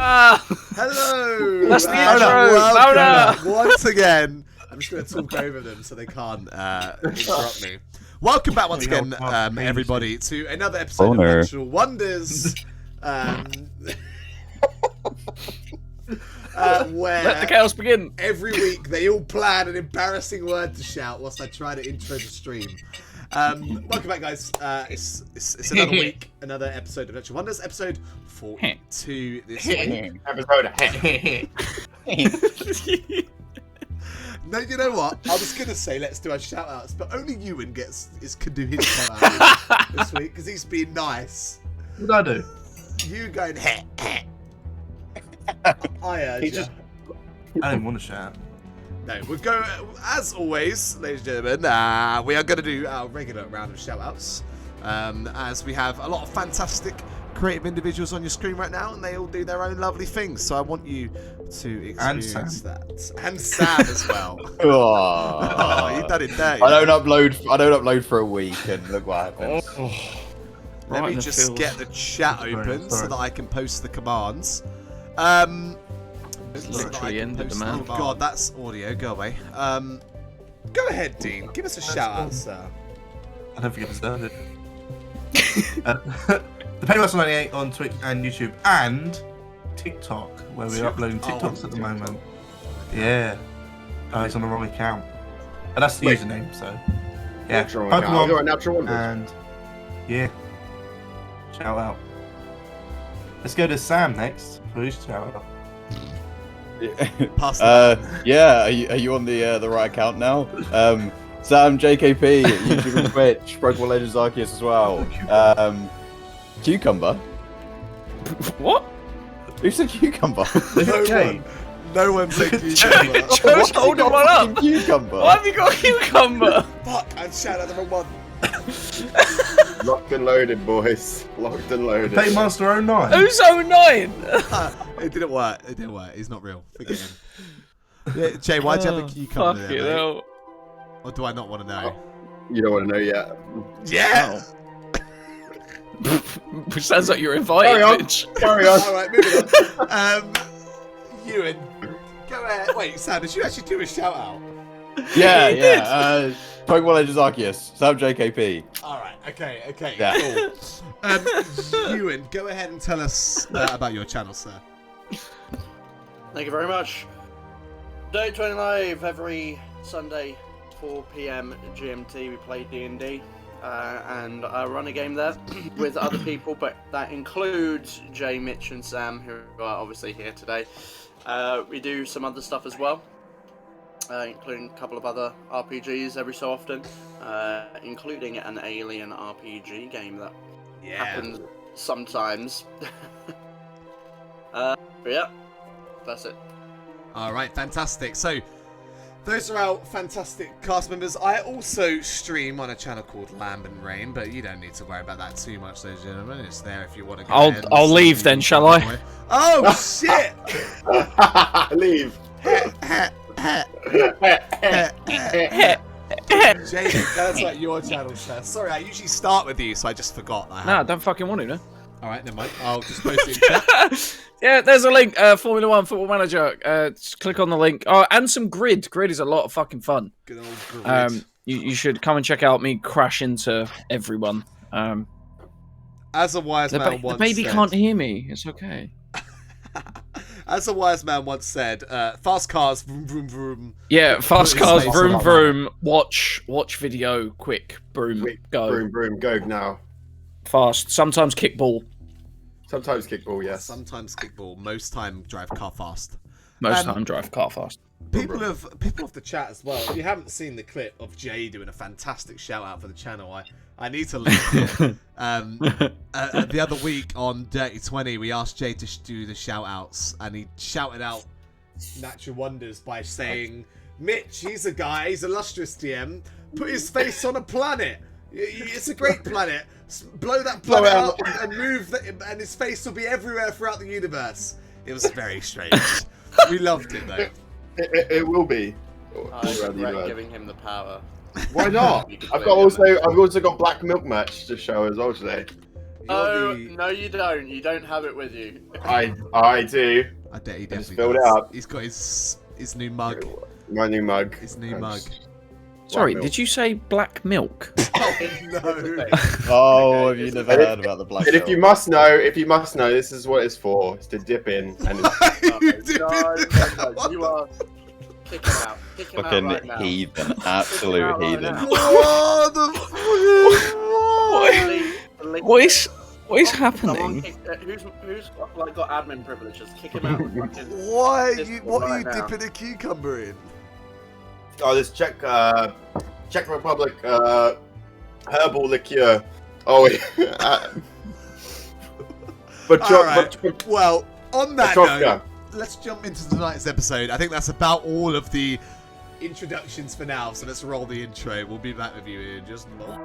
Hello! That's the intro! Welcome once again. I'm just going to talk over them so they can't interrupt me. Welcome back once again, everybody, to another episode of Natural Wonders. Where let the chaos begin. Every week they all plan an embarrassing word to shout whilst I try to intro the stream. Welcome back, guys. It's another week, another episode of Natural Wonders, episode 42 this week. No, you know what? I was gonna say let's do our shout outs, but only Ewan can do his shout out this week because he's being nice. What did I do? You going heh. I heard you. I didn't want to shout. No, we'll go, as always, ladies and gentlemen, we are going to do our regular round of shout-outs, as we have a lot of fantastic creative individuals on your screen right now, and they all do their own lovely things, so I want you to experience that. And Sam as well. Oh, you've done it dirty. I don't upload for a week, and look what happens. Let me just get the chat open so that I can post the commands. Literally ended the man. Oh god, that's audio. Go away. Go ahead, Dean. Give us a shout out, sir. I don't think I deserve it. The Paywell's 98 on Twitch and YouTube and TikTok, where we're uploading TikToks at the moment. Yeah. Oh, it's on the wrong account. And that's the username, so. Yeah. Pokemon. You're a Natural Wonders. And yeah. Shout out. Let's go to Sam next for his shout out. Yeah, are you on the right account now? Sam JKP, YouTube and Twitch, Pokemon Legends Arceus as well. Cucumber. What? Who said cucumber? No one said cucumber. Joe's holding one up. Cucumber. Why have you got a cucumber? Fuck, I've shouted out the wrong one. Locked and loaded, boys. Locked and loaded. Paymaster 09. Who's 09? It didn't work. It didn't work. He's not real. Forget him. Yeah, Jay, why'd you have a cucumber there, mate? Or do I not want to know? You don't want to know yet. Yeah! Which sounds like you're invited, bitch. Carry on. Alright, moving on. Ewan, go ahead. Wait, Sam, did you actually do a shout out? Yeah. Pokemon Legends Arceus, Sam JKP. Alright, okay. Yeah. Cool. Ewan, go ahead and tell us about your channel, sir. Thank you very much. Day 20 Live every Sunday, 4 PM GMT. We play D&D, and I run a game there with other people, but that includes Jay, Mitch, and Sam, who are obviously here today. We do some other stuff as well, including a couple of other RPGs every so often, including an alien RPG game that happens sometimes. But yeah, that's it. Alright, fantastic. So, those are our fantastic cast members. I also stream on a channel called Lamb and Rain, but you don't need to worry about that too much, ladies and gentlemen. It's there if you want to go ahead and I'll leave then, shall I? Oh, shit! Leave. Jay, that's like your channel, sir. Sorry, I usually start with you, so I just forgot. Nah, I don't fucking want to, no? Alright, never mind. I'll just post it in chat. Yeah, there's a link. Formula 1 Football Manager. Just click on the link. Oh, and some Grid. Grid is a lot of fucking fun. Good old Grid. You should come and check out me crash into everyone. As a wise man once the baby said, can't hear me. It's okay. As a wise man once said, fast cars, vroom, vroom, vroom. Yeah, fast cars, Space vroom, on vroom. Watch video, quick, broom, go. Broom, broom, go now. Fast. Sometimes kickball. Sometimes kickball, yes. Sometimes kickball. Most time drive car fast. Most time drive car fast. People of the chat as well. If you haven't seen the clip of Jay doing a fantastic shout out for the channel, I need to link it. The other week on Dirty 20, we asked Jay to do the shout outs, and he shouted out Natural Wonders by saying, "Mitch, he's a guy, he's illustrious DM. Put his face on a planet. It's a great planet. Blow that planet up and move, and his face will be everywhere throughout the universe." It was very strange. We loved it though. It will be. I regret giving him the power. Why not? I've also got Black Milk Match to show as well today. Oh, the... no, you don't. You don't have it with you. I do. I bet he I just definitely filled it does. up. He's got his new mug. My new mug. His new mug. Sorry, milk. did you say black milk? No. Oh, have you never heard about the black And if you milk? must know, this is what it's for. It's to dip in and it's No, you are. Kick him out. Kick him out Fucking right now. heathen, absolute out right heathen. now. What the fuck? What is Someone happening? kick, who's like got admin privileges? Kick him out. Fucking- Why? This What are right you now. dipping a cucumber in? oh, this Czech Republic herbal liqueur. Oh, yeah. But Alright. Well, on that note, Petrovka. let's jump into tonight's episode. I think that's about all of the introductions for now, so let's roll the intro. We'll be back with you in just a moment.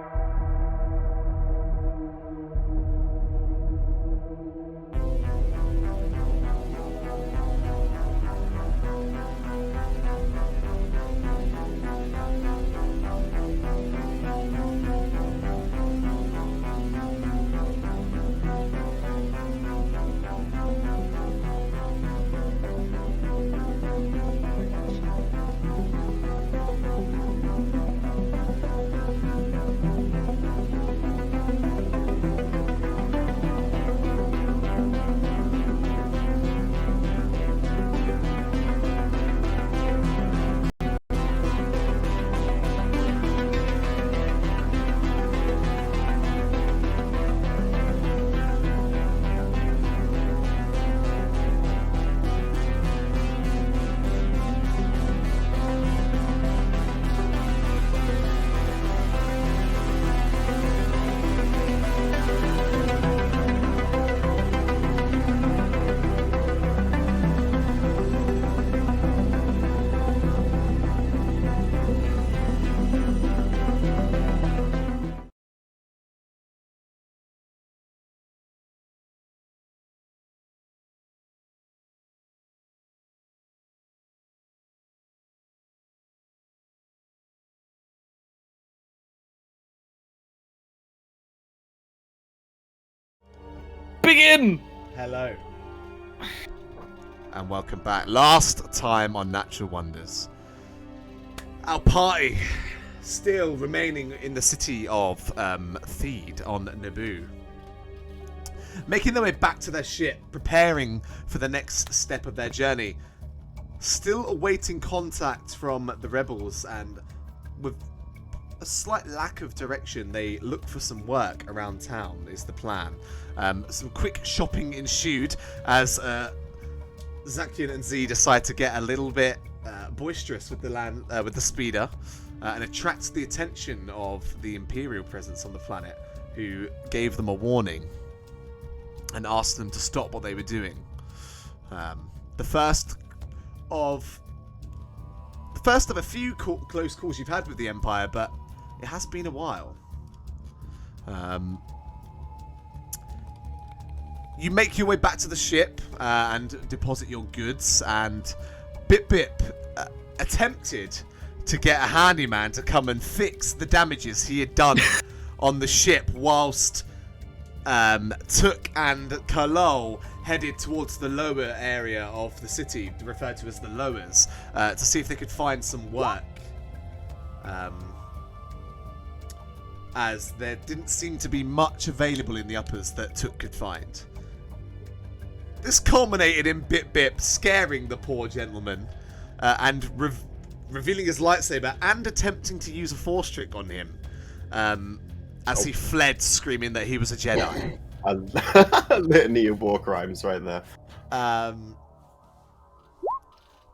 Begin! Hello. And welcome back. Last time on Natural Wonders. Our party still remaining in the city of Theed on Naboo. Making their way back to their ship, preparing for the next step of their journey. Still awaiting contact from the rebels, and with a slight lack of direction, they look for some work around town, is the plan. Some quick shopping ensued as Zakian and Z decide to get a little bit boisterous with the speeder, and attracts the attention of the Imperial presence on the planet, who gave them a warning and asked them to stop what they were doing. The first of a few close calls you've had with the Empire, but it has been a while. You make your way back to the ship and deposit your goods, and Bip Bip attempted to get a handyman to come and fix the damages he had done on the ship, whilst Took and Kalol headed towards the lower area of the city, referred to as the lowers, to see if they could find some work. As there didn't seem to be much available in the uppers that Took could find. This culminated in Bip Bip scaring the poor gentleman and revealing his lightsaber and attempting to use a force trick on him as he fled, screaming that he was a Jedi. A litany of war crimes right there.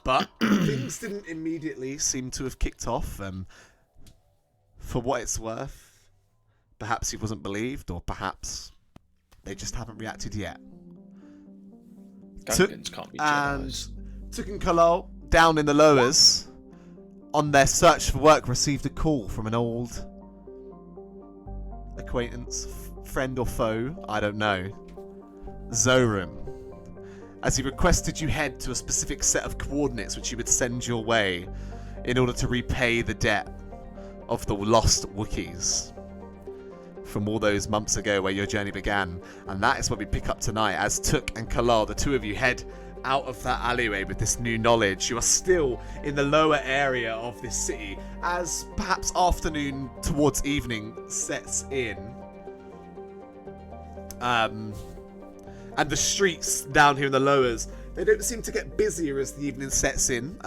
But things didn't immediately seem to have kicked off. For what it's worth, perhaps he wasn't believed, or perhaps they just haven't reacted yet. Gungans can't be Jedis. Took and Kalol, down in the lowers, on their search for work, received a call from an old acquaintance, friend or foe, I don't know, Zoram, as he requested you head to a specific set of coordinates which he would send your way in order to repay the debt of the lost Wookiees. from all those months ago where your journey began. And that is what we pick up tonight as Took and Kalal, the two of you, head out of that alleyway with this new knowledge. You are still in the lower area of this city as perhaps afternoon towards evening sets in. And the streets down here in the lowers, they don't seem to get busier as the evening sets in.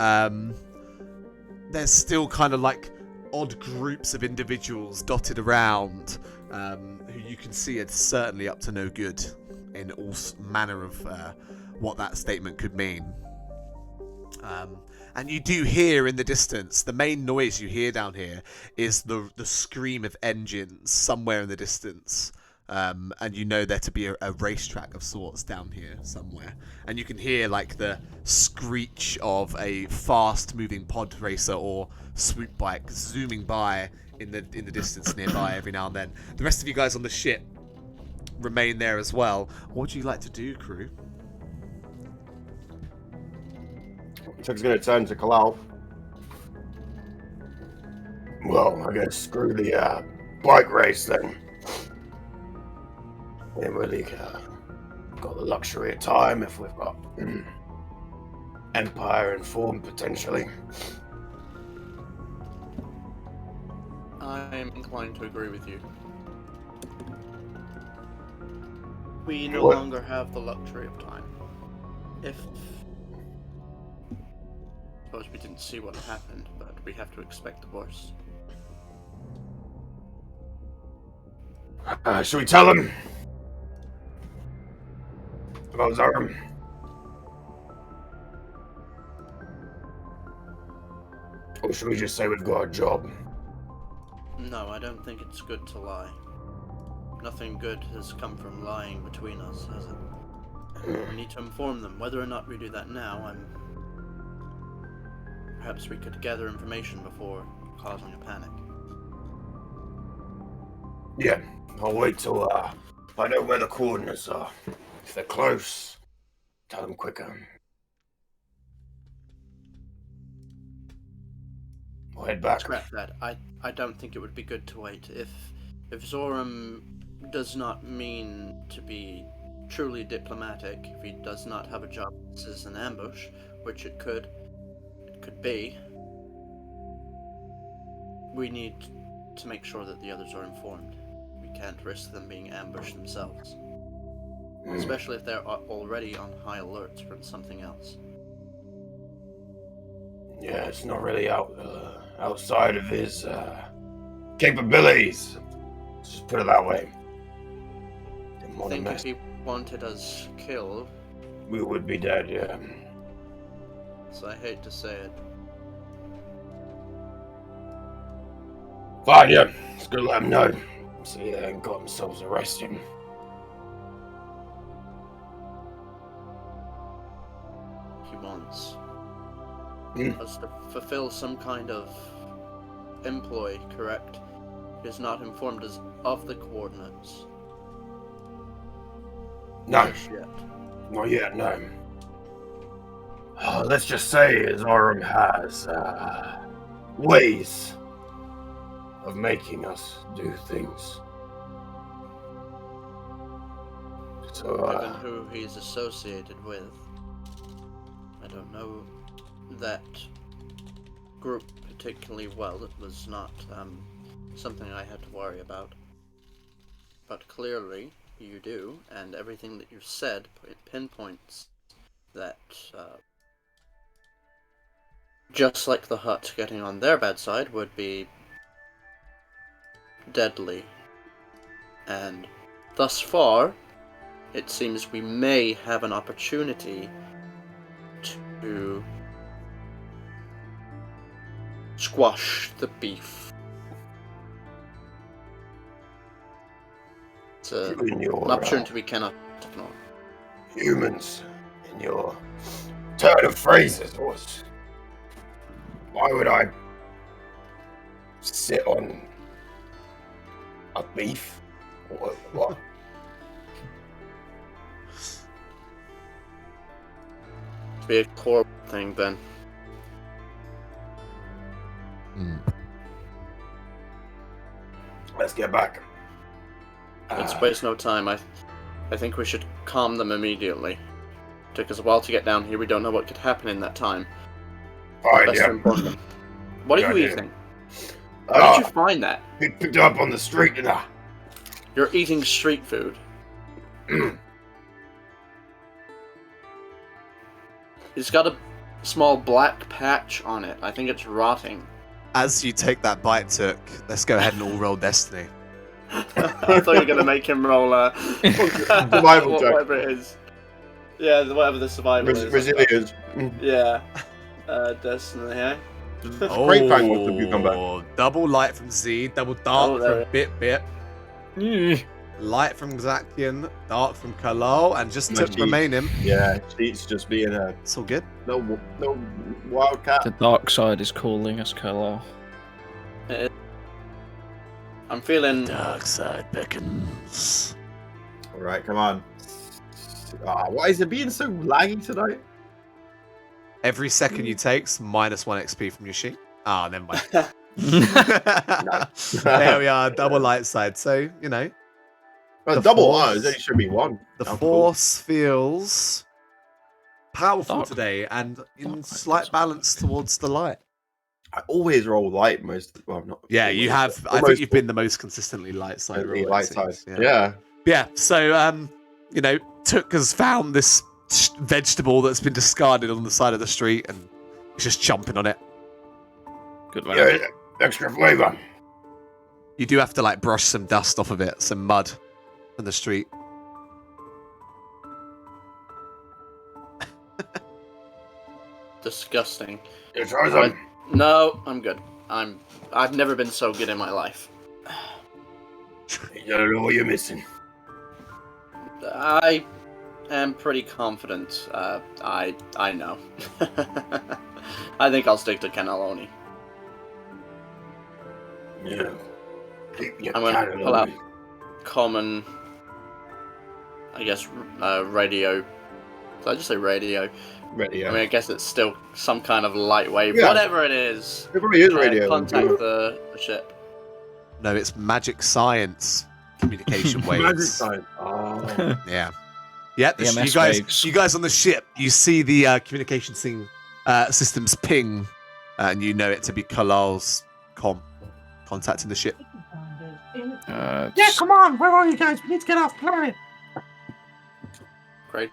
There's still kind of like odd groups of individuals dotted around who you can see are certainly up to no good in all manner of what that statement could mean. And you do hear in the distance, the main noise you hear down here is the scream of engines somewhere in the distance. And you know there to be a racetrack of sorts down here somewhere. And you can hear like the screech of a fast-moving pod racer or swoop bike zooming by in the distance nearby every now and then. The rest of you guys on the ship remain there as well. What would you like to do, crew? Chuck's gonna turn to Kalal. Well, I guess screw the bike race then. We ain't really got the luxury of time if we've got Empire in form potentially. I am inclined to agree with you. We no What? longer have the luxury of time. If... I suppose we didn't see what happened, but we have to expect the worst. Should we tell him about Zarum? Or should we just say we've got a job? No, I don't think it's good to lie. Nothing good has come from lying between us, has it? We need to inform them. Whether or not we do that now, perhaps we could gather information before causing a panic. Yeah, I'll wait till I know where the coordinates are. If they're close, tell them quicker. We'll head back. Scrap that. I don't think it would be good to wait. If Zoram does not mean to be truly diplomatic, if he does not have a job, this is an ambush, which it could be. We need to make sure that the others are informed. We can't risk them being ambushed themselves. Especially if they're already on high alert from something else. Yeah, it's not really outside of his capabilities. Let's just put it that way. Didn't I want to think mess. if he wanted us killed, We would be dead, yeah. so I hate to say it. Fine, yeah. Just gonna let him know. See, they ain't got themselves arrested. He wants Hmm. us to fulfill some kind of employ, correct? He has not informed us of the coordinates No, just yet. not yet, no. Let's just say Zoram has ways of making us do things. So, Given who he's associated with, I don't know that group particularly well. It was not something I had to worry about. But clearly, you do, and everything that you've said pinpoints that just like the Hut, getting on their bad side would be deadly. And thus far, it seems we may have an opportunity to squash the beef. It's in your an opportunity we cannot ignore. humans, in your turn of phrases, why would I sit on a beef? What? Be a core thing then. Let's get back. Let's waste no time. I think we should calm them immediately. Took us a while to get down here. We don't know what could happen in that time. Fine, Best to yeah. inform them. What are you Good idea. eating? Where did you find that? He picked it up on the street, didn't I? You're eating street food. It's got a small black patch on it. I think it's rotting. As you take that bite, Took, let's go ahead and all roll Destiny. I thought you were going to make him roll Survival check. whatever it is. Yeah, whatever the survival is. Resilience. Yeah. Destiny, yeah. Great fang was the cucumber. Double light from Z, double dark Oh, there from Bit. Light from Zakian, dark from Kalal, and just No Took cheats. remaining. Yeah, she's just being a It's all good. no wildcat. The dark side is calling us, Carlisle. I'm feeling... Dark side beckons. All right, come on. Why is it being so laggy tonight? Every second you takes minus 1 XP from your sheet. Ah, never mind. There we are, double light side. So, you know, Well, The double force- one. It only should be one. the Oh, cool. force feels powerful Dark. today and in Dark slight side. balance towards the light. I always roll light most. Well, not. Yeah, you have. I think almost you've been the most consistently light side. the roller, it light side. seems. Yeah. Yeah. So, you know, Took has found this vegetable that's been discarded on the side of the street and he's just chomping on it. Good man. Yeah, extra flavor. You do have to like brush some dust off of it, some mud from the street. Disgusting. You try some. No, I'm good. I've never been so good in my life. You don't know what you're missing. I am pretty confident. I know. I think I'll stick to cannelloni. Yeah. Keep your I'm gonna cat pull out alone. common, I guess, radio. Did I just say radio? Radio. I mean, I guess it's still some kind of light wave, Yeah. whatever it is. It probably is Try and radio. Contact the ship. No, it's magic science communication waves. Magic sign. Oh. Yeah. Yeah, EMS waves. you guys on the ship, you see the communication systems ping, and you know it to be Kalal's contacting the ship. Yeah, come on. Where are you guys? We need to get off planet. Great.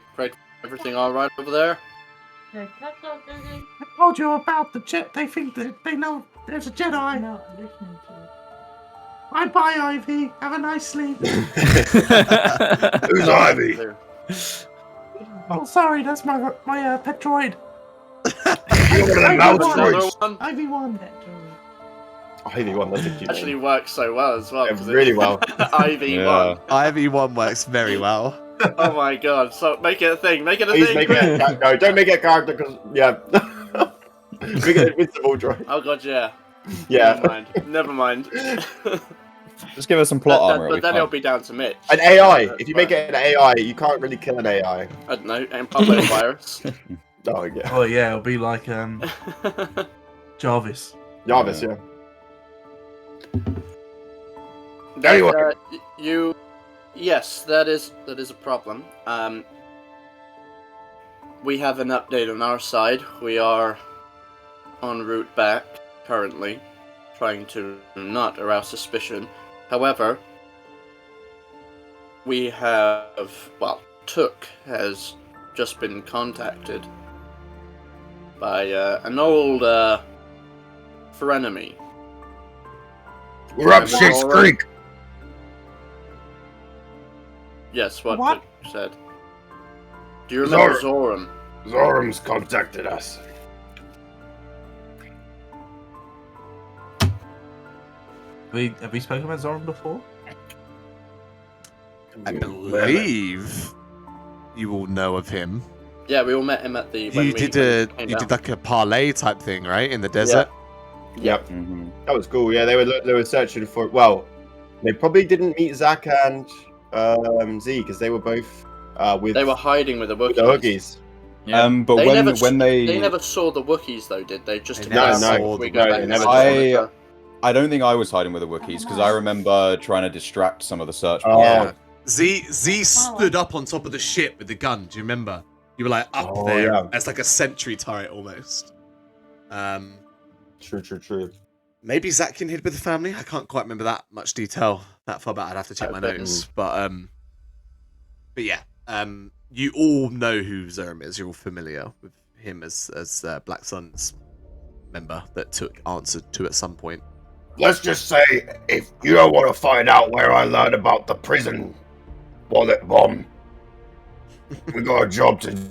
Everything all right over there? I told you about the jet. They think that they know there's a Jedi. No, I'm listening to it. Bye, Ivy. Have a nice sleep. Who's Ivy? There. Oh, sorry, that's my pet droid. You're one of them mouse Another droids. one Ivy one. Ivy one. That's a cute actually name. works so well as well. Yeah, 'cause really it's well. IV1. IV1 works very well. Oh my god! So make it a thing. Make it a Please thing. make it a character. No, don't make it a character because make it invincible droid. Oh god, yeah. Yeah. Never mind. Just give us some plot armor. But then it'll be down to Mitch. An AI. If you make it an AI, you can't really kill an AI. I don't know, and Pablo virus. Oh yeah. Oh yeah, it'll be like Jarvis. Jarvis, yeah. Anyway, Anyway. yes, that is a problem. We have an update on our side. We are en route back currently, trying to not arouse suspicion. However, we have Took has just been contacted by an old frenemy. We're up Shit's Creek. Yes, what What? Took said. Do you remember Zor- Zoram? Zoram's contacted us. Have we spoken about Zoran before? I believe you all know of him. Yeah, we all met him at the. You did like a parlay type thing, right, in the desert? Yep. Mm-hmm. That was cool. Yeah, they were searching for. Well, they probably didn't meet Zach and Z because they were both with. They were hiding with the with Wookiees. the Hoagies. But They when never- they They never saw the Wookiees though, did they? Just They to never get saw out the we go Wookiees. back They to never the saw Wookiees. I don't think I was hiding with the Wookiees because I remember trying to distract some of the search. Oh. Yeah. Z stood up on top of the ship with the gun. Do you remember? You were like up there as like a sentry turret almost. True. Maybe Zach can hid with the family. I can't quite remember that much detail that far back. I'd have to check my notes. But yeah. You all know who Zerm is. You're all familiar with him as Black Sun's member that Took answered to at some point. Let's just say, if you don't want to find out where I learned about the prison wallet bomb, we got a job to do.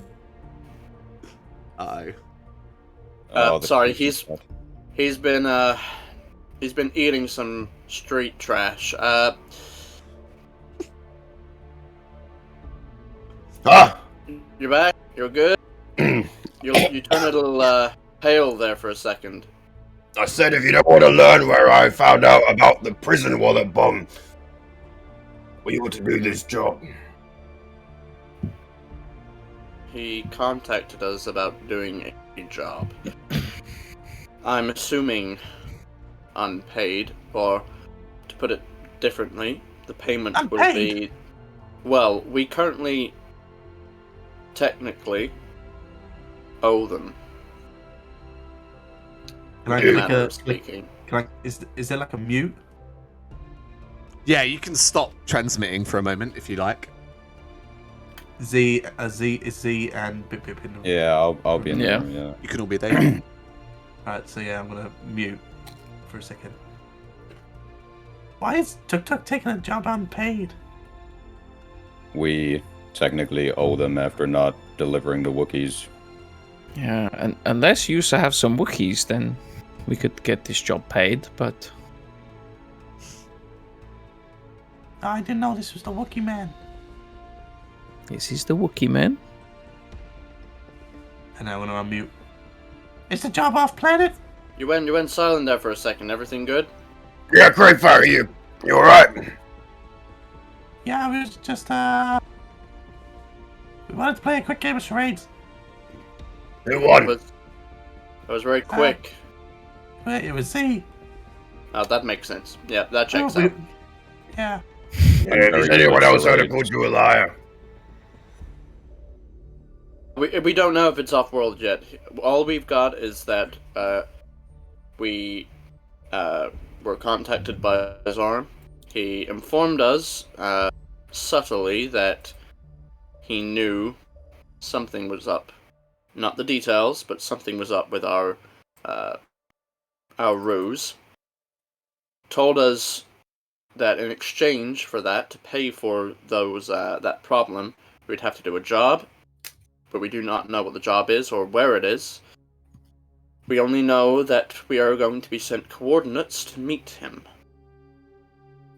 Sorry, he's been eating some street trash. You're back. You're good. You turned a little pale there for a second. I said if you don't want to learn where I found out about the prison wallet bomb, we ought to do this job. He contacted us about doing a job. I'm assuming unpaid, or to put it differently, the payment will be... Well, we currently technically owe them. Can I is there like a mute? Yeah, you can stop transmitting for a moment if you like. Z and Bip in the... Yeah, I'll be in there. Yeah. You can all be there. Alright, so yeah, I'm gonna mute for a second. Why is Tuk Tuk taking a job unpaid? We technically owe them after not delivering the Wookiees. Yeah, and unless you used to have some Wookiees, then we could get this job paid, but... I didn't know this was the Wookiee man. This is the Wookiee man. And I'm gonna unmute. Is the job off planet? You went silent there for a second. Everything good? Yeah, great fire, you alright? Yeah, we was just we wanted to play a quick game of charades. Who won? It was very quick. Wait, it was Z. Oh, that makes sense. Yeah, that checks out. Yeah. Does anyone else heard of called you a liar? We don't know if it's off-world yet. All we've got is that we were contacted by Zorm. He informed us subtly that he knew something was up. Not the details, but something was up with our ruse. Told us that in exchange for that, to pay for those that problem, we'd have to do a job. But we do not know what the job is or where it is. We only know that we are going to be sent coordinates to meet him.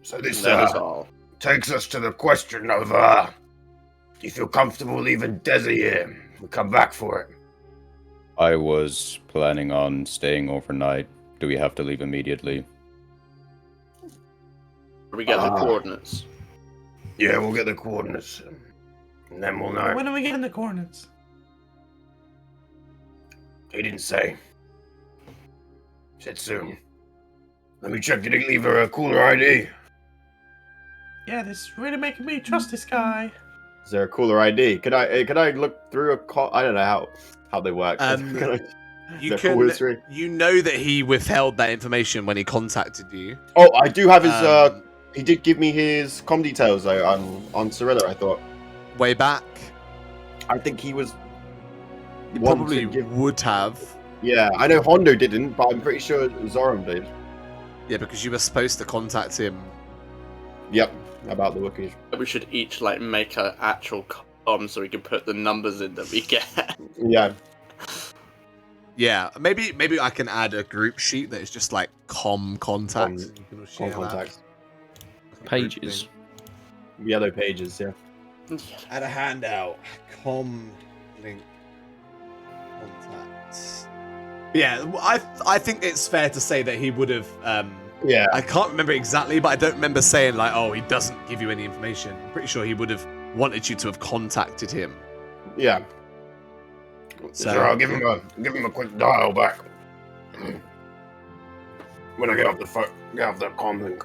So this That is all. takes us to the question of, do you feel comfortable leaving Desi here? We come back for it. I was planning on staying overnight. Do we have to leave immediately? We get the coordinates. Yeah, we'll get the coordinates. And then we'll know. When are we getting the coordinates? He didn't say. Said soon. Let me check. Did he leave her a caller ID? Yeah, this is really making me trust this guy. Is there a caller ID? Could I look through a call? I don't know how they work. You know that he withheld that information when he contacted you. Oh, I do have his. He did give me his comm details though on Cirilla. I thought way back. I think he was. He probably would have. Yeah, I know Hondo didn't, but I'm pretty sure Zoram did. Yeah, because you were supposed to contact him. Yep, about the Wookiees. We should each make an actual comm so we can put the numbers in that we get. Yeah. Yeah, maybe I can add a group sheet that is just like comm contacts. You can all share Contacts. Pages. Yellow pages, yeah. Add a handout. Comm link contacts. Yeah, I think it's fair to say that he would have. Yeah. I can't remember exactly, but I don't remember saying like, oh, he doesn't give you any information. I'm pretty sure he would have wanted you to have contacted him. Yeah. So I'll give him a quick dial back. When I get off the comm link.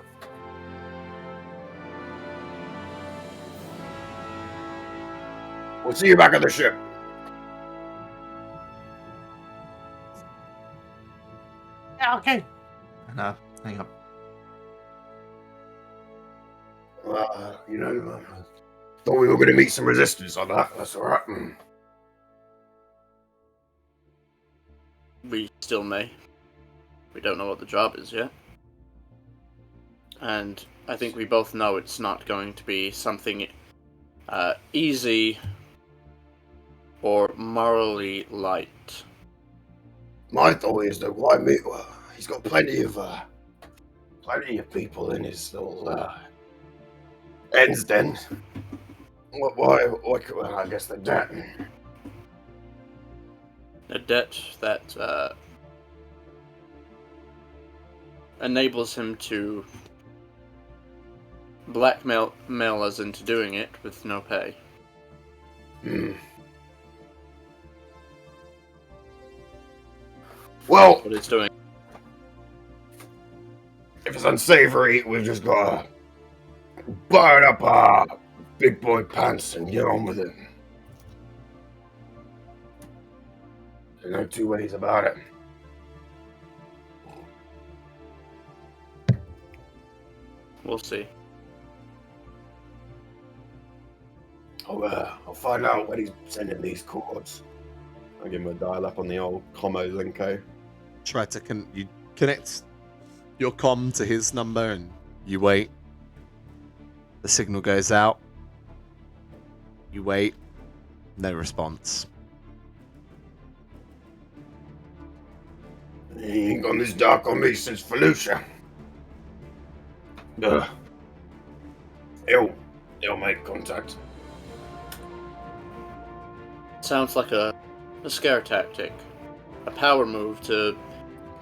We'll see you back at the ship. Yeah, okay. And hang up. Thought we were going to meet some resistance on that. That's all right. We still may. We don't know what the job is yet. And I think we both know it's not going to be something easy or morally light. My thought is that why me? He's got plenty of people in his little ends. Then, why? I guess the debt. A debt that enables him to blackmail us into doing it with no pay. Well, What it's doing. if it's unsavory, we've just got to button up our big boy pants and get on with it. There's no two ways about it. We'll see. I'll find out when he's sending these cords. I'll give him a dial up on the old Commo Linko. Try to you connect your comm to his number and you wait. The signal goes out. You wait. No response. He ain't gone this dark on me since Felucia. He'll make contact. Sounds like a scare tactic. A power move to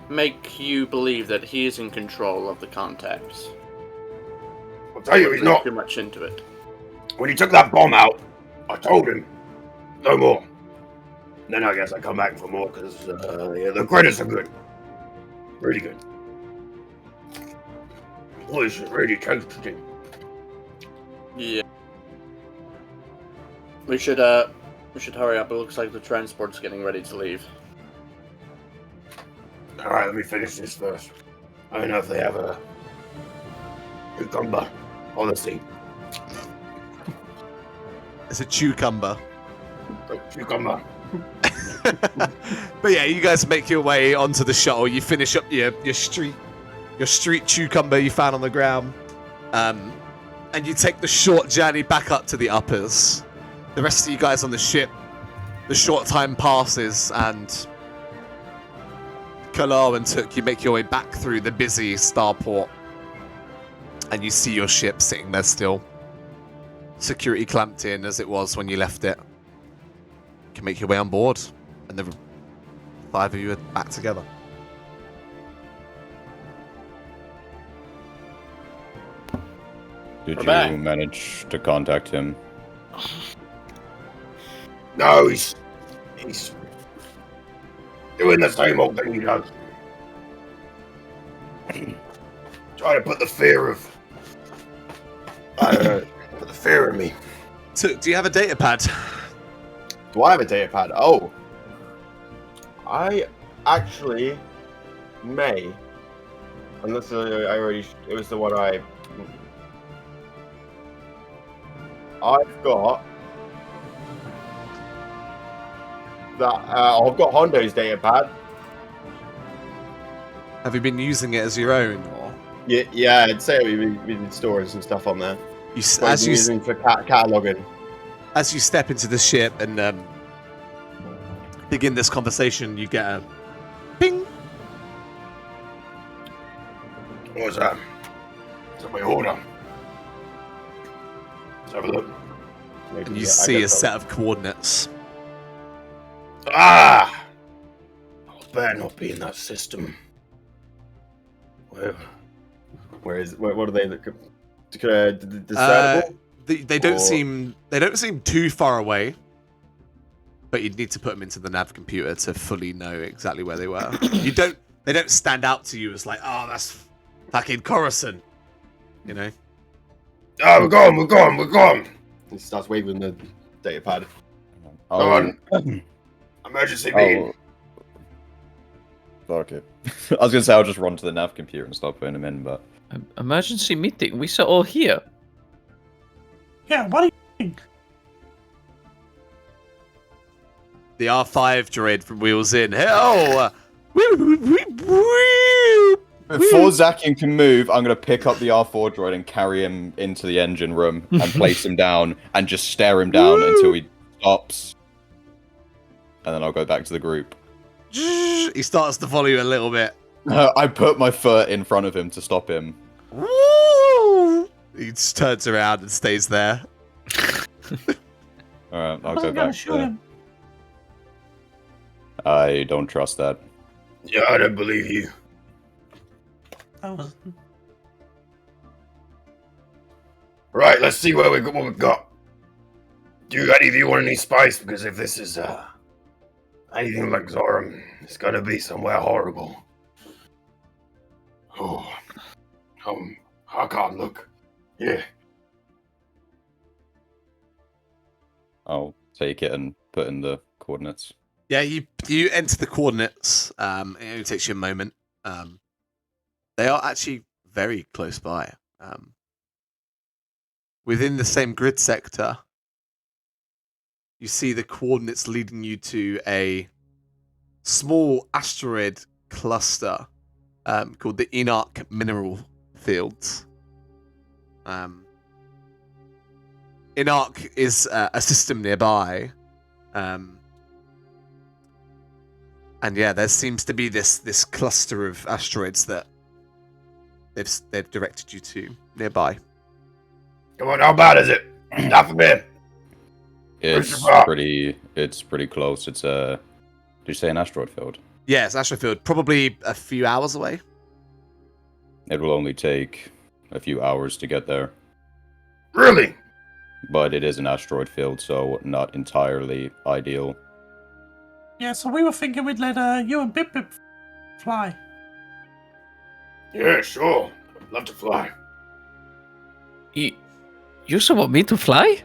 make you believe that he is in control of the contacts. I'll tell you, he's Read not. too much into it. When he took that bomb out, I told him, no more. Then I guess I come back for more, because the credits are good. Really good. Boys is really tempting. Yeah. We should hurry up. It looks like the transport's getting ready to leave. Alright, let me finish this first. I don't know if they have a cucumber on the seat. It's a cucumber. Cucumber. But yeah, you guys make your way onto the shuttle. You finish up your street cucumber you found on the ground, and you take the short journey back up to the uppers. The rest of you guys on the ship, the short time passes, and Kalo and Took, you make your way back through the busy starport, and you see your ship sitting there still. Security clamped in as it was when you left it. You can make your way on board, and the five of you are back together. Did We're you back. manage to contact him? No, he's doing the same old thing he does. Trying to put the fear in me. Took, do you have a data pad? Do I have a data pad? Oh. I actually may. Unless it was the one I've got that. I've got Hondo's data pad. Have you been using it as your own, or Yeah, I'd say we've been storing some stuff on there. as you using for cataloging. as you step into the ship and begin this conversation, you get a ping. What was that? Is that my order? Let's have a look. And you see a set of coordinates. Ah! I better not be in that system. What are they? Discernible? They don't seem too far away, but you'd need to put them into the nav computer to fully know exactly where they were. they don't stand out to you as like, oh, that's fucking Coruscant, you know. Oh, we're gone. He starts waving the data pad. Come on. Emergency meeting. Fuck it. I was gonna say I'll just run to the nav computer and start putting them in, but Emergency meeting. We are all here. Yeah, what do you think? The R5 droid from Wheels In. Hell! before Zakian can move, I'm gonna pick up the R4 droid and carry him into the engine room and place him down and just stare him down until he stops, and then I'll go back to the group. He starts to follow you a little bit. I put my foot in front of him to stop him. He just turns around and stays there. Alright, I'll I'm go gonna back shoot there. him. I don't trust that. Yeah, I don't believe you. That was... Right, let's see what we got. Do any of you want any spice? Because if this is anything like Zoram, it's gonna be somewhere horrible. Oh, I can't look. Yeah. I'll take it and put in the coordinates. Yeah, you enter the coordinates. It only takes you a moment. They are actually very close by. Within the same grid sector, you see the coordinates leading you to a small asteroid cluster called the ENG mineral fields. ENG is a system nearby. And yeah, there seems to be this cluster of asteroids that they've directed you to nearby. Come on, how bad is it? Not for me. It's pretty close. It's did you say an asteroid field? Yeah, it's asteroid field, probably a few hours away. It will only take a few hours to get there. Really? But it is an asteroid field, so not entirely ideal. Yeah, so we were thinking we'd let you and Bip Bip fly. Yeah, sure. I'd love to fly. You also want me to fly?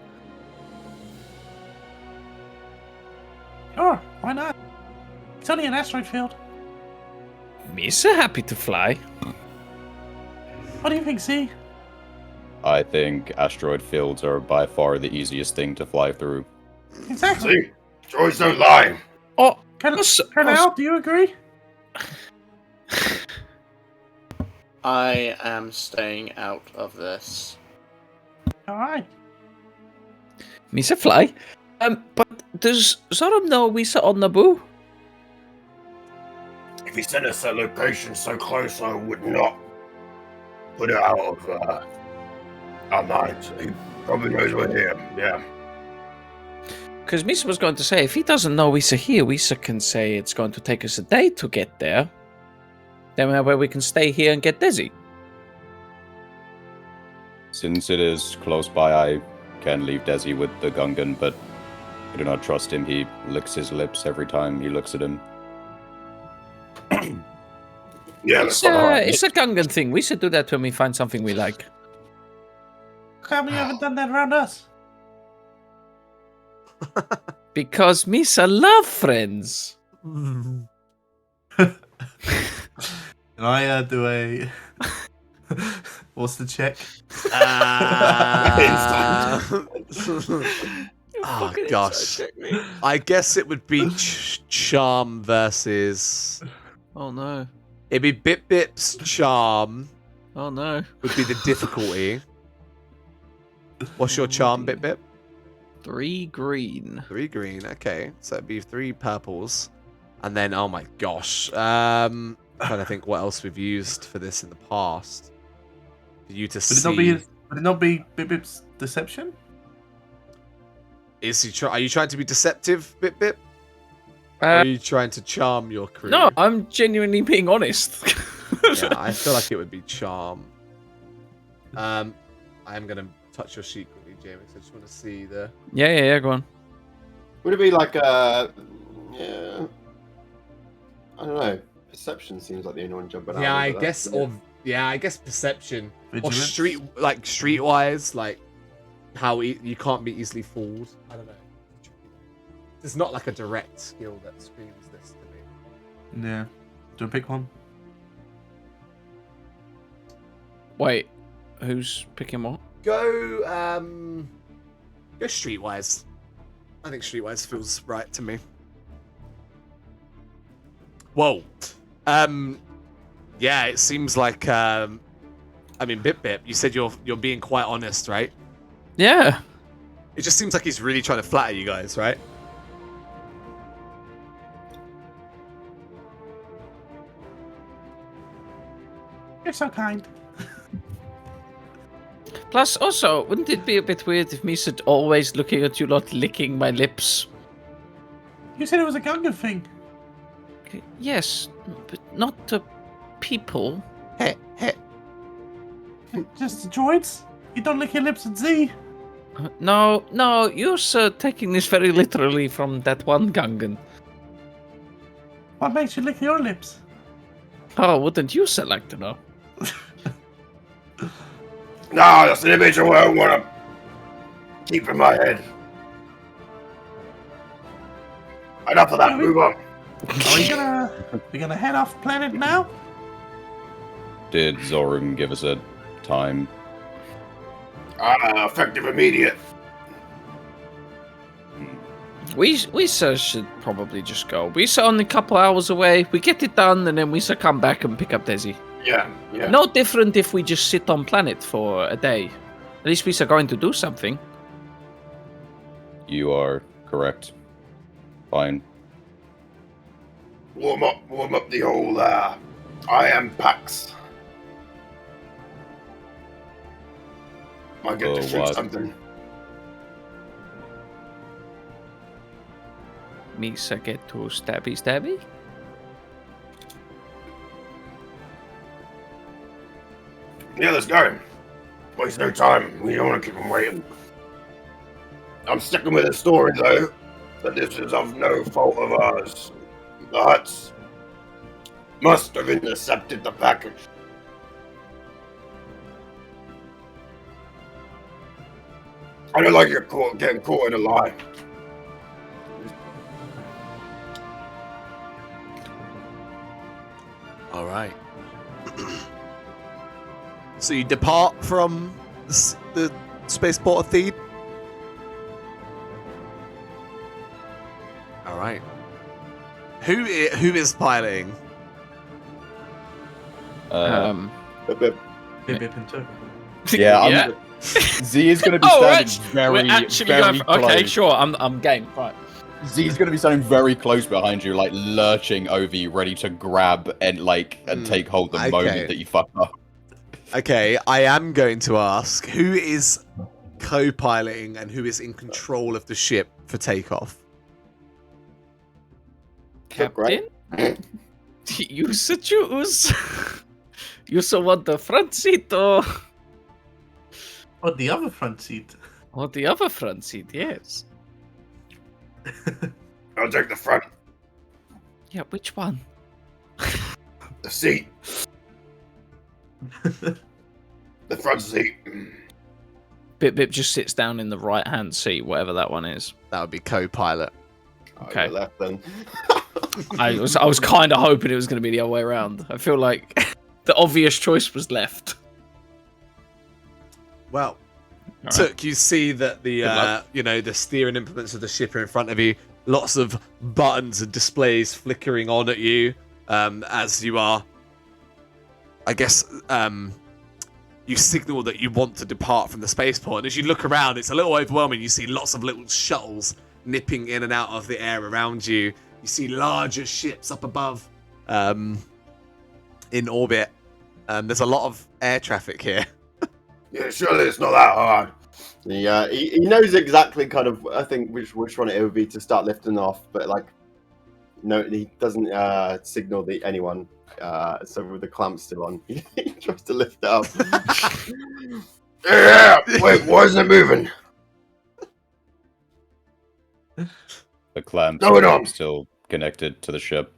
Sure, why not? It's only an asteroid field. Me so happy to fly. What do you think, Z? I think asteroid fields are by far the easiest thing to fly through. Exactly. See? Droids don't lie. Oh, Colonel, do you agree? I am staying out of this. Alright. me so fly. But does Zoram know we are on Naboo? If he sent us a location so close, I would not put it out of our minds. He probably knows we're here. Yeah. Because Misa was going to say, if he doesn't know we are here, we can say it's going to take us a day to get there. Then where we can stay here and get Desi. Since it is close by, I can leave Desi with the Gungan, but I do not trust him. He licks his lips every time he looks at him. Yeah, It's let's a Gungan thing. We should do that when we find something we like. How come you haven't done that around us? Because Misa love friends. Can I do a... What's the check? Oh gosh, I guess it would be charm versus. Oh no. It'd be Bip Bip's charm Oh no. would be the difficulty. What's your charm, Bip Bip? 3 green. 3 green. Okay, so it'd be 3 purples, and then oh my gosh, trying to think what else we've used for this in the past. For you to Would see. it not be Bip Bip's deception? Is he? Are you trying to be deceptive, Bip Bip? Or are you trying to charm your crew? No, I'm genuinely being honest. Yeah, I feel like it would be charm. I am gonna touch your sheet quickly, Jamie. So I just want to see the. Yeah, go on. Would it be like yeah, I don't know, perception seems like the only one jumping out. Yeah, I but guess, that's- I guess perception or Vigilance? streetwise, like how you can't be easily fooled. I don't know. There's not like a direct skill that screams this to me. Yeah. Do you pick one? Wait, who's picking what? Go streetwise. I think streetwise feels right to me. Whoa. Yeah, it seems like I mean, Bip, you said you're being quite honest, right? Yeah. It just seems like he's really trying to flatter you guys, right? You're so kind. Plus, also, wouldn't it be a bit weird if Misa always looking at you lot licking my lips? You said it was a Gungan thing. Yes, but not to people. Just the droids. You don't lick your lips at Z. No, you're taking this very literally from that one Gungan. What makes you lick your lips? Oh, wouldn't you like to know? No, that's an image I want to keep in my head. Enough of that, move on. Are we gonna head off planet now? Did Zorum give us a time? Effective immediate. We should probably just go. We're only a couple hours away. We get it done, and then we come back and pick up Desi. Yeah. No different if we just sit on planet for a day. At least we're going to do something. You are correct. Fine. Warm up the whole, I am Pax. Might get to shoot what? something. Misa get to stabby? Yeah, let's go. Waste no time. We don't want to keep them waiting. I'm sticking with the story, though, that this is of no fault of ours. The Hutts must have intercepted the package. I don't like getting caught in a lie. All right. So you depart from the spaceport of Theed? All right. Who is piloting? Bip and Took. Yeah, Z is going to be standing we're actually very going for, close. okay, sure, I'm game. Right. Z is going to be standing very close behind you, like lurching over you, ready to grab and take hold the moment that you fuck up. Okay, I am going to ask who is co-piloting and who is in control of the ship for takeoff. Captain? You choose. You want the front seat or the other front seat. the other front seat? Yes. I'll take the front. Yeah, which one? The seat. The front seat. Bip just sits down in the right-hand seat, whatever that one is. That would be co-pilot. Okay. I left then. I was kind of hoping it was going to be the other way around. I feel like the obvious choice was left. Well, All Took, right. you see that the luck. the steering implements of the ship are in front of you. Lots of buttons and displays flickering on at you as you are. I guess you signal that you want to depart from the spaceport. And as you look around, it's a little overwhelming. You see lots of little shuttles nipping in and out of the air around you. You see larger ships up above in orbit. There's a lot of air traffic here. Yeah, surely it's not that hard. Yeah, he knows exactly kind of, I think, which one it would be to start lifting off, but no, he doesn't signal anyone. So with the clamp still on, he tries to lift it up. Yeah, wait, why isn't it moving? The clamps No, are no. still connected to the ship.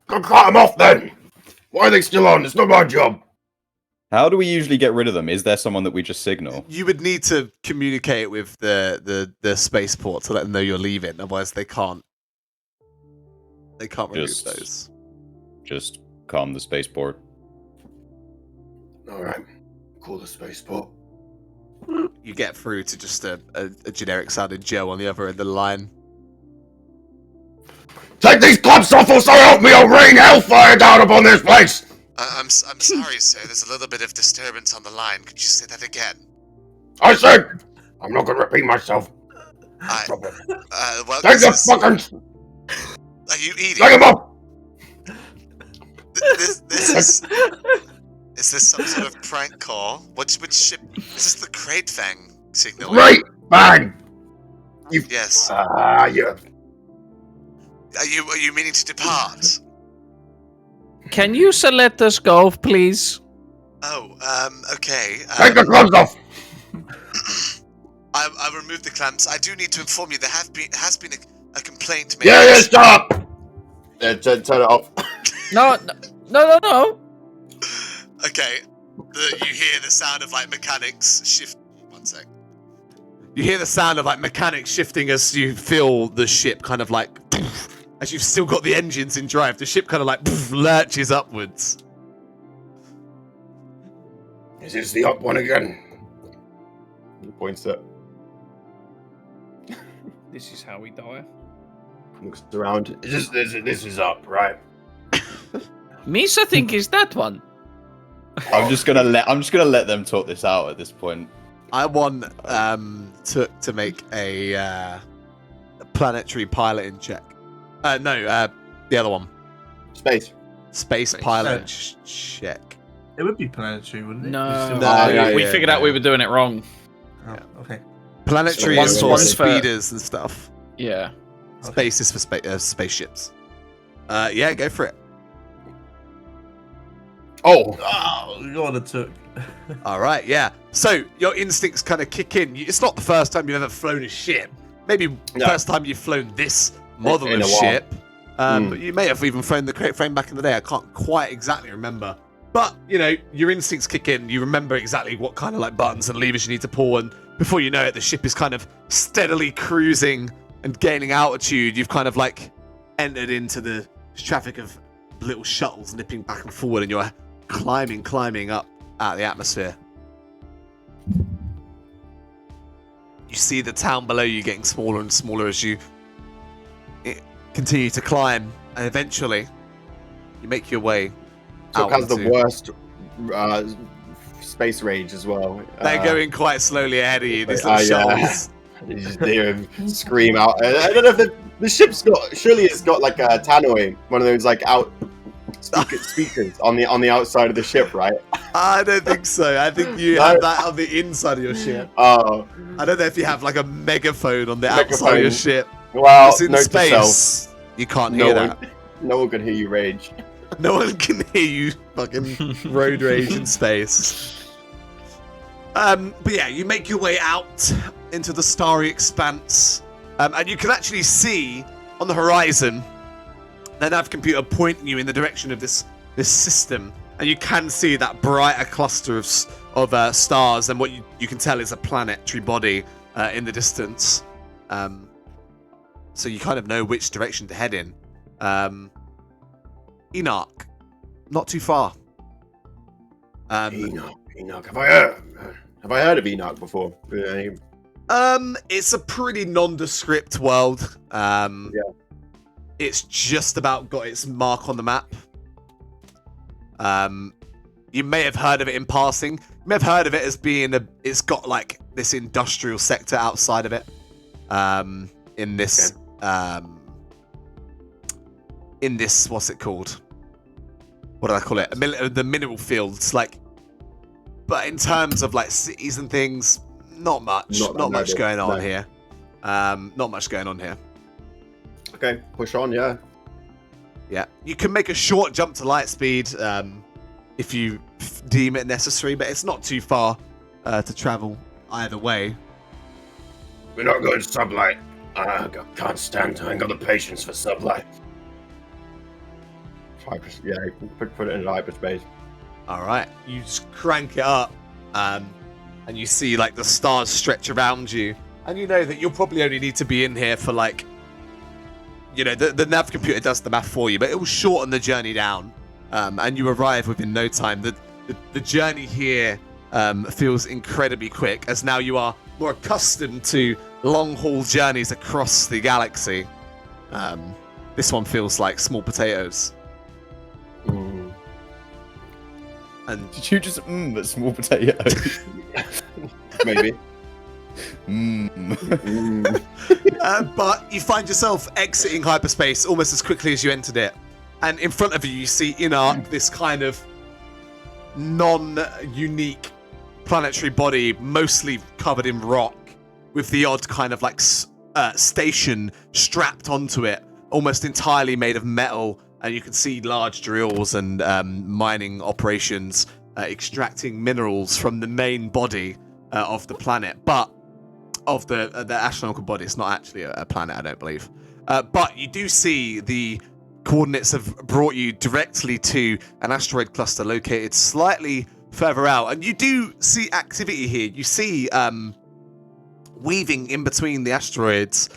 Go cut them off then. Why are they still on? It's not my job. How do we usually get rid of them? Is there someone that we just signal? You would need to communicate with the spaceport to let them know you're leaving. Otherwise, they can't. They can't remove those. Just calm the spaceport. All right. Call the spaceport. You get through to just a generic sounding Joe on the other end of the line. Take these clamps off, or so help me! I'll rain hellfire down upon this place. I'm sorry, sir. There's a little bit of disturbance on the line. Could you say that again? I said, I'm not gonna repeat myself. Well, Take the fucking. Are you eating? Take them off. This is. Is this some sort of prank call? Which ship? Is this the Crate Fang signal? Right, bang. Yes. Yeah. Are you meaning to depart? Can you let us go, please? Oh, okay. Take the gloves off. I've removed the clamps. I do need to inform you there has been a complaint made. Yeah, stop. Yeah, turn it off. No. Okay. You hear the sound of like mechanics shift. One sec. You hear the sound of like mechanics shifting as you feel the ship kind of like, as you've still got the engines in drive. The ship kind of like lurches upwards. Is this the up one again? He points it. This is how we die. Looks around. This is up, right? Misa think is that one. I'm just gonna let them talk this out at this point. I want to make a planetary piloting check. The other one. Space pilot check. It would be planetary, wouldn't it? No, we figured out we were doing it wrong. Oh, okay. Planetary So is for one's for- speeders and stuff. Yeah. Space is for spaceships. Yeah, go for it. Oh, you gotta took. All right, yeah. So your instincts kind of kick in. It's not the first time you've ever flown a ship. Maybe the first time you've flown this model In of a while. ship. But you may have even flown the Crate Frame back in the day. I can't quite exactly remember. But, your instincts kick in. You remember exactly what kind of like buttons and levers you need to pull. And before you know it, the ship is kind of steadily cruising and gaining altitude. You've kind of like entered into the traffic of little shuttles nipping back and forward. And you're climbing up out of the atmosphere. You see the town below you getting smaller and smaller as you continue to climb, and eventually you make your way So out it has into... the worst space range as well. They're going quite slowly ahead of you. These little shuttles. You just hear him scream out. I don't know if the ship's got. Surely it's got like a tannoy, one of those like out speakers on the outside of the ship, right? I don't think so. I think you have that on the inside of your ship. Oh, I don't know if you have like a megaphone on the outside of your ship. well, It's in note to self, space. You can't hear that. no one can hear you rage. No one can hear you fucking road rage in space. But yeah, you make your way out into the starry expanse, and you can actually see on the horizon the nav computer pointing you in the direction of this system, and you can see that brighter cluster of stars, and what you can tell is a planetary body in the distance. So you kind of know which direction to head in. Enoch, not too far. Enoch. Have I heard of Enoch before? It's a pretty nondescript world. It's just about got its mark on the map. You may have heard of it in passing. You may have heard of it as being it's got like this industrial sector outside of it. In this, what's it called? What do I call it? The mineral fields, like. But in terms of like cities and things, not much. Not much going on here. Not much going on here. Okay, push on, yeah. Yeah, you can make a short jump to light speed if you deem it necessary, but it's not too far to travel either way. We're not going sublight. I can't stand. I ain't got the patience for sublight. Yeah, put it in hyperspace. All right, you just crank it up, and you see like the stars stretch around you, and you know that you'll probably only need to be in here for like, you know, the nav computer does the math for you, but it will shorten the journey down, and you arrive within no time. The journey here feels incredibly quick, as now you are more accustomed to long haul journeys across the galaxy. This one feels like small potatoes. And Did you just at small potatoes? Maybe. But you find yourself exiting hyperspace almost as quickly as you entered it. And in front of you, you see Inark, this kind of non-unique planetary body, mostly covered in rock, with the odd kind of like station strapped onto it, almost entirely made of metal. And you can see large drills and mining operations extracting minerals from the main body of the planet, but of the astronomical body. It's not actually a planet, I don't believe. But you do see the coordinates have brought you directly to an asteroid cluster located slightly further out, and you do see activity here. You see weaving in between the asteroids,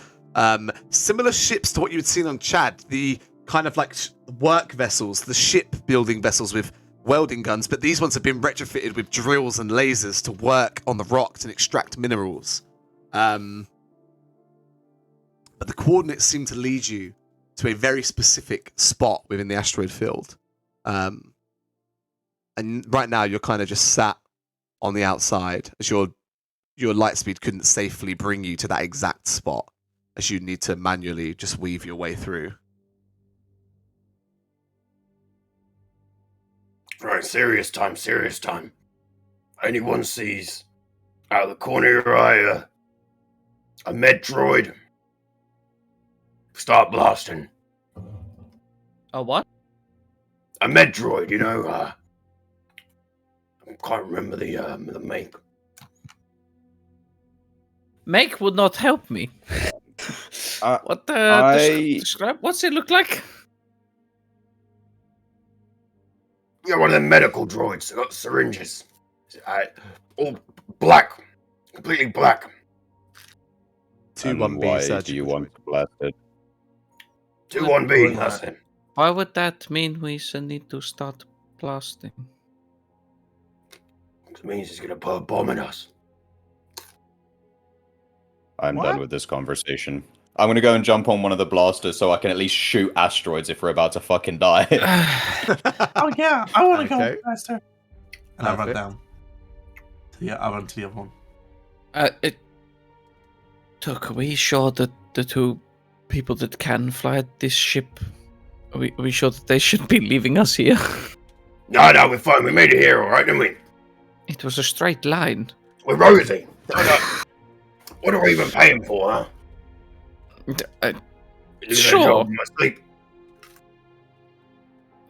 similar ships to what you had seen on Chad, the kind of like work vessels, the shipbuilding vessels with welding guns, but these ones have been retrofitted with drills and lasers to work on the rocks and extract minerals. But the coordinates seem to lead you to a very specific spot within the asteroid field. And right now you're kind of just sat on the outside, as your light speed couldn't safely bring you to that exact spot, as you need to manually just weave your way through. Right, serious time. Anyone sees out of the corner of your eye a med droid, start blasting. A what? A med droid, you know. I can't remember the make. Make would not help me. What describe? What's it look like? Yeah, one of them medical droids. They got syringes. All black. Completely black. 2-1B Why surgical. do you want blasted? 2-1B, that's it. Why would that mean we need to start blasting? It means he's gonna put a bomb in us. I'm done with this conversation. I'm gonna go and jump on one of the blasters so I can at least shoot asteroids if we're about to fucking die. Oh yeah, I want to Okay. go faster. And I run Perfect. down. Yeah, I run to the other one. Took, are we sure that the two people that can fly this ship, are we sure that they should be leaving us here? No, we're fine. We made it here, all right, didn't we? It was a straight line. We're Rosie. What are we even paying for, huh? Sure. My sleep.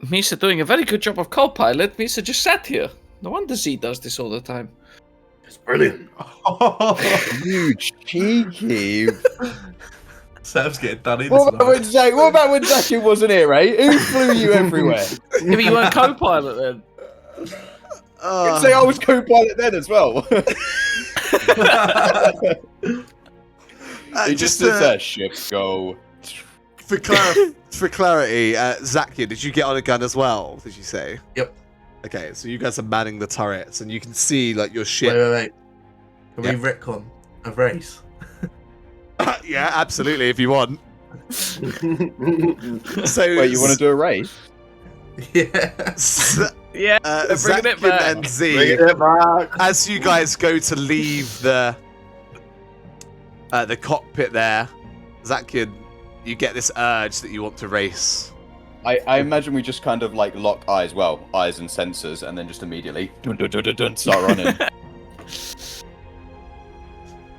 Misa doing a very good job of co-pilot. Misa just sat here. No wonder Z does this all the time. It's brilliant. You cheeky. Sam's getting done in. What about when Zach wasn't here, eh? Who flew you everywhere? Yeah, but you weren't co-pilot then. You'd say I was co-pilot then as well. He just says that ships go. For clarity, Zakia, did you get on a gun as well? Did you say? Yep. Okay, so you guys are manning the turrets, and you can see like your ship. Wait. Can we retcon a race? Yeah, absolutely, if you want. So Wait, you want to do a race? Yeah. Yeah, bringing it Zakin back. and Z, Bring it back. as you guys go to leave the cockpit there, Zakin, you get this urge that you want to race. I imagine we just kind of like lock eyes, eyes and sensors, and then just immediately start running.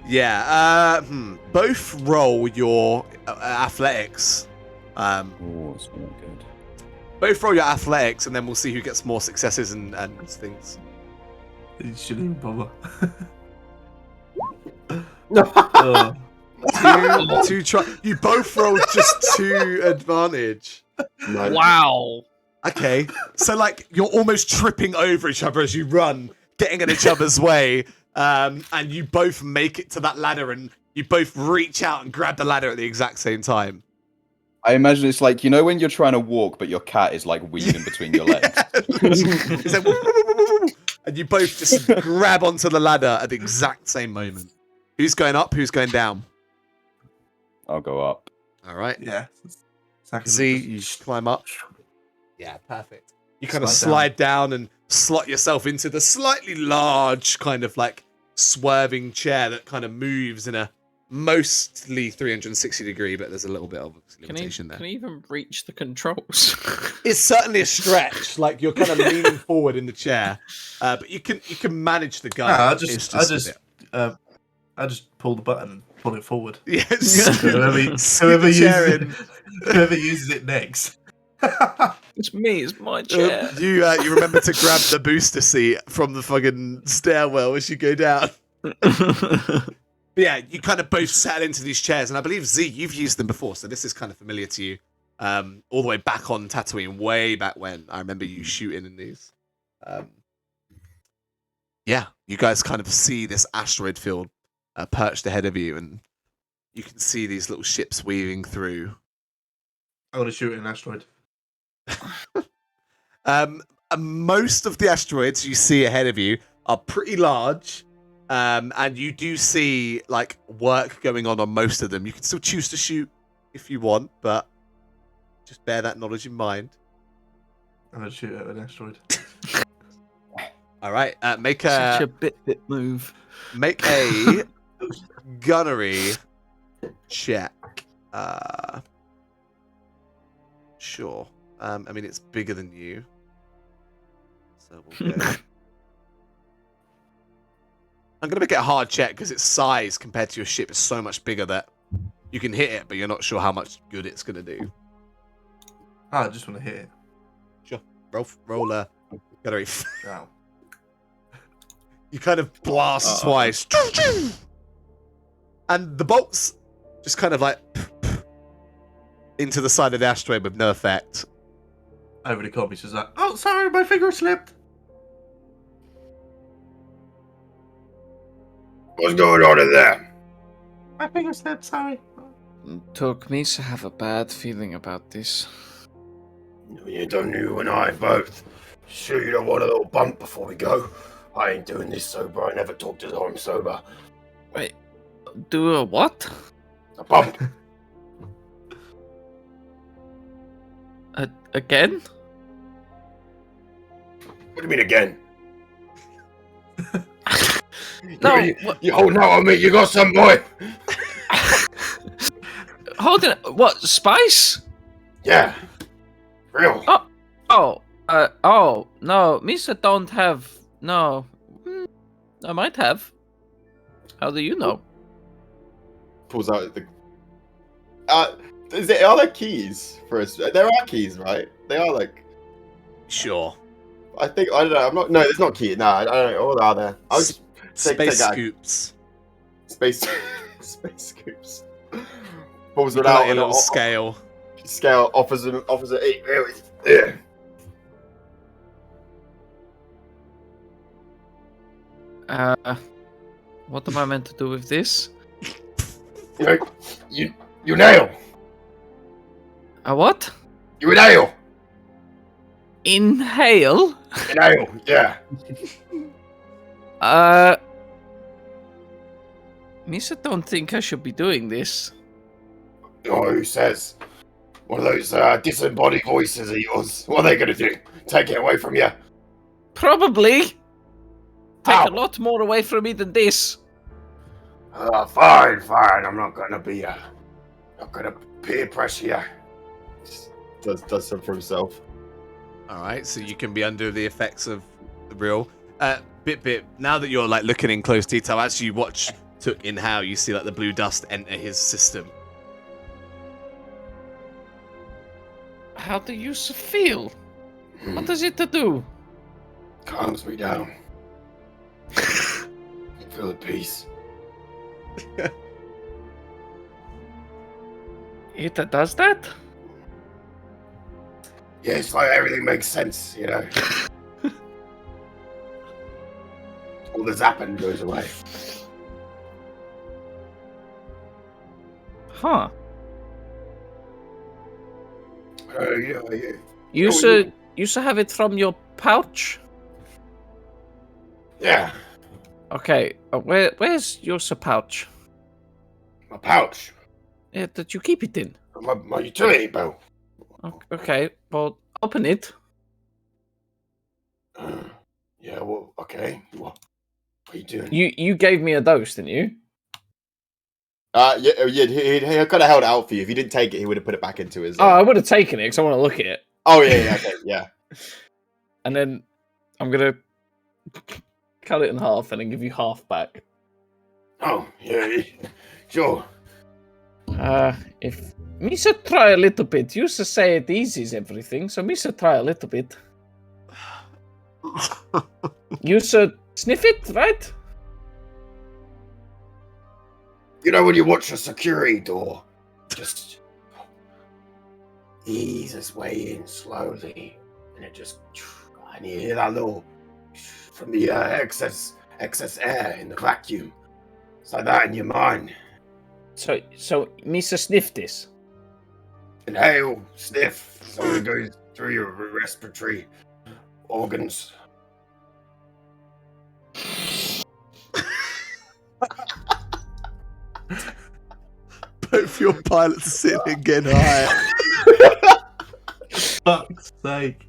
Yeah, both roll your athletics. Oh, it's not good. Both roll your athletics, and then we'll see who gets more successes and things. You shouldn't even bother. Two try. You both rolled just 2 advantage. Nice. Wow. Okay, so like you're almost tripping over each other as you run, getting in each other's way, and you both make it to that ladder, and you both reach out and grab the ladder at the exact same time. I imagine it's like, you know when you're trying to walk, but your cat is like weaving between your legs. It's like, and you both just grab onto the ladder at the exact same moment. Who's going up? Who's going down? I'll go up. All right. Yeah. Z, you climb up. Yeah, perfect. You kind of Slide slide down and slot yourself into the slightly large kind of like swerving chair that kind of moves in a mostly 360 degree, but there's a little bit of limitation there. Can you even reach the controls? It's certainly a stretch. Like you're kind of leaning forward in the chair, but you can manage the gun. I just pull the button and pull it forward. Yes. Whoever uses it next. It's me. It's my chair. You remember to grab the booster seat from the fucking stairwell as you go down. But yeah, you kind of both settle into these chairs, and I believe Z, you've used them before, so this is kind of familiar to you. All the way back on Tatooine, way back when. I remember you shooting in these. Yeah, you guys kind of see this asteroid field perched ahead of you, and you can see these little ships weaving through. I want to shoot an asteroid. Most of the asteroids you see ahead of you are pretty large. And you do see like work going on most of them. You can still choose to shoot if you want, but just bear that knowledge in mind. I'm gonna shoot at an asteroid. All right, make Such a a bit move. make a gunnery check. Sure. I mean, it's bigger than you, so we'll go. I'm going to make it a hard check because its size compared to your ship is so much bigger that you can hit it, but you're not sure how much good it's going to do. I just want to hit it. Sure. Roll a gunnery. Wow. You kind of blast twice. And the bolts just kind of like into the side of the asteroid with no effect. Over the copy, she's like, "Oh, sorry, my finger slipped." What's going on in there? My finger slipped. Sorry. Took me to have a bad feeling about this. You and I both. Sure you don't want a little bump before we go? I ain't doing this sober. I never talked as though I'm sober. Wait, do a what? A bump. Again? What do you mean again? No, you holding out on me? You got some, boy? Holding what? Spice? Yeah. Real. Oh, no, Misa don't have. No, I might have. How do you know? Pulls out the. Are there keys for us? There are keys, right? They are like. Sure. I don't know. I'm not. No, there's not keys. No, I don't know. What are there? I'll just Space scoops. Space scoops. Pulls it Out out a and little scale. Scale offers it. Hey, Yeah. What am I meant to do with this? You nail. A what? You nail. Inhale? Nail. Yeah. Misa don't think I should be doing this. Oh, who says? One of those disembodied voices of yours. What are they gonna do? Take it away from you? Probably. Take How? a lot more away from me than this. Fine. I'm not gonna be not gonna peer pressure you. does some for himself. All right, so you can be under the effects of the real. Bit. Now that you're like looking in close detail, as you watch Took in how you see like the blue dust enter his system. How do you feel? What is it to do? Calms me down. I feel at peace. It does that? Yeah, it's like everything makes sense, you know. All the zapping goes away. Huh. Yeah. You should have it from your pouch? Yeah, Okay, where's your pouch? my pouch. Yeah, that you keep it in. My utility belt. Okay, well, open it. Yeah, well, okay. What are you doing? You gave me a dose, didn't you? Yeah, he kind of held it out for you. If you didn't take it, he would have put it back into his. Oh, I would have taken it because I want to look at it. Oh yeah, okay, yeah. And then I'm gonna cut it in half and then give you half back. Oh, yeah, sure. If Misa try a little bit, you used to say it eases everything, so Misa try a little bit. You should sniff it, right? You know when you watch a security door, just ease its way in slowly, and it just, and you hear that little from the excess air in the vacuum. It's like that in your mind. So Misa sniff this. Inhale, sniff, so it goes through your respiratory organs. Both your pilots are sitting and getting high. Fuck's sake.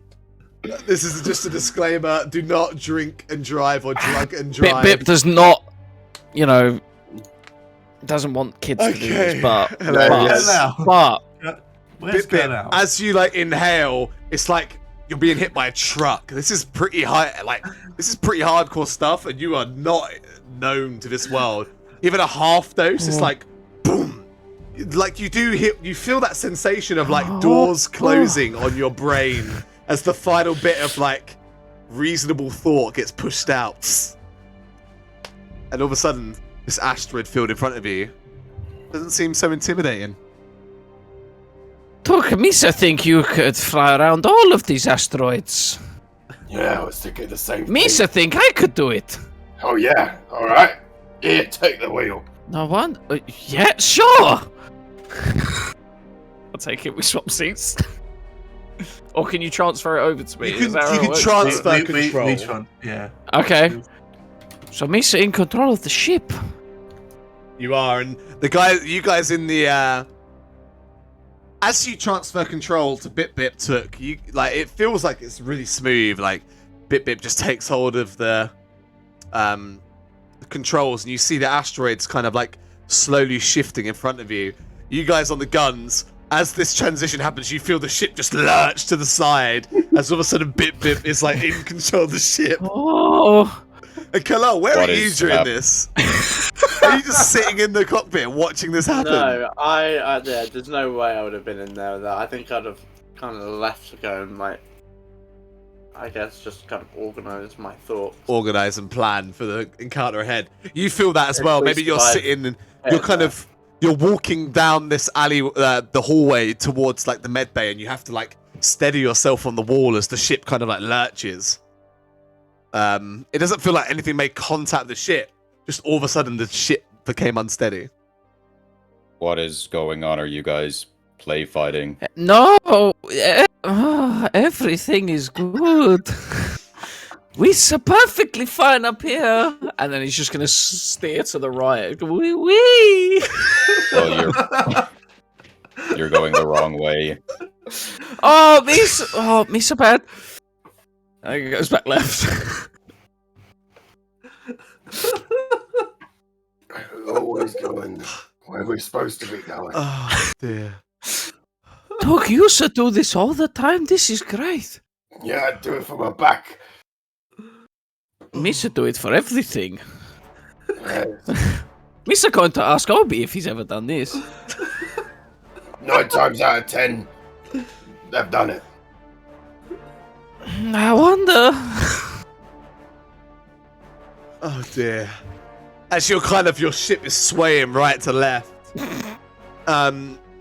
This is just a disclaimer. Do not drink and drive or drug and drive. Bip does not, doesn't want kids to do this, but Where's Bip, going out? as you inhale, it's like you're being hit by a truck. This is pretty high, this is pretty hardcore stuff, and you are not known to this world. Even a half dose, it's like boom. Like you feel that sensation of doors closing on your brain as the final bit of reasonable thought gets pushed out. And all of a sudden, this asteroid field in front of you doesn't seem so intimidating. Talk, Misa think you could fly around all of these asteroids. Yeah, I was thinking the same thing. Misa think I could do it. Oh yeah, alright. Here, take the wheel. No one? Yeah, sure. I'll take it. We swap seats. Or can you transfer it over to me? You can transfer control. Yeah. Okay. So Misa in control of the ship. You are, and you guys in the as you transfer control to Bip Took, you it feels like it's really smooth. Bip just takes hold of the controls, and you see the asteroids kind of slowly shifting in front of you. You guys on the guns, as this transition happens, you feel the ship just lurch to the side as all of a sudden Bip is in control of the ship. Oh. And Kalal, where are you during this? Are you just sitting in the cockpit watching this happen? No, yeah, there's no way I would have been in there with that. I think I'd have kind of left to go and I guess just kind of organise my thoughts. Organise and plan for the encounter ahead. You feel that as well. Maybe you're sitting and you're walking down this alley, the hallway towards the med bay, and you have to steady yourself on the wall as the ship kind of lurches. It doesn't feel like anything made contact with the ship. Just all of a sudden, the ship became unsteady. What is going on? Are you guys play fighting? No, everything is good. We're perfectly fine up here. And then he's just gonna steer to the right. Wee. Well, you're going the wrong way. Oh, me so bad. I think it goes back left. Always going where we're supposed to be going. Oh dear. Doc, you should do this all the time. This is great. Yeah, I do it for my back. Me should do it for everything. Yes. Mr. going to ask Obi if he's ever done this. 9 times out of 10, they've done it. I wonder. Oh dear. As your ship is swaying right to left.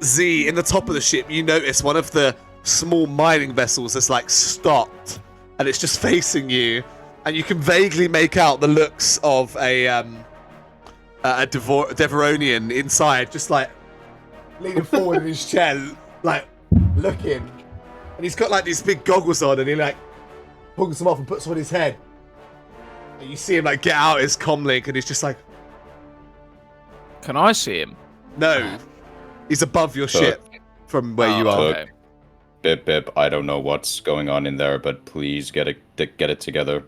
Z, in the top of the ship, you notice one of the small mining vessels that's like stopped, and it's just facing you, and you can vaguely make out the looks of a Deveronian inside, just like leaning forward in his chair, like looking, and he's got like these big goggles on, and he like pulls them off and puts them on his head, and you see him like get out his comlink, and he's just like, Can I see him? no, he's above your ship from where you are. Okay. Bib, I don't know what's going on in there, but please get it together.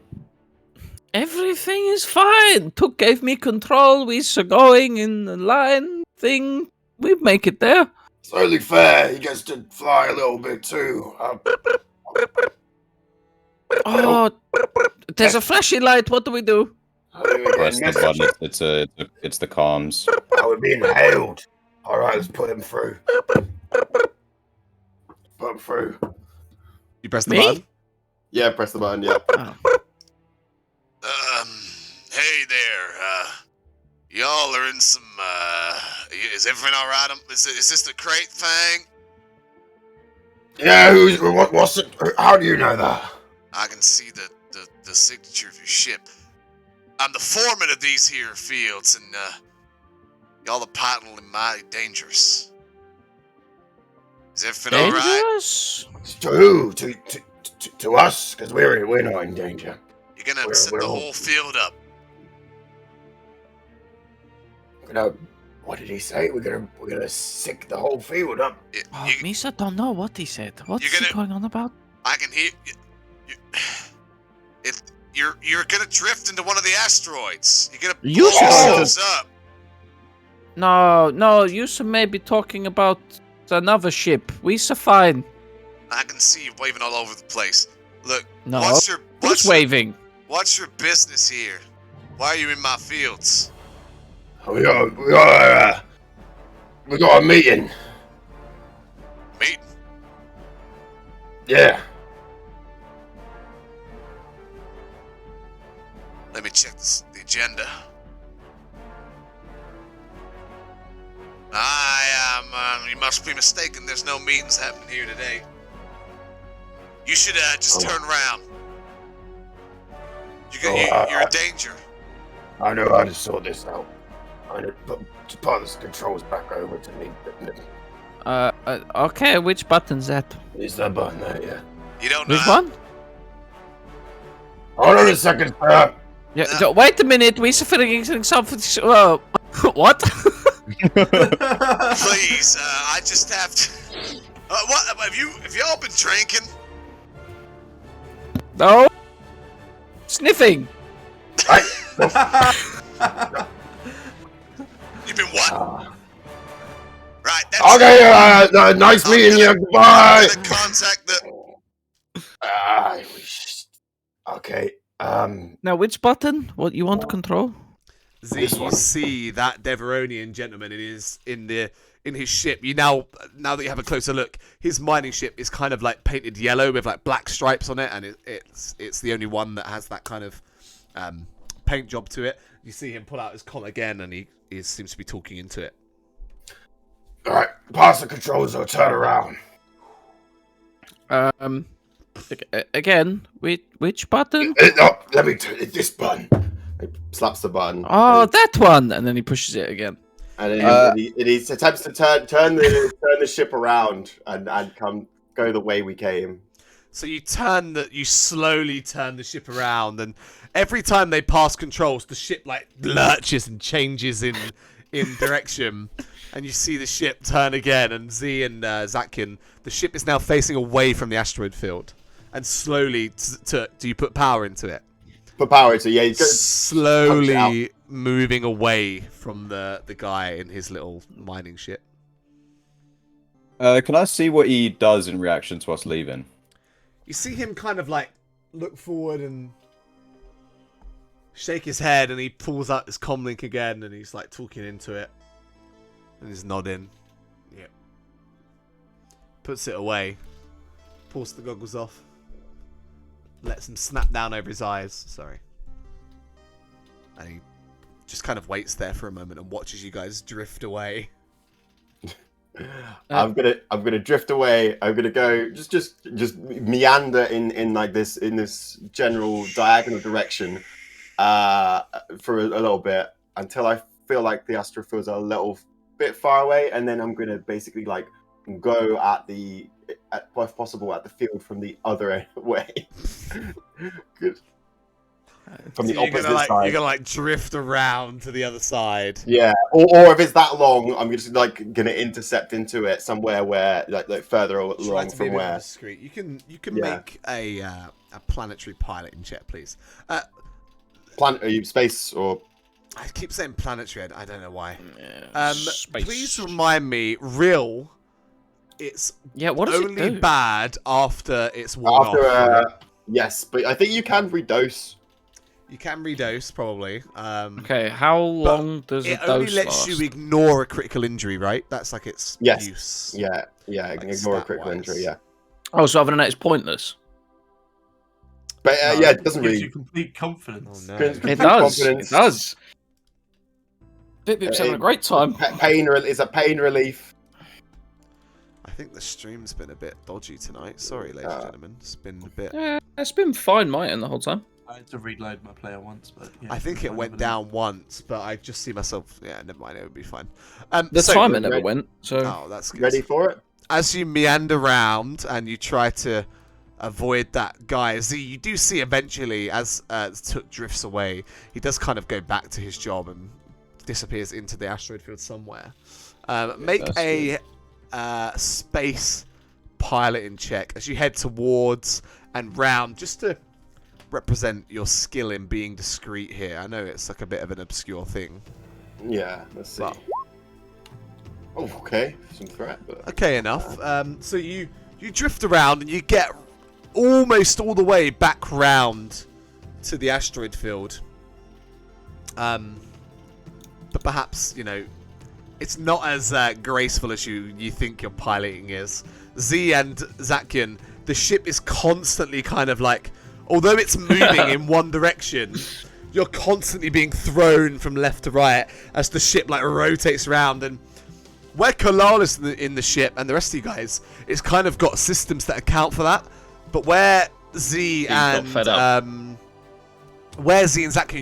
Everything is fine. Took gave me control. We are going in the line thing. We make it there. It's only fair. He gets to fly a little bit too. Oh, there's a flashing light. What do we do? Press the button. It's the comms. Oh, we're being hailed. All right, let's put him through. Put him through. You press the Me? button. Yeah, press the button. Yeah. Oh. Hey there, y'all are in some, is everything alright? Is this the crate thing? Yeah, what's it? How do you know that? I can see the signature of your ship. I'm the foreman of these here fields, and, y'all are patently mighty dangerous. Is everything alright? Dangerous? To who? To us? Because we're not in danger. You're gonna set the whole field up. What did he say? We're gonna sick the whole field up. Oh, Misa don't know what he said. What's he going on about? I can hear you're gonna drift into one of the asteroids. You're gonna You blow should- yourselves up. No, you should maybe talking about another ship. We are fine. I can see you waving all over the place. Look, No, what's waving? What's your business here? Why are you in my fields? We got a meeting. Meeting? Yeah. Let me check the agenda. You must be mistaken. There's no meetings happening here today. You should just turn around. You're a danger. I know how to sort this out. I know to pass the controls back over to me. Okay, which button's that? It's that button there, yeah. You don't know. Which one? Hold on a second, sir. Yeah, wait a minute, we are figuring something. What? Please, I just have to. What have y'all been drinking? No. Sniffing. You've been what? Right. That's Okay. Nice meeting you. Goodbye. the contact that. Okay. Now, which button? What you want to control? Z, you see that Deveronian gentleman in his ship. Now that you have a closer look, his mining ship is kind of like painted yellow with like black stripes on it, and it's the only one that has that kind of paint job to it. You see him pull out his comm again, and he seems to be talking into it. All right. Pass the controls or turn around. Again, which button? Let me this button. He slaps the button. Oh, that one, and then he pushes it again. And then he attempts to turn the ship around and go the way we came. So you slowly turn the ship around, and every time they pass controls, the ship like lurches and changes in direction, and you see the ship turn again. And Z and Zakin, the ship is now facing away from the asteroid field, and slowly do you put power into it? Put power into it, yeah. Slowly moving away from the guy in his little mining ship. Can I see what he does in reaction to us leaving? You see him kind of like look forward and shake his head, and he pulls out his comlink again, and he's like talking into it, and he's nodding. Yep. Puts it away, pulls the goggles off, lets him snap down over his eyes. Sorry. And he just kind of waits there for a moment and watches you guys drift away. I'm gonna drift away. I'm gonna go just meander in like this general diagonal direction for a little bit until I feel like the astrophields are a little bit far away, and then I'm gonna basically like go if possible at the field from the other way. Good. From the opposite side. You're gonna like drift around to the other side. Yeah, or if it's that long, I'm just like gonna intercept into it somewhere where like further along from where. Discreet. You can make a planetary piloting check, please. Are you space or? I keep saying planetary. I don't know why. Space. Please remind me, real. It's what does only it do? bad after it's worn off. Yes, but I think you can redose. You can redose, probably. Okay, how long does it a only dose lets last? you ignore a critical injury, right? That's like its use. Yeah, like ignore a critical injury, yeah. Oh, so other than that, it's pointless. But it doesn't gives really. you complete confidence. Oh, no. It does. It does. Bip-Bip's having a great time. Is a pain relief. I think the stream's been a bit dodgy tonight. Sorry, ladies and gentlemen. It's been a bit. Yeah, it's been fine, my end the whole time. I had to reload my player once, but yeah, I think it went down once, but I just see myself. Yeah, never mind. It would be fine. The timer never went. So. Oh, that's good. Ready for it? As you meander around and you try to avoid that guy, Z, you do see eventually as Took drifts away, he does kind of go back to his job and disappears into the asteroid field somewhere. Make a space piloting check as you head towards and round, just to represent your skill in being discreet here. I know it's like a bit of an obscure thing. Yeah, let's see. But... Oh, okay. Some threat, but... Okay, enough. So you drift around and you get almost all the way back round to the asteroid field. But perhaps, you know, it's not as graceful as you think your piloting is. Z and Zakian, the ship is constantly kind of like, although it's moving in one direction, you're constantly being thrown from left to right as the ship like rotates around. And where Kalal is in the ship and the rest of you guys, it's kind of got systems that account for that. But where Z and Zakian,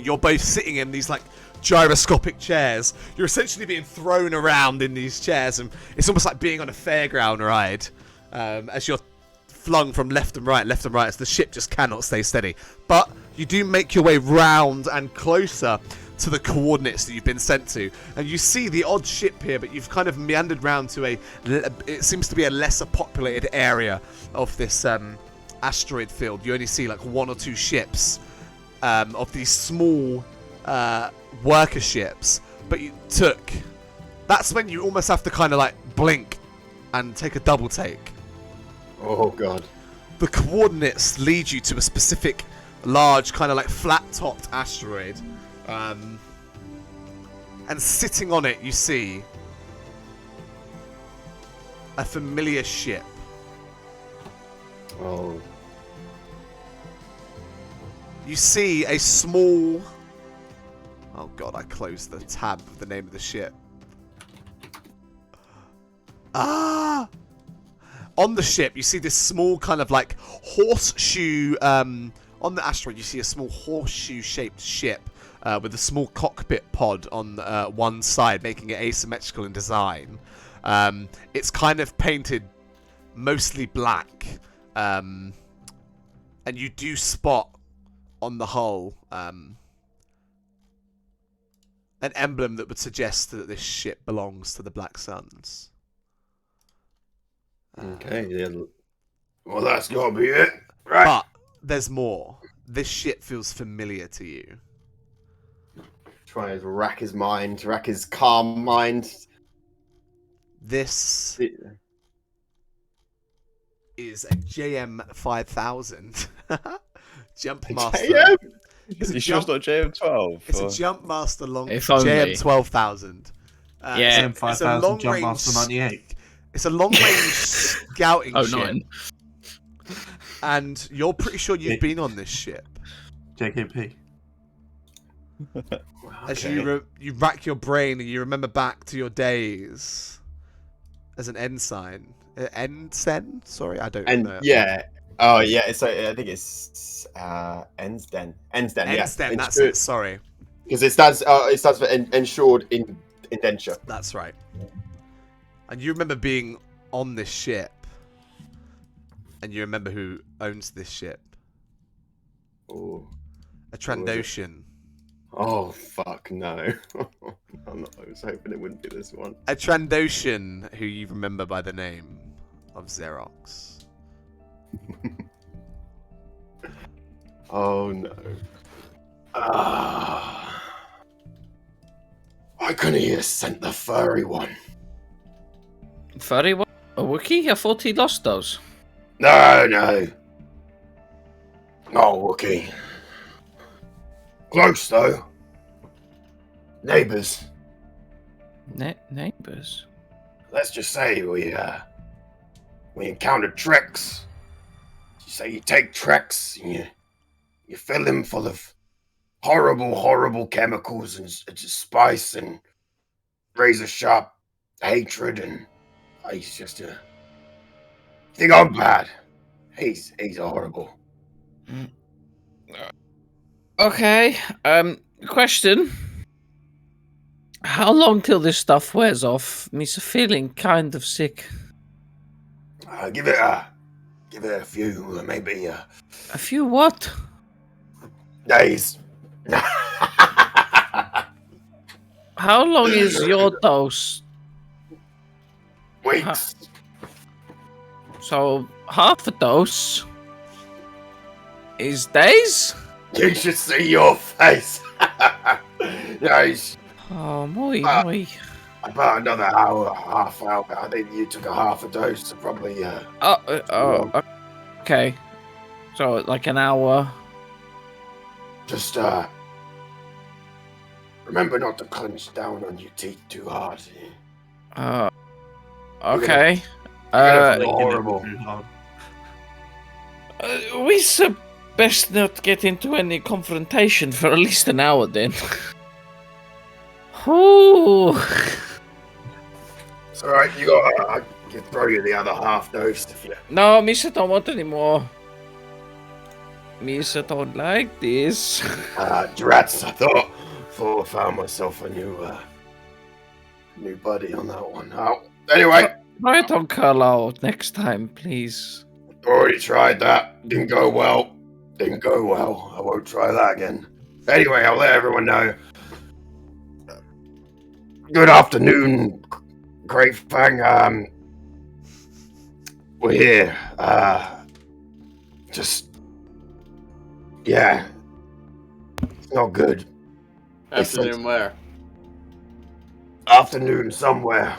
you're both sitting in these like gyroscopic chairs. You're essentially being thrown around in these chairs, and it's almost like being on a fairground ride as you're flung from left and right as the ship just cannot stay steady. But you do make your way round and closer to the coordinates that you've been sent to, and you see the odd ship here, but you've kind of meandered round to it seems to be a lesser populated area of this asteroid field. You only see like one or two ships of these small worker ships, but that's when you almost have to kind of like blink and take a double take. Oh god. The coordinates lead you to a specific large kind of like flat-topped asteroid, and sitting on it you see a familiar ship. Oh. You see a small... Oh god, I closed the tab of the name of the ship. On the ship, you see this small kind of like horseshoe... on the asteroid, you see a small horseshoe-shaped ship with a small cockpit pod on one side, making it asymmetrical in design. It's kind of painted mostly black. And you do spot on the hull an emblem that would suggest that this ship belongs to the Black Suns. Okay, yeah. Well, that's gotta be it. Right. But there's more. This ship feels familiar to you. Try to rack his calm mind. This is a JM5000 Jump Master. JM? You sure it's not JM12? It's a Jump Master long If only. JM12000. Yeah. It's a long Jump range. Master 98. It's a long range scouting ship. 09. And you're pretty sure you've been on this ship. JKP. As you rack your brain and you remember back to your days as an ensign. Ensign? Sorry, I don't And know. yeah. Oh yeah. So I think it's Ensden. Ensden. Yeah. Ensign, that's it. Sorry. Because it stands for ensured indenture. That's right. And you remember being on this ship, and you remember who owns this ship. Ooh. A Trandoshan. Oh fuck no! I was hoping it wouldn't be this one. A Trandoshan who you remember by the name of Xerox. Oh no! Why couldn't he have sent the furry one? Furry one? A Wookiee? I thought he lost those. No. No, Wookie. Close though. Neighbours. Neighbours? Let's just say we encountered Treks. You say you take Treks and you fill them full of horrible chemicals and just spice and razor sharp hatred, and he's just a. You think I'm bad? He's horrible. Okay. Question. How long till this stuff wears off? Me's feeling kind of sick. Give it a few, maybe A few what? days. How long is your dose? Weeks. So half a dose is days? You should see your face. Nice. Oh, moi. About another hour, half hour. I think you took a half a dose, so probably. Okay. So like an hour. Just remember not to clench down on your teeth too hard. Okay. Horrible. We best not get into any confrontation for at least an hour then. Ooh. It's alright, you got. I can throw you the other half dose if you. No, Misa don't want any more. Misa don't like this. Drats, I thought I found myself a new buddy on that one. Anyway. Try it on Carlo next time, please. Already tried that. Didn't go well. I won't try that again. Anyway, I'll let everyone know. Good afternoon, Great Fang. We're here. Yeah. It's not good. Afternoon where? Afternoon somewhere.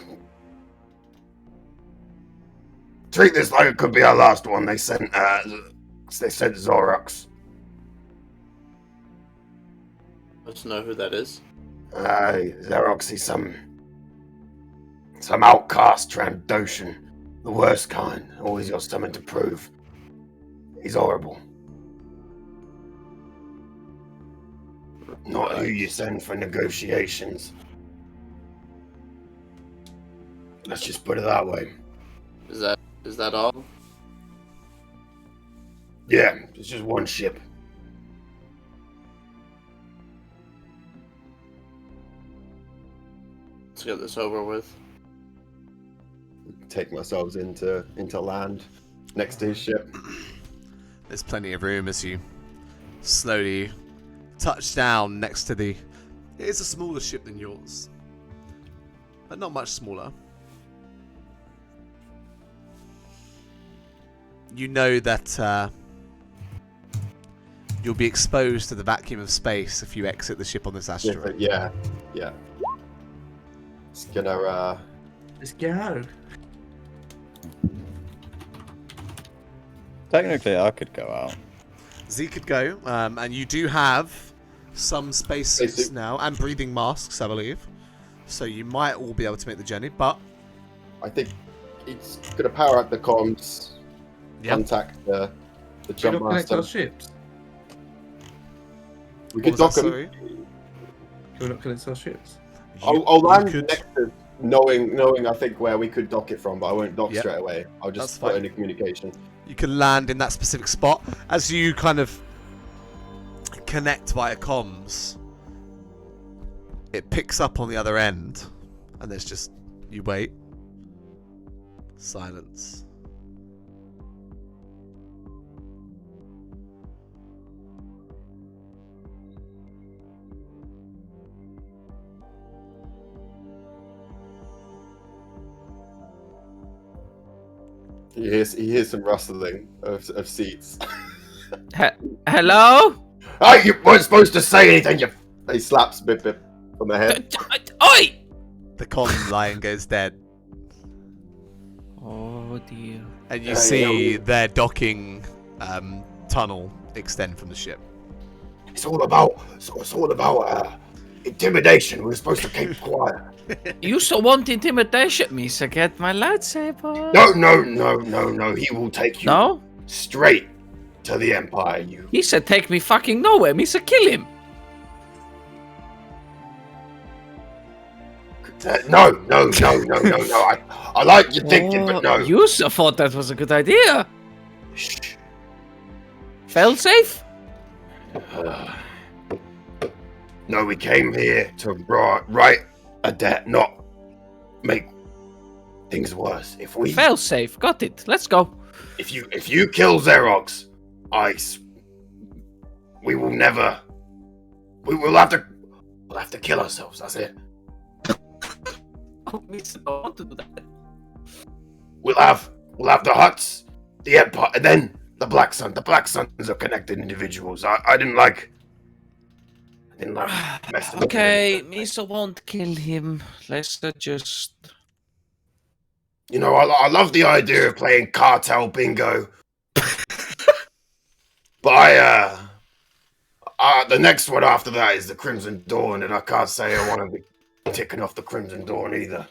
Treat this like it could be our last one. They sent Xerox. Let's know who that is. Xerox, he's some outcast Trandoshan. The worst kind. Always got something to prove. He's horrible. Not who you send for negotiations. Let's just put it that way. Is that all? Yeah, it's just one ship. Let's get this over with. Take myself into land next to his ship. There's plenty of room as you slowly touch down next to the... It is a smaller ship than yours, but not much smaller. You know that you'll be exposed to the vacuum of space if you exit the ship on this asteroid. Yeah. It's gonna Let's go. Technically, I could go out. Z could go, and you do have some spacesuits now and breathing masks, I believe. So you might all be able to make the journey, but I think it's gonna power up the comms. Contact the jump Connect master. our ships. We could dock them. Can we not connect our ships? I'll land next to knowing, I think where we could dock it from, but I won't dock Yep. straight away. I'll That's just fine. put in a communication. You can land in that specific spot. As you kind of connect via comms, it picks up on the other end, and there's just, you wait. Silence. He hears some rustling of seats. Hello? Oh, you weren't supposed to say anything, you... He slaps Bip Bip on the head. Oi! The comm line goes dead, Oh dear. and you Yeah, see yeah. their docking tunnel extend from the ship. It's all about intimidation. We're supposed to keep quiet. You so want intimidation me, so get my lightsaber. No. He will take you No? straight to the Empire. You. He said take me fucking nowhere, me so kill him. No. I like your thinking, but no. You so thought that was a good idea. Shh. Fail safe? No, we came here to right a debt, not make things worse. Fail safe, got it. Let's go. If you kill Xerox, we will never. We'll have to kill ourselves. That's it. Oh, me so don't want to do that. We'll have the Hutts, the Empire, and then the Black Sun. The Black Suns are connected individuals. I didn't like messing with Okay, them. Misa won't kill him. Let's just. You know, I love the idea of playing cartel bingo. But the next one after that is the Crimson Dawn, and I can't say I want to be ticking off the Crimson Dawn either.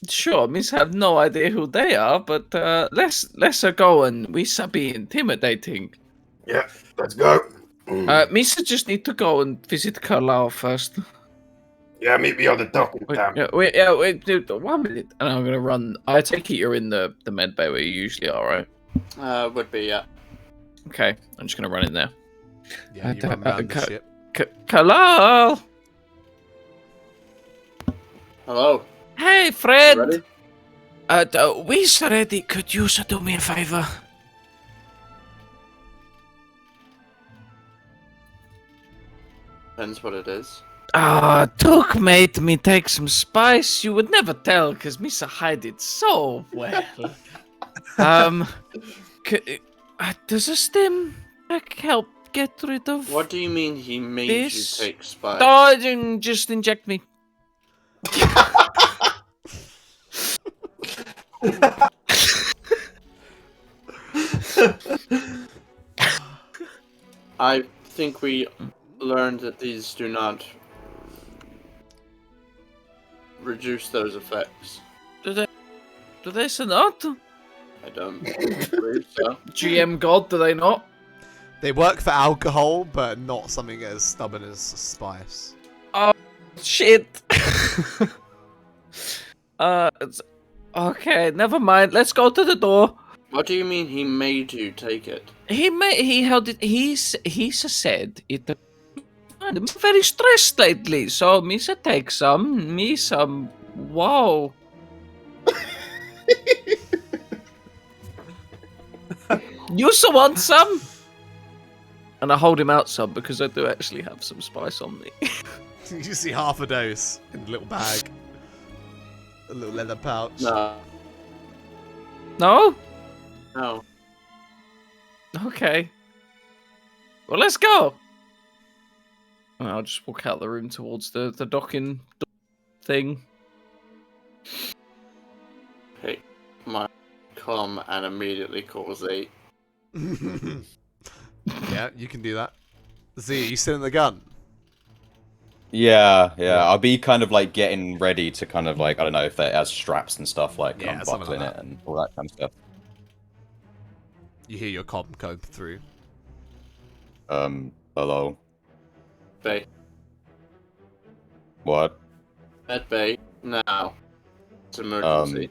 Sure, Miss have no idea who they are, but let's go and we shall be intimidating. Yeah, let's go. Misa just need to go and visit Carlisle first. Yeah, meet me on the docking Wait, town. wait, dude, 1 minute, and I'm gonna run. I take it you're in the med bay where you usually are, right? Would be, yeah. Okay, I'm just gonna run in there. Yeah, you run around the ship. Carlisle! Hello. Hey, You Fred! ready? We's ready. Could you do me a favor? Depends what it is. Took made me take some spice. You would never tell, because Misa hide it so well. Does a stim pack help get rid of... What do you mean he made This- you take spice? Oh, just inject me. I think we learned that these do not reduce those effects. Do they say not? I don't believe so. GM God, do they not? They work for alcohol, but not something as stubborn as spice. Shit. Okay, never mind. Let's go to the door. What do you mean he made you take it? He held it. He said it. I'm very stressed lately, so Misa take some. Me some. Wow. You also want some? And I hold him out some because I do actually have some spice on me. You see half a dose in a little bag. A little leather pouch. No. No? No. Okay. Well, let's go. And I'll just walk out the room towards the docking thing. Hey, my com and immediately calls 8. Yeah, you can do that. Z, you still in the gun? Yeah. I'll be kind of like getting ready to kind of like, I don't know if it has straps and stuff, like Yeah, something unbuckling like it and all that kind of stuff. You hear your comm go through. Hello. Hey, What? Med bay now. It's an emergency.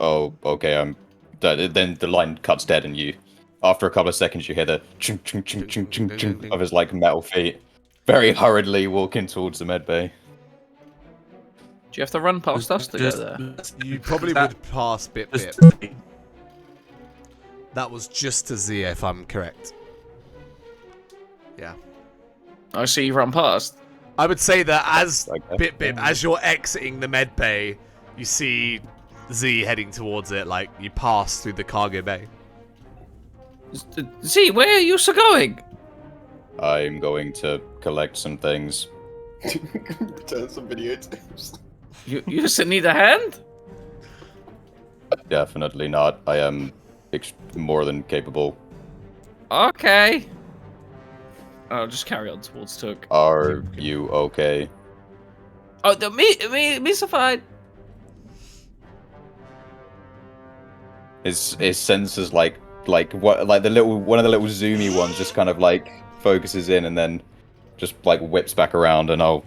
Oh, okay. Then the line cuts dead, and you, after a couple of seconds, you hear the chung chung chung chung chung chung of his like metal feet, very hurriedly walking towards the med bay. Do you have to run past us to go there? You probably would pass Bip. That was just to Z, if I'm correct. Yeah. I see you run past. I would say that as Okay. Bip, as you're exiting the med bay, you see Z heading towards it, like you pass through the cargo bay. Z, where are you so going? I'm going to collect some things. Return some videotapes. You still need a hand? Definitely not. I am more than capable. Okay. I'll just carry on towards Took. Are you okay? Oh, me's fine. His sensors like the little one of the little zoomy ones just kind of like focuses in and then just like whips back around, and I'll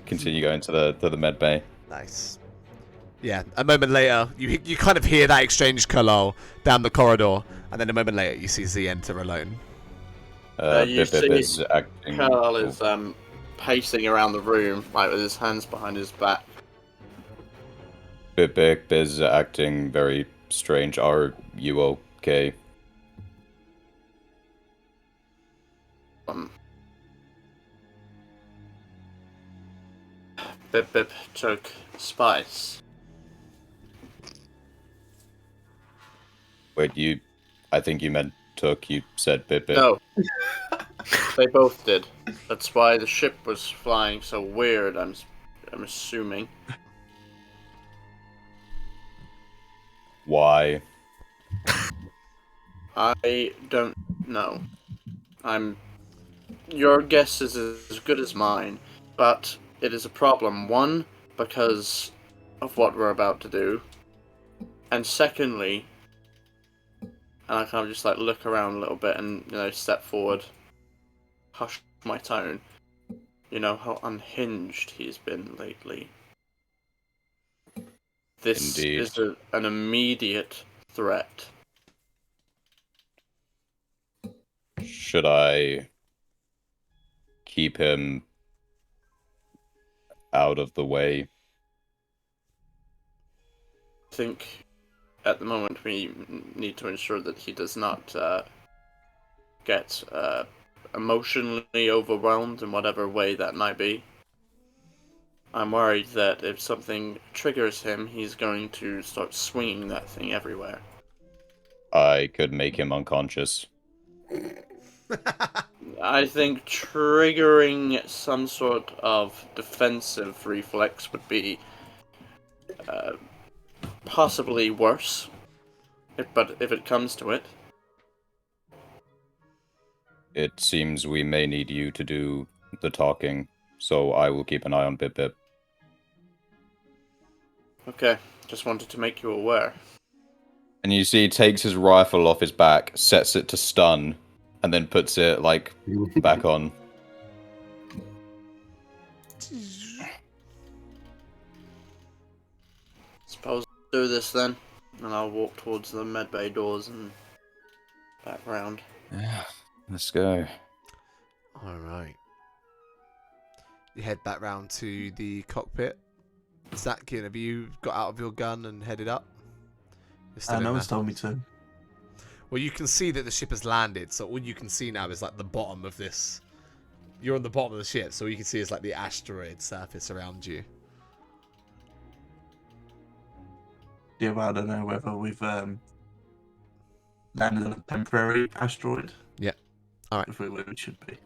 continue going to the med bay. Nice. Yeah, a moment later, you kind of hear that exchange, Kalal, down the corridor, and then a moment later, you see Z enter alone. You Bip see is acting. Carl is pacing around the room, like with his hands behind his back. Bip is acting very strange. Are you okay? Bip took spice. Wait, I think you meant took. You said Bip. No. They both did. That's why the ship was flying so weird, I'm assuming. Why? I don't know. Your guess is as good as mine, but it is a problem. One, because of what we're about to do, and secondly, and I kind of just like look around a little bit and step forward, hush my tone. You know how unhinged he's been lately. This Indeed. is an immediate threat. Should I keep him out of the way? I think at the moment we need to ensure that he does not get emotionally overwhelmed in whatever way that might be. I'm worried that if something triggers him, he's going to start swinging that thing everywhere. I could make him unconscious. I think triggering some sort of defensive reflex would be possibly worse, but if it comes to it. It seems we may need you to do the talking, so I will keep an eye on Bip. Okay, just wanted to make you aware. And you see he takes his rifle off his back, sets it to stun, and then puts it, like, back on. Suppose I'll do this then, and I'll walk towards the medbay doors and back round. Yeah, let's go. Alright. You head back round to the cockpit. Zatkin, have you got out of your gun and headed up? No one's told me to. Well, you can see that the ship has landed, so all you can see now is like the bottom of this. You're on the bottom of the ship, so all you can see is like the asteroid surface around you. Yeah, well, I don't know whether we've landed on a temporary asteroid. Yeah. Alright. If where we should be.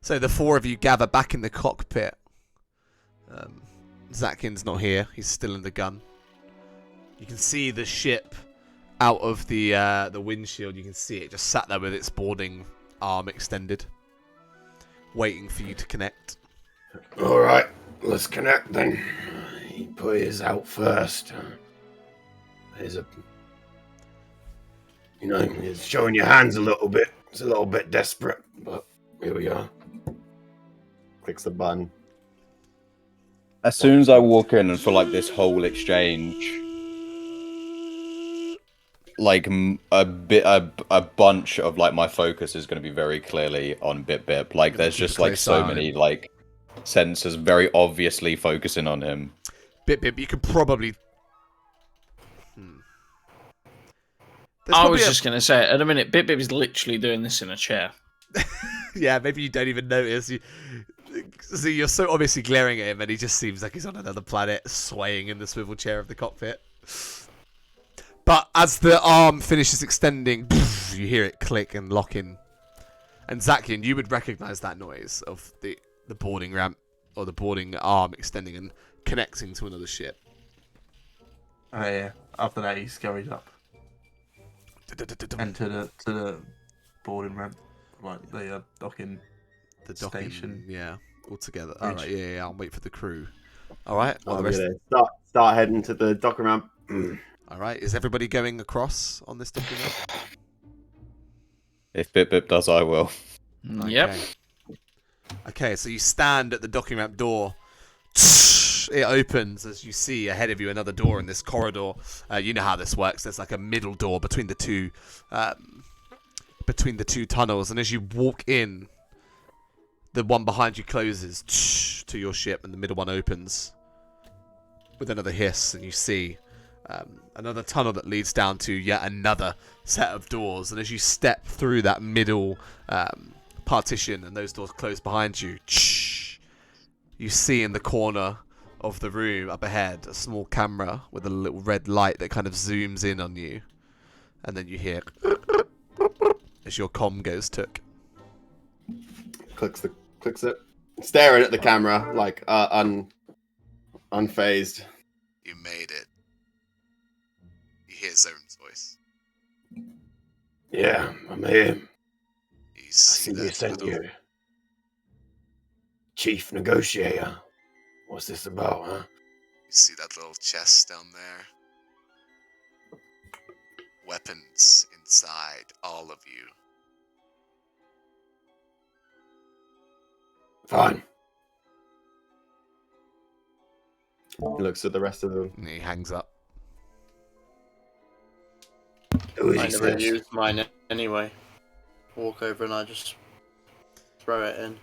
So the four of you gather back in the cockpit. Zatkin's not here. He's still in the gun. You can see the ship out of the windshield. You can see it just sat there with its boarding arm extended, waiting for you to connect. All right, let's connect then. He put his out first. There's a, it's showing your hands a little bit. It's a little bit desperate, but here we are. Clicks the button. as soon as I walk in and for like this whole exchange, like a bunch of like my focus is going to be very clearly on Bip Bip. Like there's just like so many like sensors very obviously focusing on him. Bip Bip, you could probably. I was just going to say, at a minute, Bip Bip is literally doing this in a chair. Yeah, maybe you don't even notice. See, you're so obviously glaring at him, and he just seems like he's on another planet, swaying in the swivel chair of the cockpit. But as the arm finishes extending, you hear it click and lock in. And Zakian, you would recognize that noise of the boarding ramp, or the boarding arm extending and connecting to another ship. Oh yeah. After that, he scurried up and to the boarding ramp, like the docking station. Yeah, all together. All right, yeah. I'll wait for the crew. All right. Well, I'm gonna start heading to the docking ramp. All right. Is everybody going across on this docking ramp? If Bip Bip does, I will. Okay. Yep. Okay, so you stand at the docking ramp door. It opens as you see ahead of you another door in this corridor. You know how this works. There's like a middle door between the two tunnels, and as you walk in, the one behind you closes to your ship, and the middle one opens with another hiss, and you see another tunnel that leads down to yet another set of doors. And as you step through that middle partition, and those doors close behind you, you see in the corner of the room up ahead a small camera with a little red light that kind of zooms in on you, and then you hear as your comm goes took. Clicks it. Staring at the camera like unfazed. You made it. You hear Zoran's voice. Yeah, I'm here. You I see see you that sent little... you. Chief negotiator. What's this about, huh? You see that little chest down there? Weapons inside, all of you. Fine. He looks at the rest of them. And he hangs up. Who is I he never says? used mine anyway. Walk over and I just throw it in.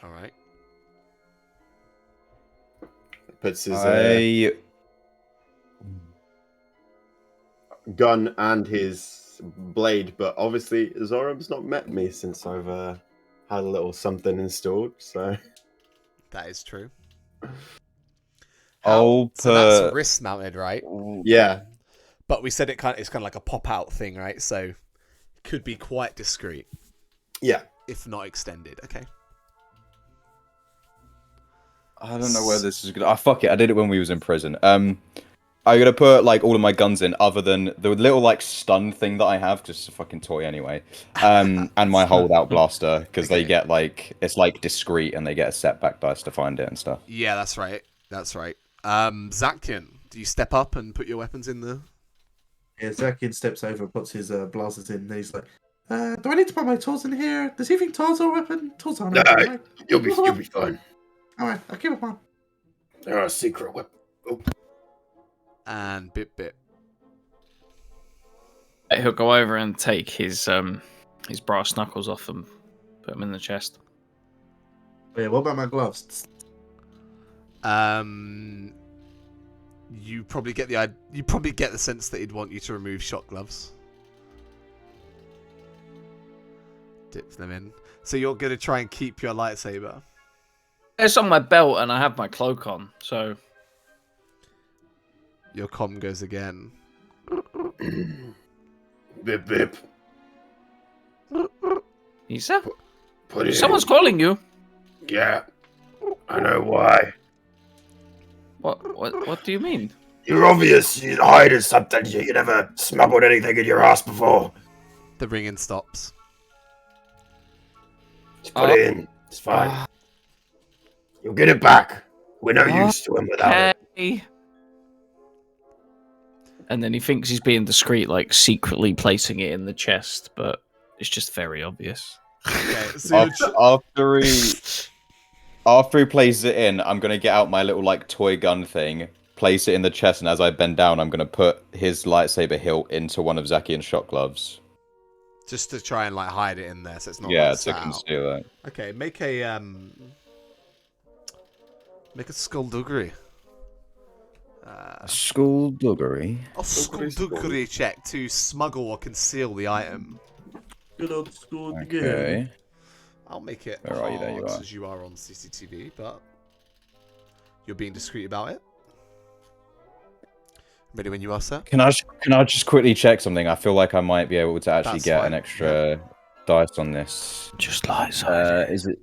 All right. Puts his gun and his blade, but obviously Zoram's not met me since I've had a little something installed, so That is true. Oh, So that's wrist mounted, right? yeah. But we said it's kind of like a pop out thing, right? So it could be quite discreet, Yeah. if not extended. Okay. I don't know where this is gonna. Fuck it. I did it when we was in prison. I'm gonna put like all of my guns in, other than the little like stun thing that I have, just a fucking toy anyway. And my holdout blaster, because they get like it's like discreet and they get a setback dice to find it and stuff. Yeah, that's right. That's right. Zakian, do you step up and put your weapons in the? Yeah, Zakian steps over, puts his blasters in, and he's like, "Do I need to put my tools in here? Does he think tools are a weapon? Tools aren't a weapon, right? You'll be fine. All right, I'll keep it on." They're a secret weapon. Oh. And Bip. He'll go over and take his brass knuckles off and put them in the chest. Yeah, what about my gloves? You probably get the sense that he'd want you to remove shot gloves. Dip them in. So you're gonna try and keep your lightsaber. It's on my belt and I have my cloak on, so Your comm goes again. Bip bip. Isa? Put it Someone's in. calling you. Yeah. I know why. What do you mean? You're obvious. You hiding something. You never smuggled anything in your ass before. The ringing stops. Just put it in. It's fine. You'll get it back. We're no use to him without it. Okay. And then he thinks he's being discreet, like secretly placing it in the chest, but it's just very obvious. Okay, so after he places it in, I'm gonna get out my little like toy gun thing, place it in the chest, and as I bend down, I'm gonna put his lightsaber hilt into one of Zakian's shot gloves. Just to try and like hide it in there, so it's not Yeah, like, to sat out. conceal it. Okay, make a skullduggery. Skullduggery. A skullduggery check to smuggle or conceal the item. Good old school. Okay. I'll make it Where are you? There you hard are. as you are on CCTV, but you're being discreet about it. Ready when you are, sir? Can I just quickly check something? I feel like I might be able to actually That's get fine. an extra dice on this. Just light side. Is it?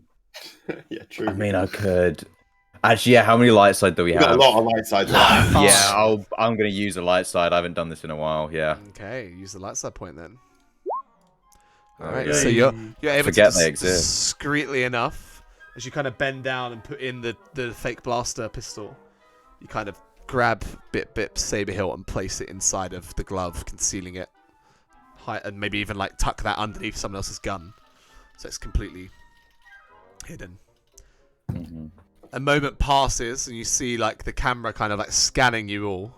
Yeah, true. I mean, I could. Actually, yeah. How many light side do we We've got have? a lot of light sides. Yeah, I'm gonna use a light side. I haven't done this in a while. Yeah. Okay, use the light side point then. All There right, we go. so you're able Forget to they exist. discreetly enough, as you kind of bend down and put in the fake blaster pistol, you kind of grab Bip saber hilt and place it inside of the glove, concealing it, and maybe even like tuck that underneath someone else's gun, so it's completely hidden. Mm-hmm. A moment passes and you see like the camera kind of like scanning you all.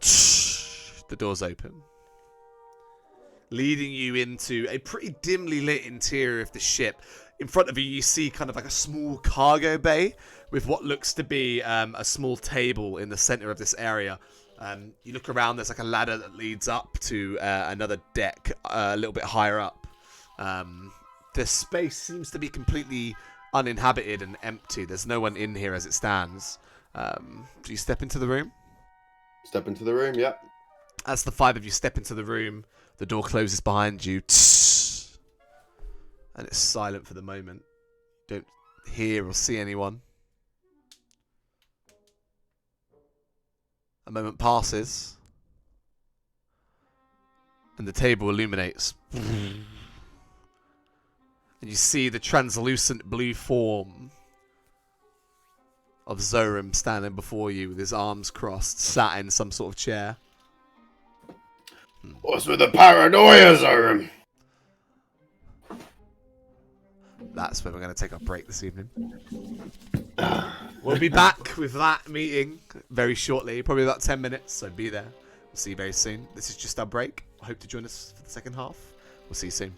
The doors open, leading you into a pretty dimly lit interior of the ship. In front of you, you see kind of like a small cargo bay with what looks to be a small table in the center of this area. You look around, there's like a ladder that leads up to another deck a little bit higher up. The space seems to be completely uninhabited and empty. There's no one in here as it stands. Do you step into the room? Step into the room, yep. As the five of you step into the room, the door closes behind you. And it's silent for the moment. You don't hear or see anyone. A moment passes. And the table illuminates. And you see the translucent blue form of Zoram standing before you with his arms crossed, sat in some sort of chair. What's with the paranoia, Zoram? That's where we're going to take our break this evening. We'll be back with that meeting very shortly, probably about 10 minutes, so be there. We'll see you very soon. This is just our break. I hope to join us for the second half. We'll see you soon.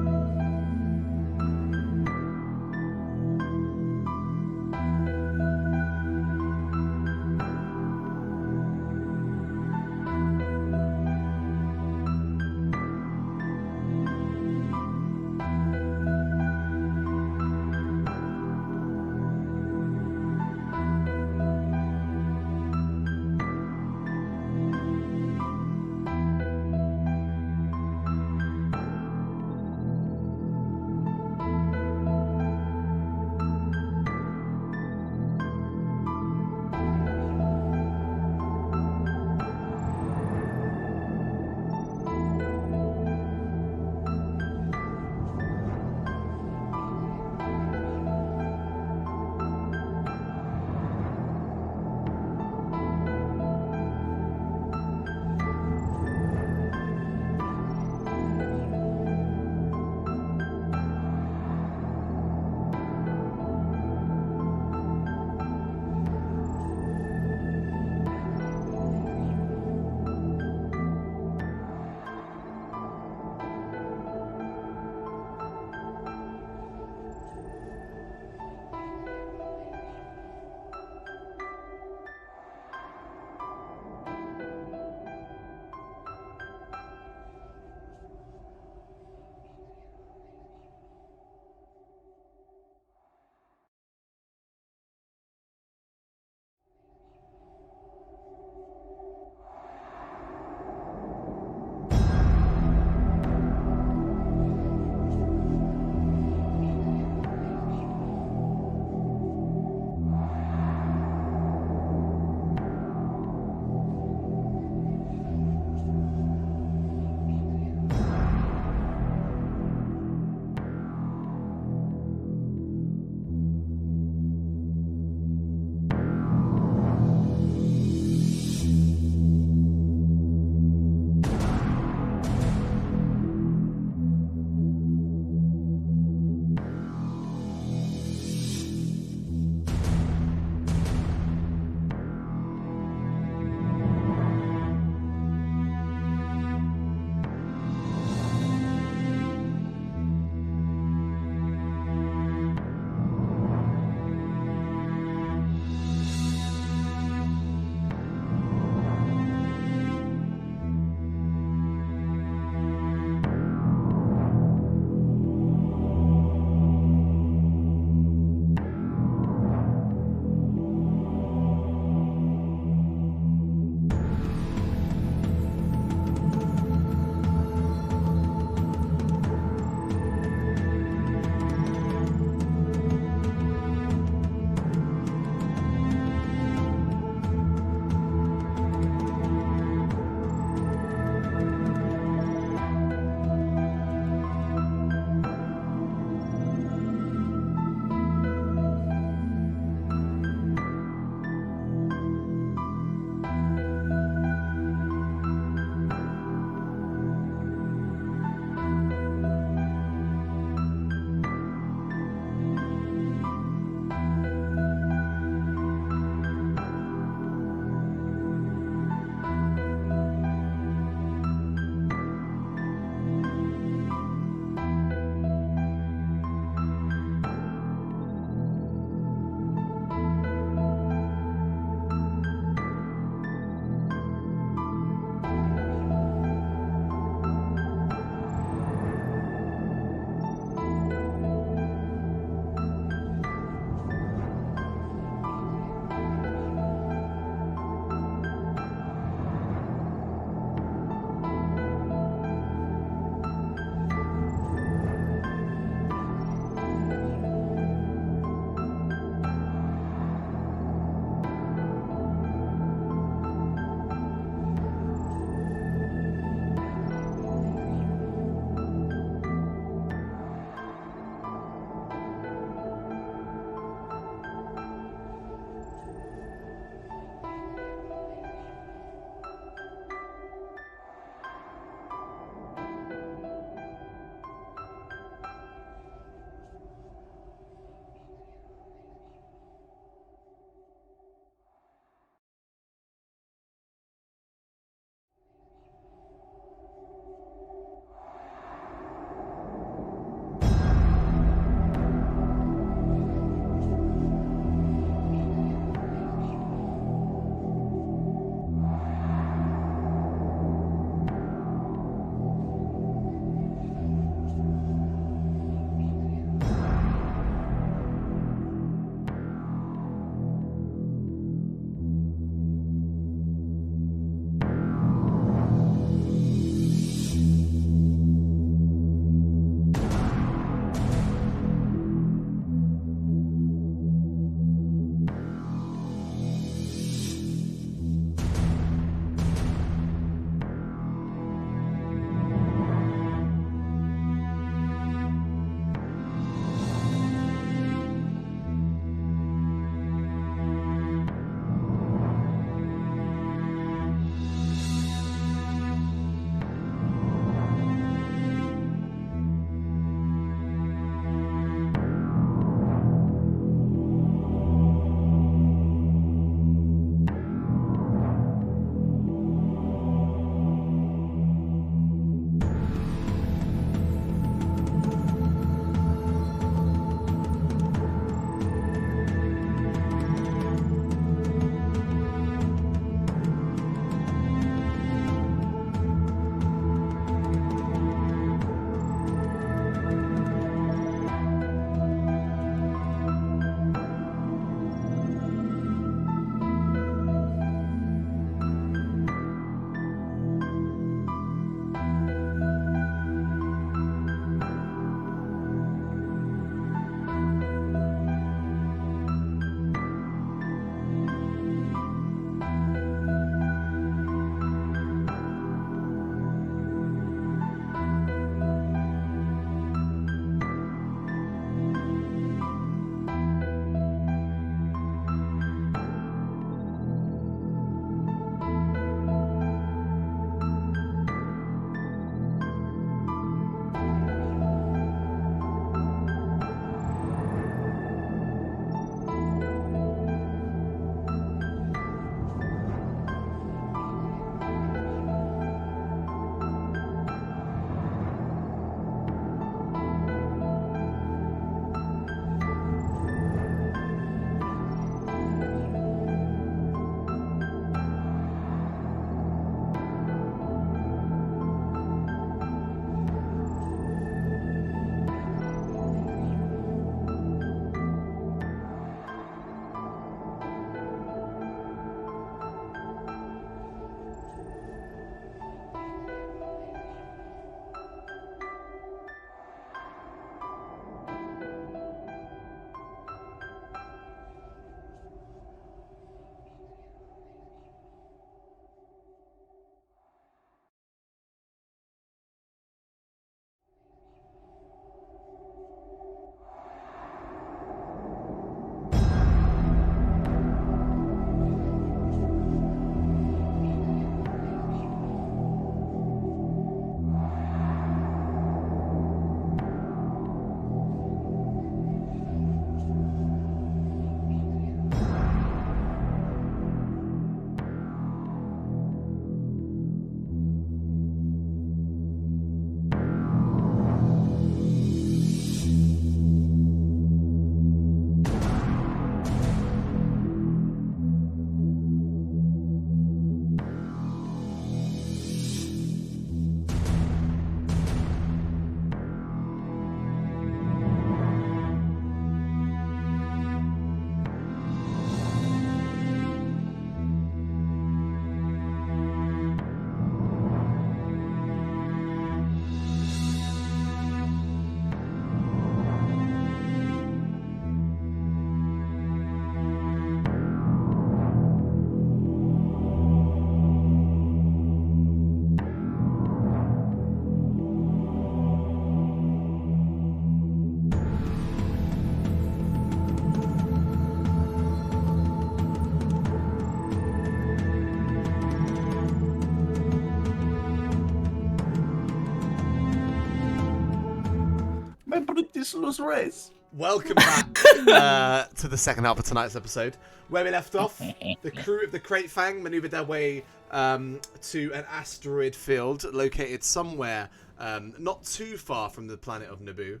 This was race. Welcome back to the second half of tonight's episode. Where we left off, the crew of the Crate Fang maneuvered their way to an asteroid field located somewhere not too far from the planet of Naboo,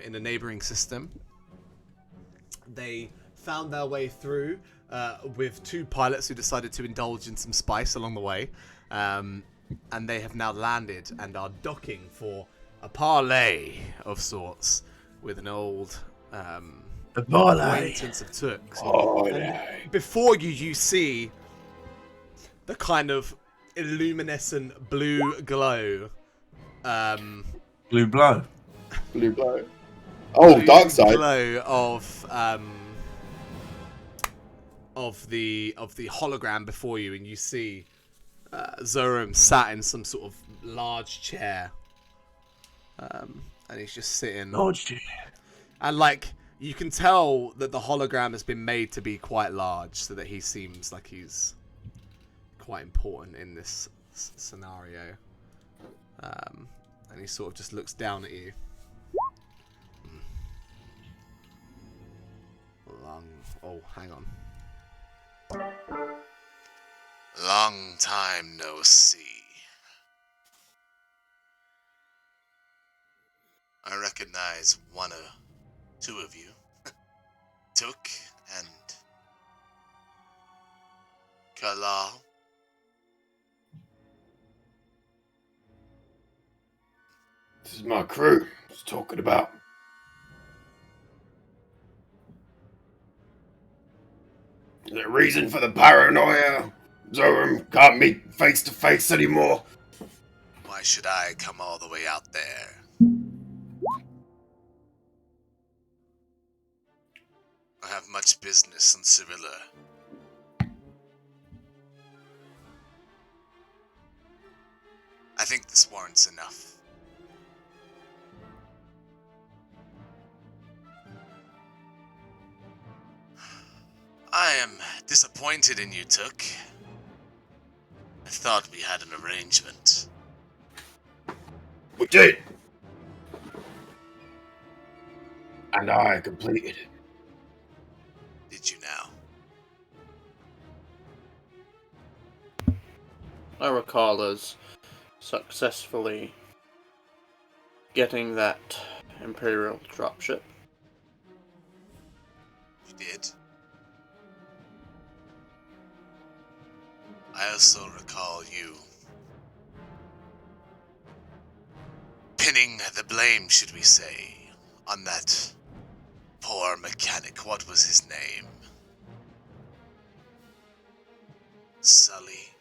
in a neighboring system. They found their way through with two pilots who decided to indulge in some spice along the way, and they have now landed and are docking for a parley of sorts with an old acquaintance of Took's. And before you see the kind of illuminescent blue glow. Blue blow. Blue blow. Oh, dark side. Glow of the hologram before you, and you see Zoram sat in some sort of large chair, and he's just sitting. And like you can tell that the hologram has been made to be quite large, so that he seems like he's quite important in this scenario. And he sort of just looks down at you. Oh, hang on. Long time no see. I recognize one or two of you. Took and Kalal. This is my crew I was talking about. Is there a reason for the paranoia? Zoram can't meet face to face anymore. Why should I come all the way out there? I have much business in Cyrilla. I think this warrants enough. I am disappointed in you, Took. I thought we had an arrangement. We did. And I completed it. Did you now? I recall us successfully getting that Imperial dropship. You did? I also recall you pinning the blame, should we say, on that poor mechanic. What was his name? Sully.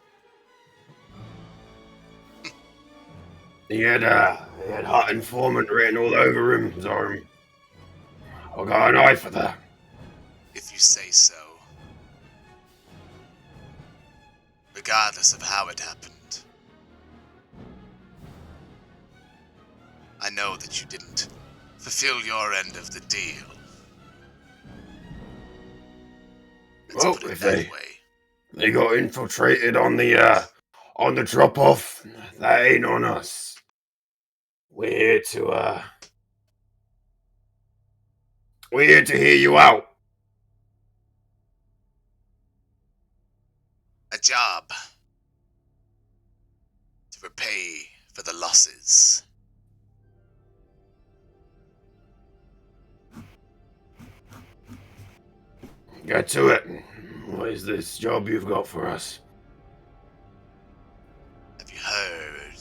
He had hot informant written all over him, Zoram. I got an eye for that. If you say so. Regardless of how it happened. I know that you didn't fulfill your end of the deal. Let's Well, put it if that way. they got infiltrated on the drop-off, that ain't on us. We're here to hear you out. A job to repay for the losses. Get to it. What is this job you've got for us? Have you heard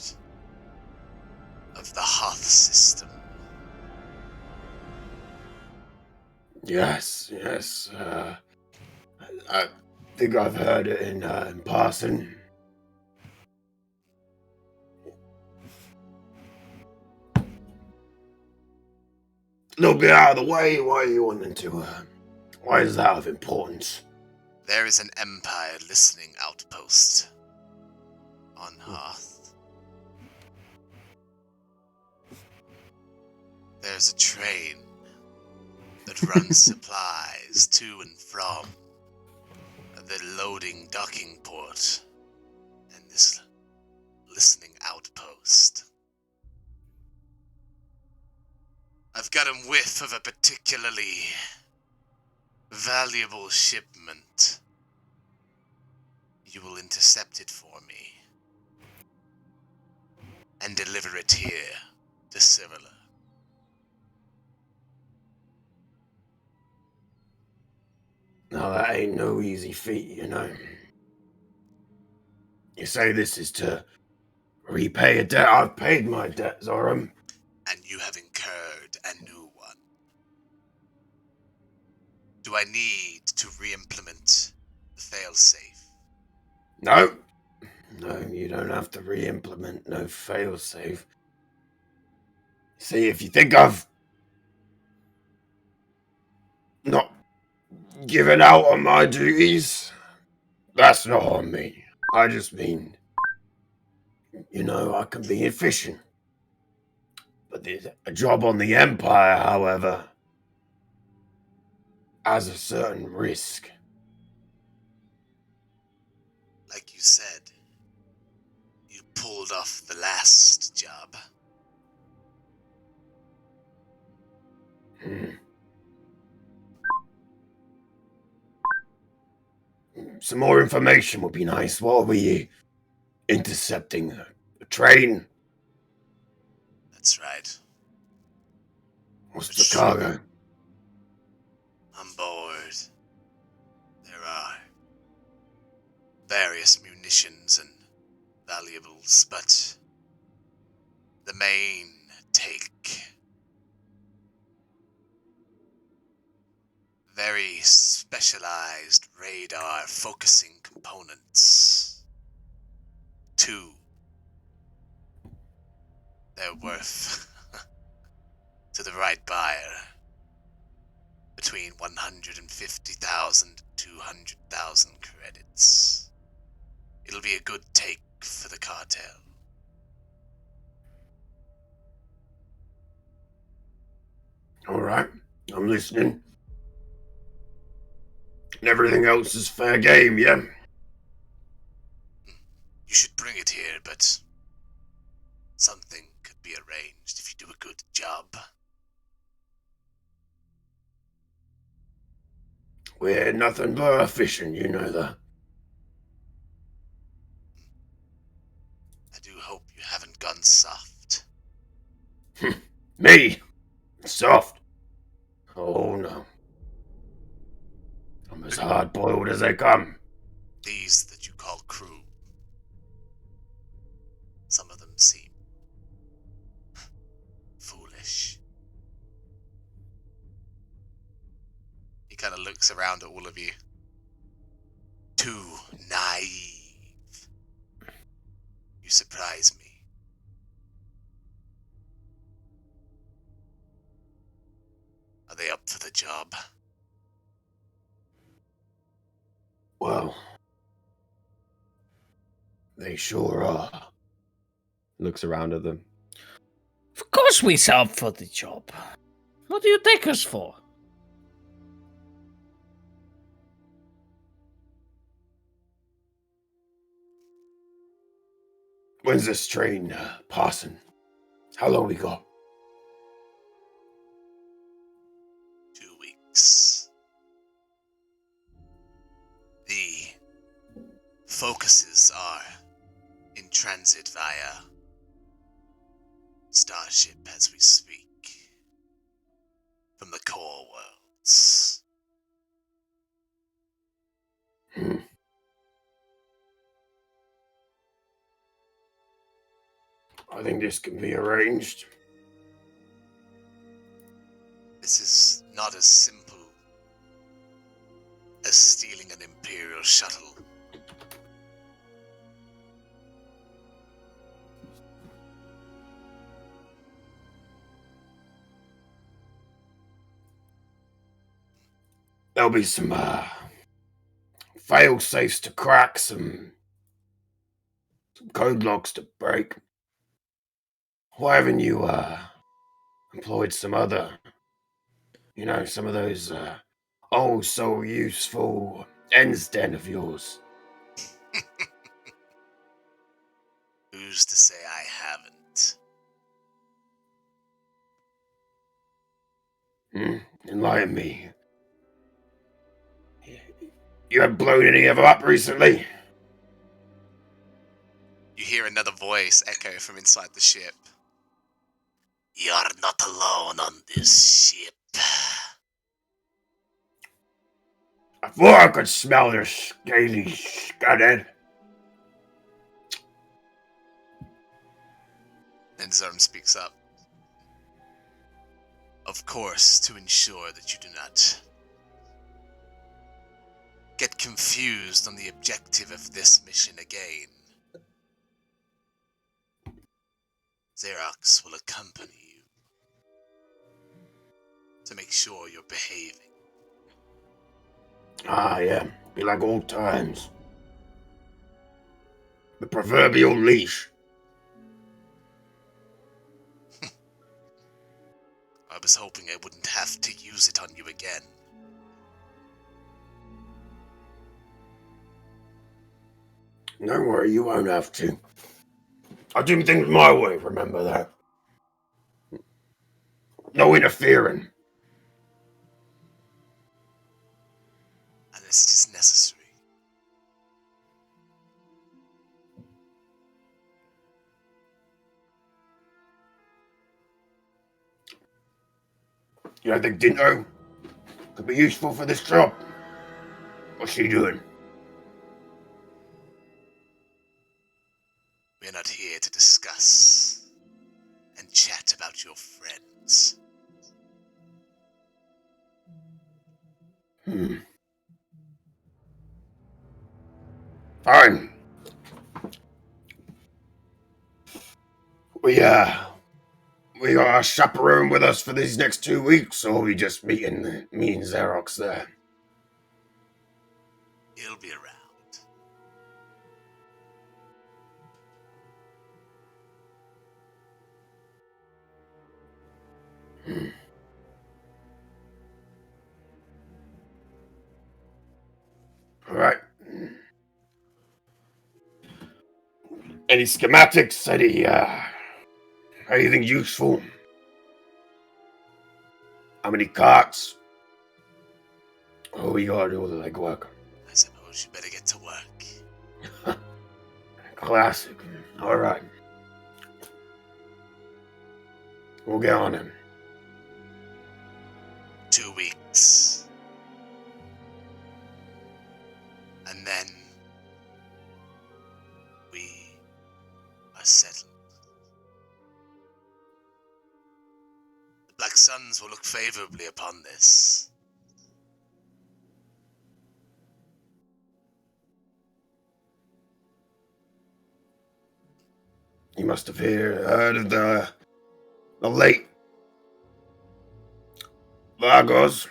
of the Hoth system? Yes. I think I've heard it in passing. A little bit out of the way. Why are you wanting to? Why is that of importance? There is an Empire listening outpost on Hoth. There's a train that runs supplies to and from the loading docking port and this listening outpost. I've I've got a whiff of a particularly valuable shipment. You will intercept it for me and deliver it here to Cyrilla. Now that ain't no easy feat, you know. You say this is to repay a debt. I've paid my debt, Zoram. And you have incurred a new one. Do I need to re-implement the failsafe? No. No, you don't have to re-implement no failsafe. See, if you think I've not given out on my duties, that's not on me. I just mean, you know, I can be efficient. But there's a job on the Empire, however, has a certain risk. Like you said, you pulled off the last job. Some more information would be nice. What were you intercepting? A train? That's right. What's the cargo? On board, there are various munitions and valuables, but the main take, very specialized radar focusing components. 2, they're worth to the right buyer between 150,000 and 200,000 credits. It'll be a good take for the cartel. All right, I'm listening. And everything else is fair game, yeah? You should bring it here, but something could be arranged if you do a good job. We're nothing but efficient, you know that. I do hope you haven't gone soft. Me? Soft? Oh no. I'm as hard-boiled as they come. These that you call crew, some of them seem foolish. He kind of looks around at all of you. Too naive. You surprise me. Are they up for the job? Well, they sure are. Looks around at them. Of course we're up for the job. What do you take us for? When's this train passing? How long we got? 2 weeks. The focuses are in transit via Starship as we speak. From the core worlds. I think this can be arranged. This is not as simple as stealing an Imperial shuttle. There'll be some fail safes to crack, some code locks to break. Why haven't you employed some other, you know, some of those oh so useful ends den of yours? Who's to say I haven't? behind me. You have blown any of them up recently? You hear another voice echo from inside the ship. You're not alone on this ship. I thought I could smell their scaly scudded. Then Zerm speaks up. Of course, to ensure that you do not get confused on the objective of this mission again, Xerox will accompany you to make sure you're behaving. Ah, yeah. Be like old times. The proverbial leash. I was hoping I wouldn't have to use it on you again. Don't worry, you won't have to. I do things my way, remember that. No interfering. Unless it is necessary. You don't think Dinto could be useful for this job? What's she doing? We're not here to discuss and chat about your friends. Fine. We got our chaperone with us for these next 2 weeks, or we just meeting me and Xerox there? He'll be around. Alright. Any schematics? Anything useful? How many carts? Oh, we gotta do all the legwork. I suppose you better get to work. Classic. Alright. We'll get on him. 2 weeks. And then we are settled. The Black Suns will look favorably upon this. You must have heard of the late Vargos.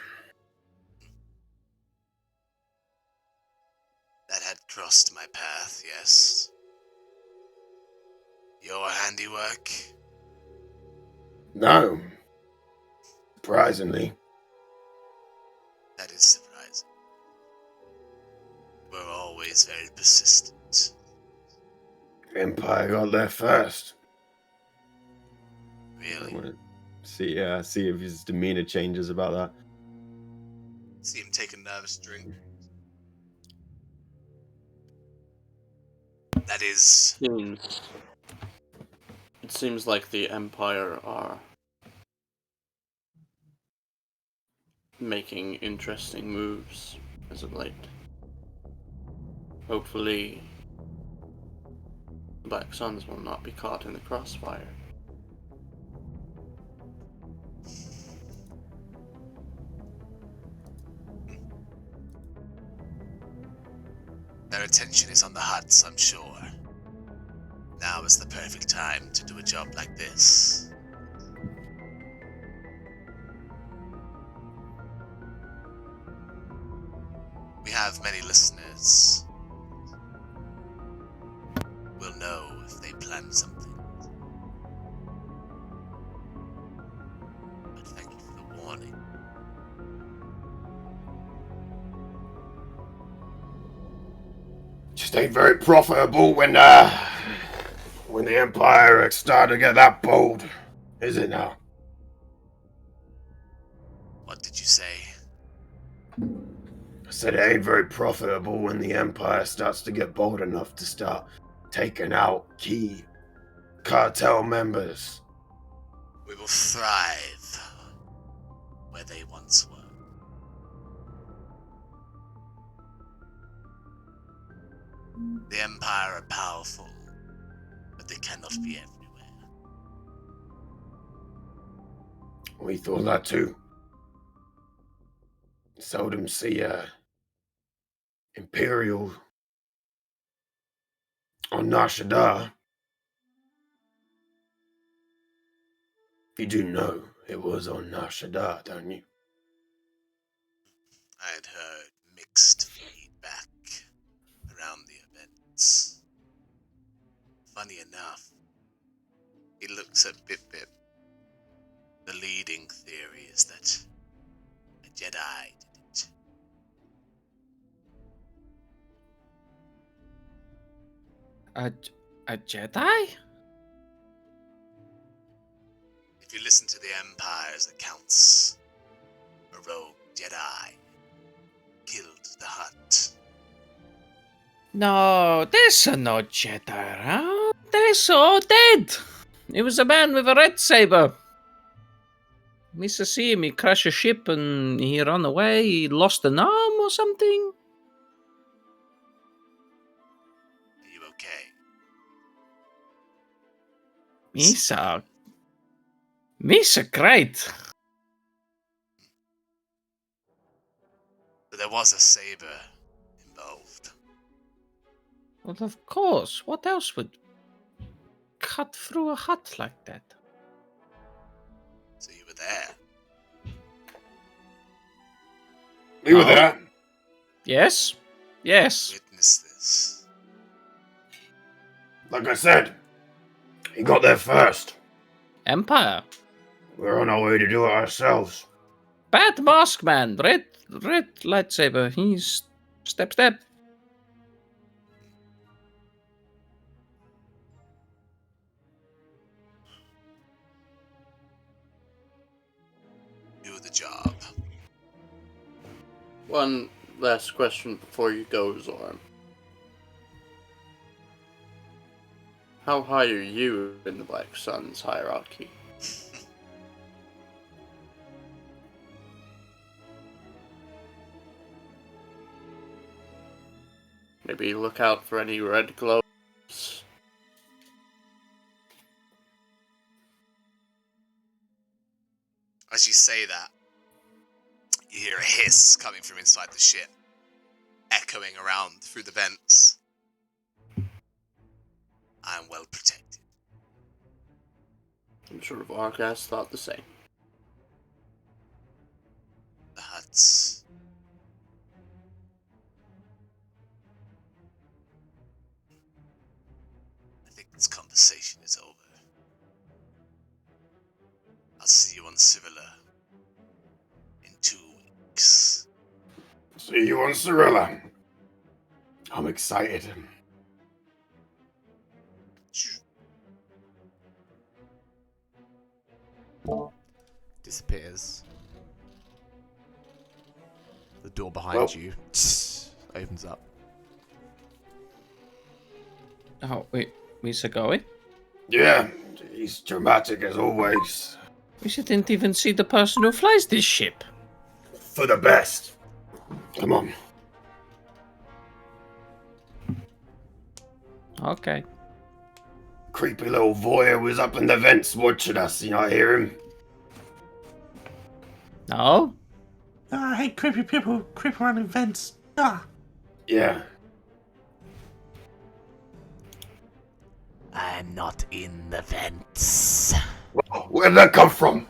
That had crossed my path, yes. Your handiwork? No. Surprisingly. That is surprising. We're always very persistent. Empire got there first. I Really? want to see if his demeanor changes about that. See him take a nervous drink. That is... It seems like the Empire are making interesting moves as of late. Hopefully, the Black Suns will not be caught in the crossfire. Their attention is on the huts, I'm sure. Now is the perfect time to do a job like this. We have many listeners. We'll know if they plan something. But thank you for the warning. Just ain't very profitable when the Empire started to get that bold, is it now? What did you say? I said it ain't very profitable when the Empire starts to get bold enough to start taking out key cartel members. We will thrive where they once were. The Empire are powerful, but they cannot be everywhere. We thought that too. Seldom see Imperial on Nar Shaddaa. You do know it was on Nar Shaddaa, don't you? I had heard mixed feedback around the events. Funny enough, he looks at Bip-Bip. The leading theory is that a Jedi did it. A Jedi? If you listen to the Empire's accounts, a rogue Jedi killed the Hutt. No, there's no Jedi around. They're so dead. It was a man with a red saber. Mr. see him, he crashed a ship and he ran away. He lost an arm or something. Are you okay? Misa great. But there was a saber involved. Well, of course. What else would cut through a hut like that? So you were there. We were there. Yes. Yes. Witness this. Like I said, he got there first. Empire. We're on our way to do it ourselves. Bad mask man. Red lightsaber. He's step. Do the job. One last question before you go, Zoran. How high are you in the Black Sun's hierarchy? Maybe look out for any red globes. As you say that, you hear a hiss coming from inside the ship, echoing around through the vents. I am well protected. I'm sure Vargas thought the same. The Hutts. I think this conversation is over. I'll see you on Civilla in 2 weeks. See you on Cirilla. I'm excited. Disappears. The door behind you opens up. Oh, wait. Misa going? Yeah, he's dramatic as always. We didn't even see the person who flies this ship. For the best. Come on. Okay. Creepy little voyeur was up in the vents watching us. You not hear him? No? I hate creepy people creep around in vents. Ah. Yeah. I'm not in the vents. Where'd that come from?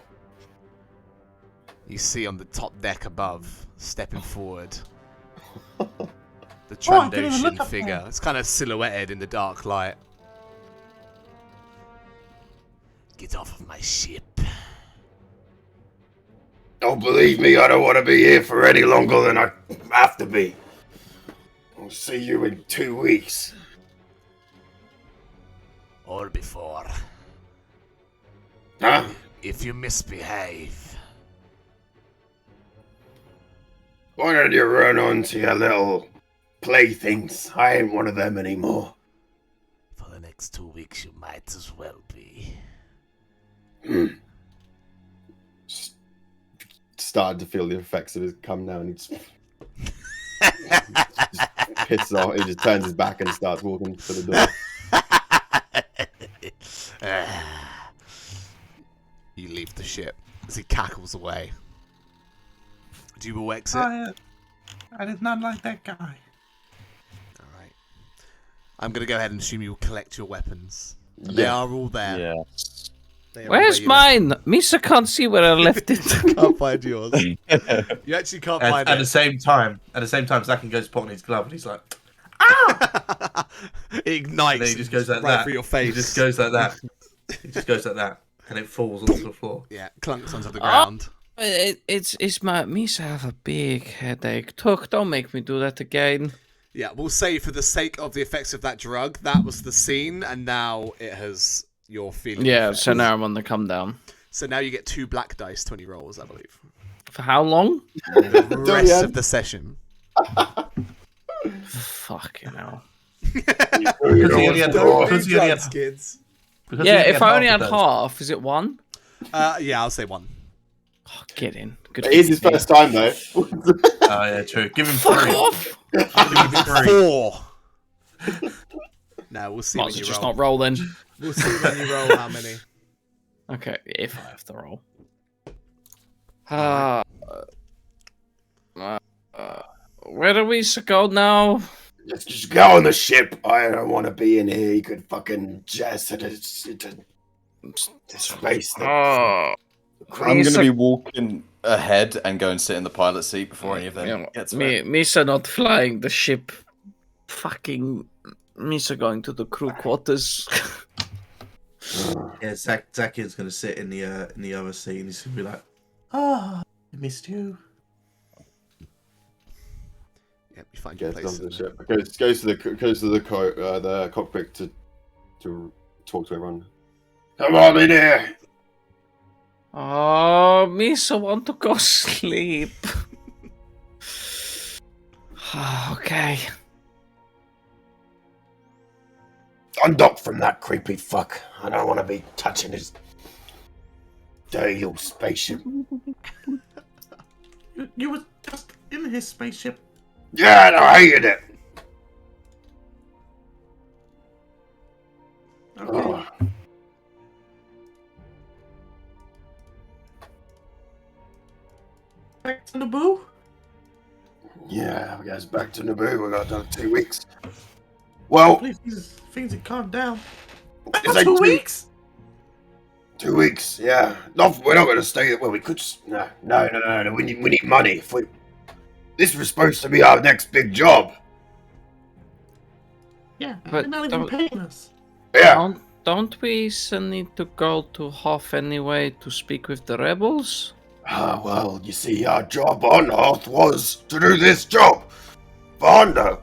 You see on the top deck above, stepping forward, the I didn't even look Trandoshan up figure. there. It's kind of silhouetted in the dark light. Get off of my ship. Don't believe me, I don't want to be here for any longer than I have to be. I'll see you in 2 weeks. Or before. Huh? If you misbehave, Why don't you run on to your little playthings? I ain't one of them anymore. For the next 2 weeks, you might as well be. Started to feel the effects of his come now, and he just pisses off. He just turns his back and starts walking to the door. You leave the ship as he cackles away. Do you all exit? I did not like that guy. Alright. I'm going to go ahead and assume you will collect your weapons. They are all there. Yeah. They are Where's all where mine? Misa can't see where I left it. you can't find yours. You actually can't find At it. the same time, Zakin goes to put on his glove, and he's like, It ignites. and then he just goes like right that. through your face. He just goes like that. He just goes like that, and it falls onto the floor. Yeah, clunks onto the ground. It's my Misa have a big headache. Tuck, don't make me do that again. Yeah, we'll say for the sake of the effects of that drug, that was the scene, and now it has your feeling. Yeah, effects. so now I'm on the come down. So now you get 2 black dice, 20 rolls, I believe. For how long? The rest of the session. Fucking hell. Because he only had kids. because Yeah, he if I only had of those. half, is it 1? Yeah, I'll say 1. Oh, get in. Good. It is his first time though. Oh yeah, true. Give him Fuck 3. off! Give him 3. 4. No, we'll see Might when as well you just roll. not roll then. We'll see when you roll how many. Okay, if I have to roll. Where do we go now? Let's just go on the ship. I don't want to be in here. You could fucking jazz it into space. Oh, I'm going to be walking ahead and go and sit in the pilot seat before any of them gets there. Misa not flying the ship. Fucking Misa going to the crew quarters. Yeah, Zakin's gonna sit in the other seat, and he's gonna be like, "Ah, I missed you." Yep, you find your place. Goes to the cockpit to talk to everyone. Come on in here. Oh, Misa want to go sleep. Okay. Undock from that creepy fuck. I don't want to be touching his dirty little spaceship. You were just in his spaceship. Yeah, and I hated it. Okay. Oh, Back to Naboo. yeah, I guess back to Naboo. We got another 2 weeks. Well, Please, things have calmed down. it's like 2 weeks. 2 weeks, yeah. We're not going to stay. Well, we could. No. We need money. This was supposed to be our next big job. Yeah, But they're not even paying us. Yeah. Don't we still need to go to Hoth anyway to speak with the rebels? Well, you see, our job on Earth was to do this job for Hondo.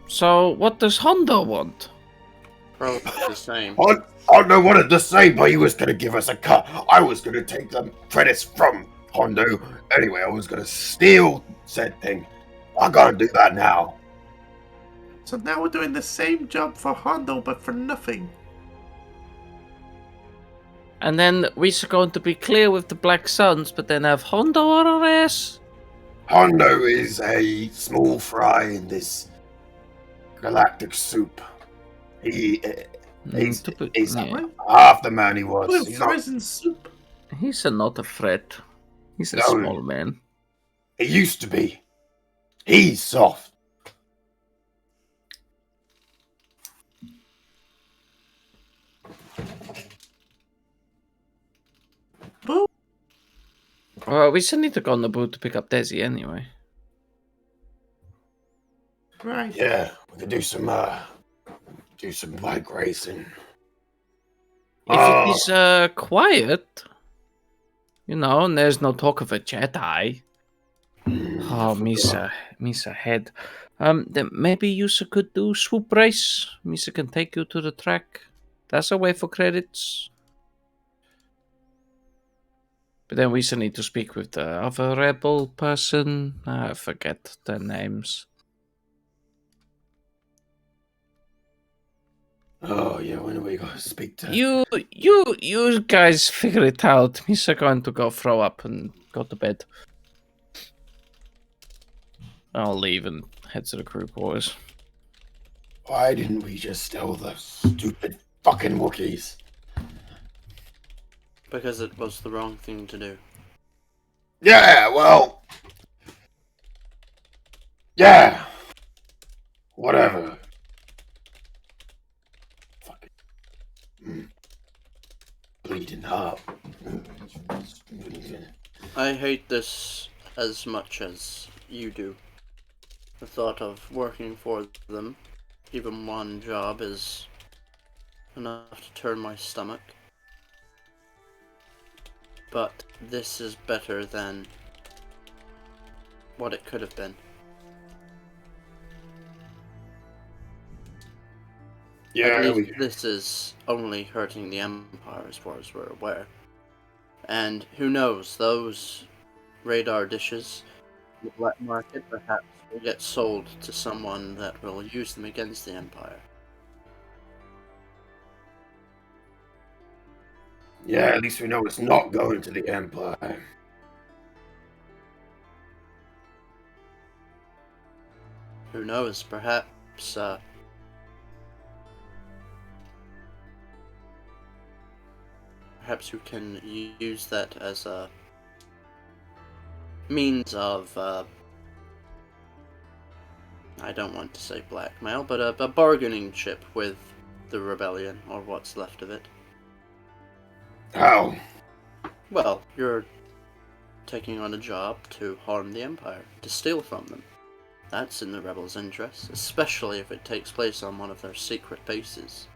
So what does Hondo want? Probably the same. Hondo wanted the same, but he was going to give us a cut. I was going to take the credits from Hondo. Anyway, I was going to steal said thing. I got to do that now. So now we're doing the same job for Hondo, but for nothing. And then we're going to be clear with the Black Suns, but then have Hondo on our ass? Hondo is a small fry in this galactic soup. He's Yeah. half the man he was. Put He's frozen soup. He's not a threat. He's a No. small man. He used to be. He's soft. Boo. Well, we still need to go on the boat to pick up Desi anyway. Right. Yeah, we could do some bike racing. If Oh. it is quiet, and there's no talk of a Jedi. Oh, Misa head. Then maybe you could do swoop race. Misa can take you to the track. That's a way for credits. But then we still need to speak with the other rebel person. I forget their names. Oh yeah, when are we gonna speak to? You guys figure it out. Me's going to go throw up and go to bed. I'll leave and head to the crew quarters. Why didn't we just tell the stupid fucking Wookiees? Because it was the wrong thing to do. Yeah, well. Yeah. Whatever. Fucking. Bleeding heart. I hate this as much as you do. The thought of working for them, even one job, is enough to turn my stomach. But this is better than what it could have been. Yeah, At least this is only hurting the Empire as far as we're aware. And who knows, those radar dishes, the black market perhaps will get sold to someone that will use them against the Empire. Yeah, at least we know it's not going to the Empire. Who knows, perhaps, perhaps you can use that as a means of, I don't want to say blackmail, but a bargaining chip with the rebellion, or what's left of it. How? Well, you're taking on a job to harm the Empire, to steal from them. That's in the rebels' interest, especially if it takes place on one of their secret bases.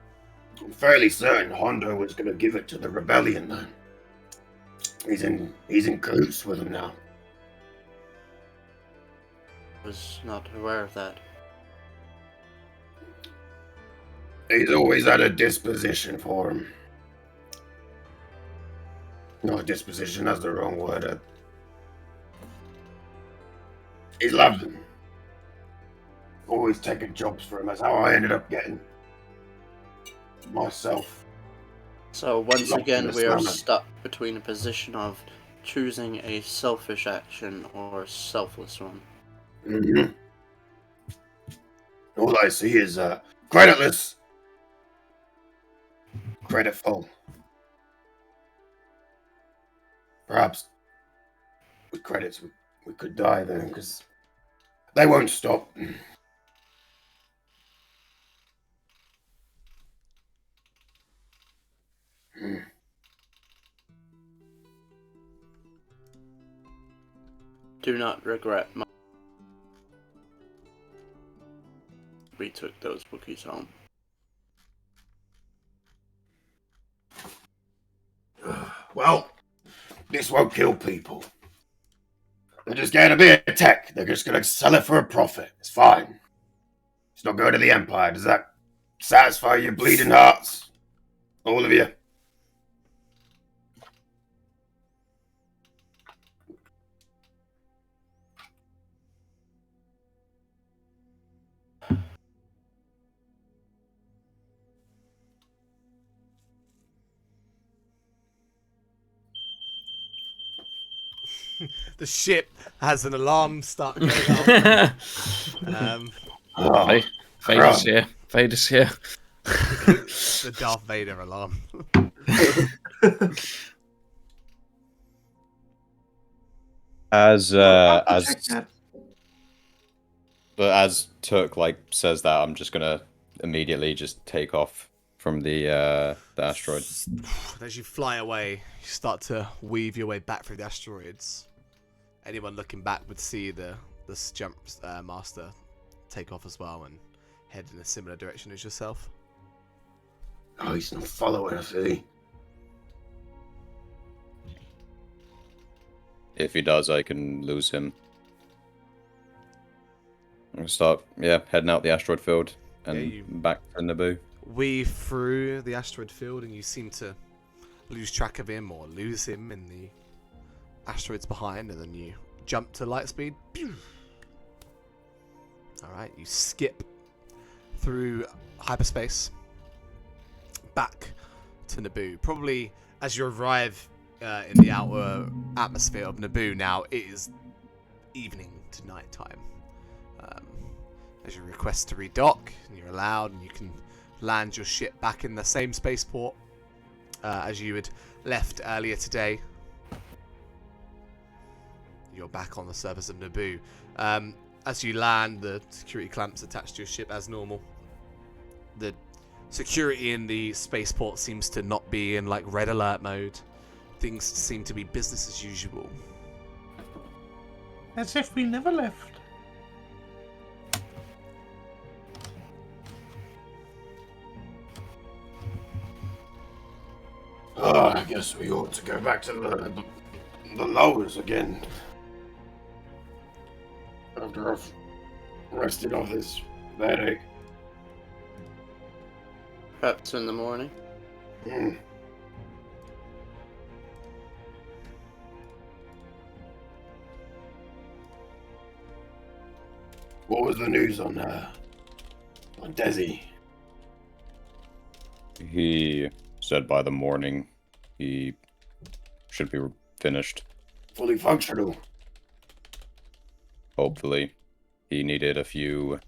I'm fairly certain Hondo was gonna give it to the rebellion then. He's in cahoots with them now. I was not aware of that. He's always had a disposition for him. No, disposition, that's the wrong word. He loved him. Always taking jobs for him. That's how I ended up getting myself. So once Locked in again, the we are stomach. stuck between a position of choosing a selfish action or a selfless one. Mm-hmm. All I see is creditless, creditful. Perhaps with credits we could die then, because they won't stop. Do not regret we took those Wookiees home. Well, this won't kill people. They're just getting a bit of tech. They're just going to sell it for a profit. It's fine. It's not going to the Empire. Does that satisfy your bleeding hearts? All of you? The ship has an alarm start going off. Oh, Vader's here. Vader's here. The Darth Vader alarm. As Turk says that, I'm just gonna immediately just take off from the asteroid. As you fly away, you start to weave your way back through the asteroids. Anyone looking back would see this jump master take off as well and head in a similar direction as yourself. Oh, he's not following us, is he? If he does, I can lose him. I'm gonna start, heading out the asteroid field and back to Naboo. Weave through the asteroid field, and you seem to lose track of him or lose him in the asteroids behind, and then you jump to light speed. Alright, you skip through hyperspace back to Naboo. Probably as you arrive in the outer atmosphere of Naboo now, it is evening to night time. As you request to redock, and you're allowed, and you can land your ship back in the same spaceport as you had left earlier today. You're back on the surface of Naboo. As you land, the security clamps attached to your ship as normal. The security in the spaceport seems to not be in like red alert mode. Things seem to be business as usual. As if we never left. I guess we ought to go back to the lowers again. After I've rested off this headache. Perhaps in the morning. What was the news on Desi? He said by the morning he should be finished. Fully functional. Hopefully. He needed a few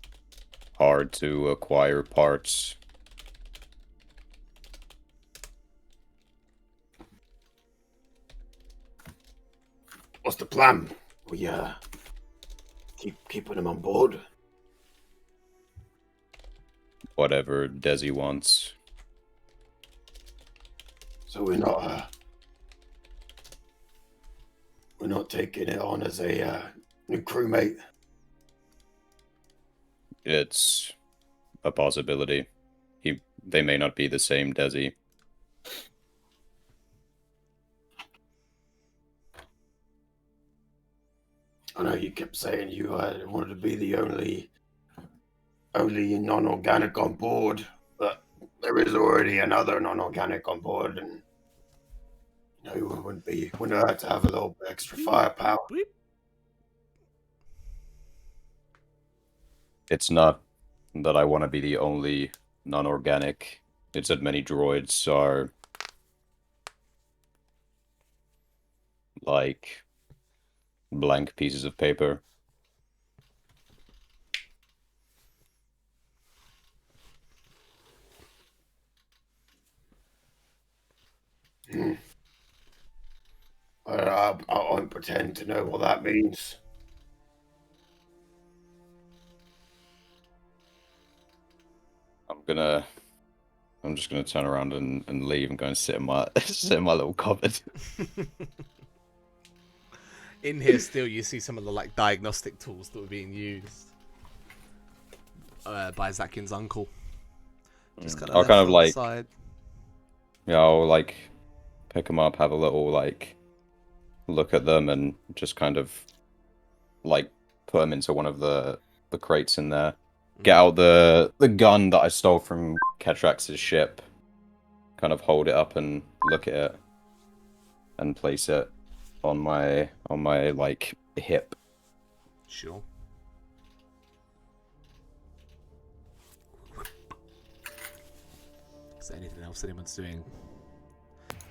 hard to acquire parts. What's the plan? We keeping him on board. Whatever Desi wants. So we're not taking it on as a new crewmate. It's a possibility. They may not be the same Desi. I know you kept saying you wanted to be the only non-organic on board, but there is already another non-organic on board, and it wouldn't hurt to have a little bit extra firepower. It's not that I want to be the only non-organic. It's that many droids are like blank pieces of paper. I won't pretend to know what that means. I'm just gonna turn around and leave and go and sit in my sit in my little cupboard. In here still you see some of the like diagnostic tools that were being used by Zakin's uncle. Just I'll kind of like side. Yeah, I'll like pick them up, have a little like look at them, and just kind of like put them into one of the crates in there. Get out the gun that I stole from Ketrax's ship. Kind of hold it up and look at it, and place it on my like hip. Sure. Is there anything else anyone's doing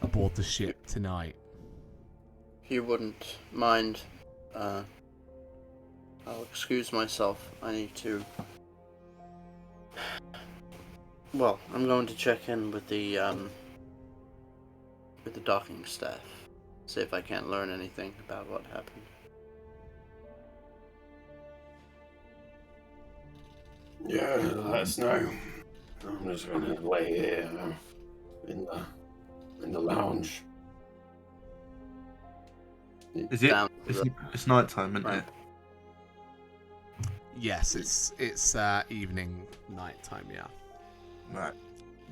aboard the ship tonight? If you wouldn't mind, I'll excuse myself. I need to... Well, I'm going to check in with the docking staff. See if I can't learn anything about what happened. Yeah, let us know. I'm just gonna lay here in the lounge. Is it? It's night time, isn't it? Yes, it's evening, night time. Yeah. Right.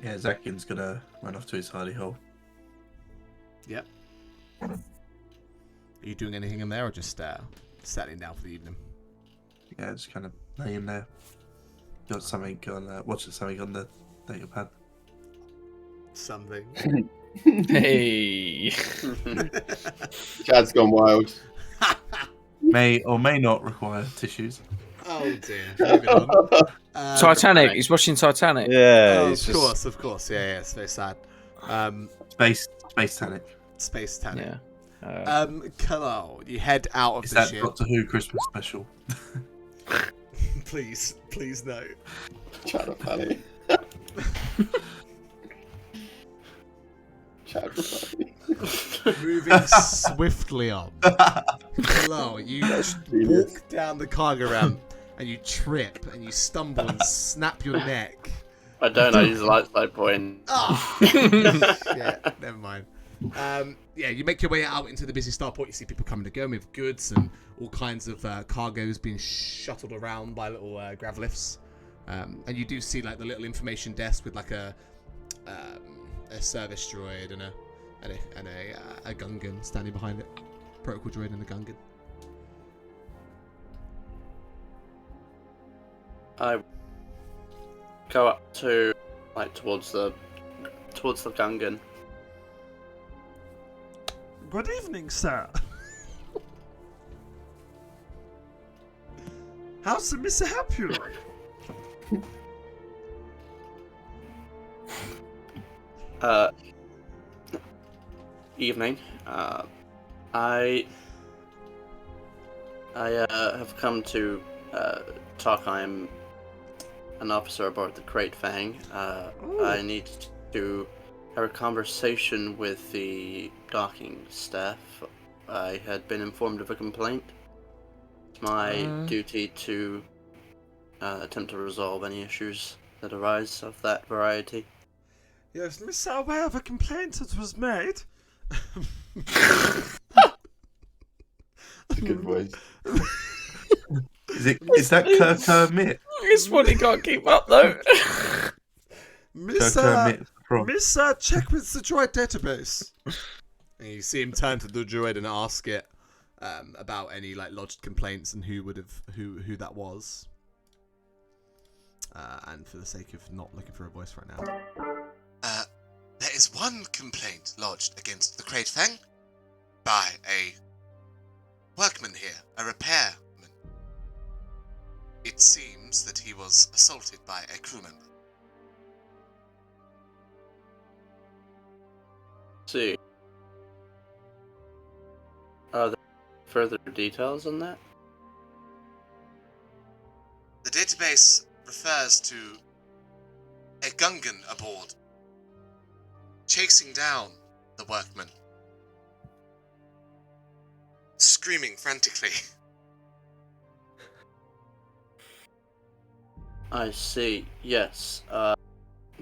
Yeah, Zakin's gonna run off to his hidey hole. Yep. Are you doing anything in there, or just settling down for the evening? Yeah, just kind of laying there. Got something on watching something on the datapad. Something. Hey. Chad's gone wild. May or may not require tissues. Oh dear. Moving on. Titanic. He's watching Titanic. Yeah, Oh, it's of course. Yeah, it's very sad. Space Titanic. Space Titanic. Yeah. Hello. You head out of Is the that ship. Doctor Who Christmas special? Please no. Chad funny. Chad funny. Moving swiftly on. Hello. You walk down the cargo ramp and you trip and you stumble and snap your neck. I don't. I use the light side point. Ah! Yeah, never mind. Yeah, you make your way out into the busy starport. You see people coming and going with goods and all kinds of cargoes being shuttled around by little grav lifts. And you do see like the little information desk with like a service droid and a Gungan standing behind it. Protocol droid and a Gungan. I go up to towards the Gungan. Good evening, sir. How's the Mr. help you? Evening. I have come to talk. I'm an officer aboard the Crate Fang. I need to have a conversation with the docking staff. I had been informed of a complaint. It's my duty to attempt to resolve any issues that arise of that variety. Yes, Miss aware of a complaint that was made. Good voice. Is that Kirk Mitt? It's what he can't keep up though. Miss, Kirk Mitt. Miss, check with the droid database. And you see him turn to the droid and ask it about any like lodged complaints and who that was. And for the sake of not looking for a voice right now. There is one complaint lodged against the Crate Fang by a workman here, a repairman. It seems that he was assaulted by a crew member. See. Are there further details on that? The database refers to a Gungan aboard, chasing down the workman, screaming frantically. I see. Yes.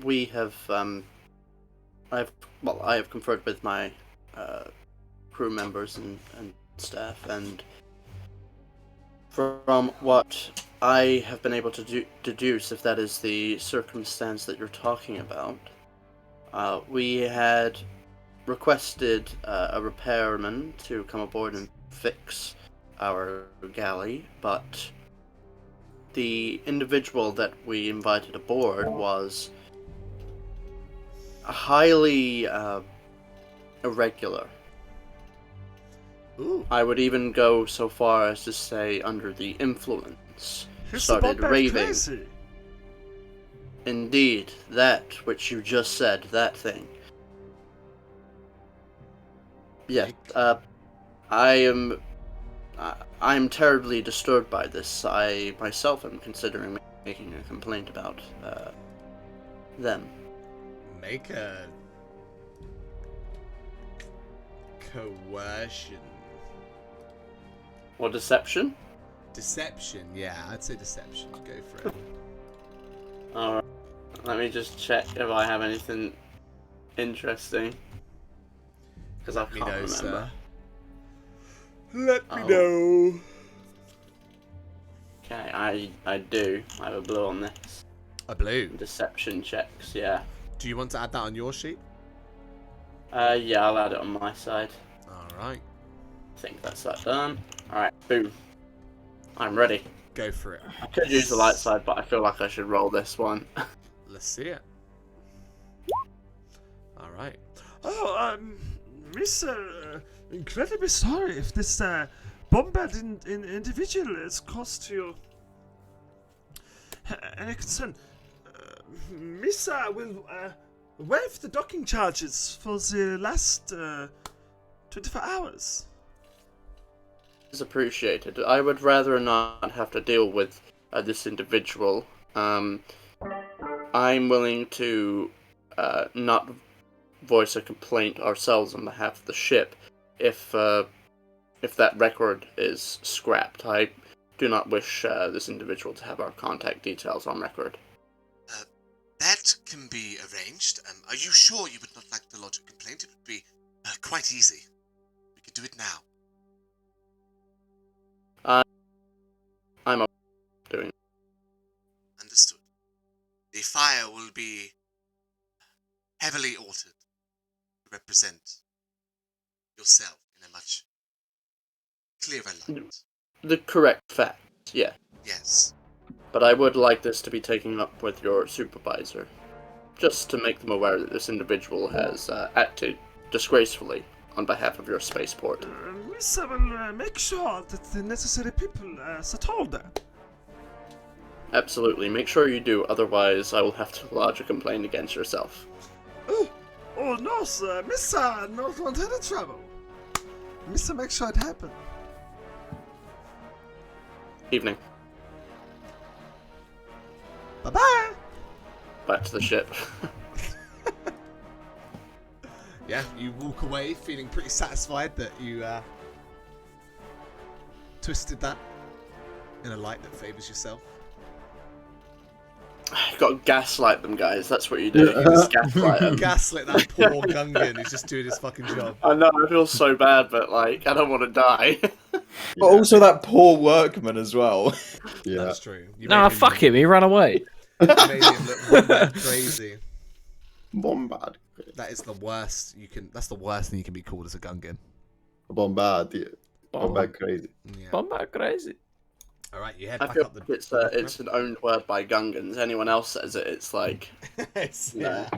We have. I have conferred with my crew members and staff, and from what I have been able to deduce, if that is the circumstance that you're talking about, we had requested a repairman to come aboard and fix our galley, but the individual that we invited aboard was highly irregular. Ooh. I would even go so far as to say under the influence. Started raving. Crazy. Indeed, that which you just said, that thing. Yes, I am terribly disturbed by this. I myself am considering making a complaint about them. Make a coercion. Or deception? Deception, yeah, I'd say deception. Go for it. Alright, let me just check if I have anything interesting. Because I can't remember. Sir. Let me Oh. know. Okay, I do. I have a blue on this. A blue. Deception checks, yeah. Do you want to add that on your sheet? Yeah, I'll add it on my side. Alright, I think that's that done. Alright, boom. I'm ready. go for it. I could use the light side, but I feel like I should roll this one. Let's see it. Alright. Oh, Mister, incredibly sorry if this bombard individual has caused you any concern. Missa will waive the docking charges for the last 24 hours. It's appreciated. I would rather not have to deal with this individual. I'm willing to not voice a complaint ourselves on behalf of the ship if that record is scrapped. I do not wish this individual to have our contact details on record. That can be arranged. Are you sure you would not like to lodge a complaint? It would be quite easy. We could do it now. I'm doing. Understood. The fire will be heavily altered to represent yourself in a much clearer light. The correct facts, yeah. Yes. But I would like this to be taken up with your supervisor, just to make them aware that this individual has acted disgracefully on behalf of your spaceport. Missa will make sure that the necessary people are told that. Absolutely, make sure you do, otherwise I will have to lodge a complaint against yourself. Oh no, sir. Missa not want any trouble. Missa make sure it happen. Evening. Bye-bye! Back to the ship. Yeah, you walk away feeling pretty satisfied that you twisted that in a light that favours yourself. You've got to gaslight them, guys. That's what you do. You just gaslight them. Gaslit that poor Gungan who's just doing his fucking job. I know, I feel so bad, but like, I don't want to die. But also that poor workman as well. Yeah. That's true. You Nah, made him fuck him. He ran away. You made him look crazy. Bombard. That is the worst you can. That's the worst thing you can be called as a Gungan. Bombard. Yeah. Bombard crazy. Yeah. Bombard crazy. All right, you head I back feel up the. like it's an owned word by Gungans. Anyone else says it, it's like... Yeah.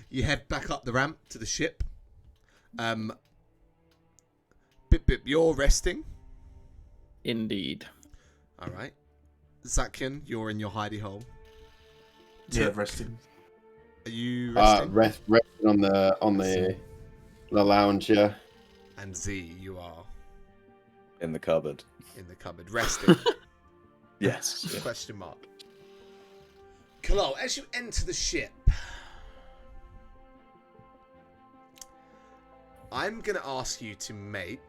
You head back up the ramp to the ship. Bip Bip, you're resting. Indeed. All right. Zakian, you're in your hidey hole. Yeah, resting. Are you resting? Resting on the lounge, yeah. And Z, you are In the cupboard. in the cupboard resting. Yes. Question mark. Kalal, as you enter the ship, I'm going to ask you to make...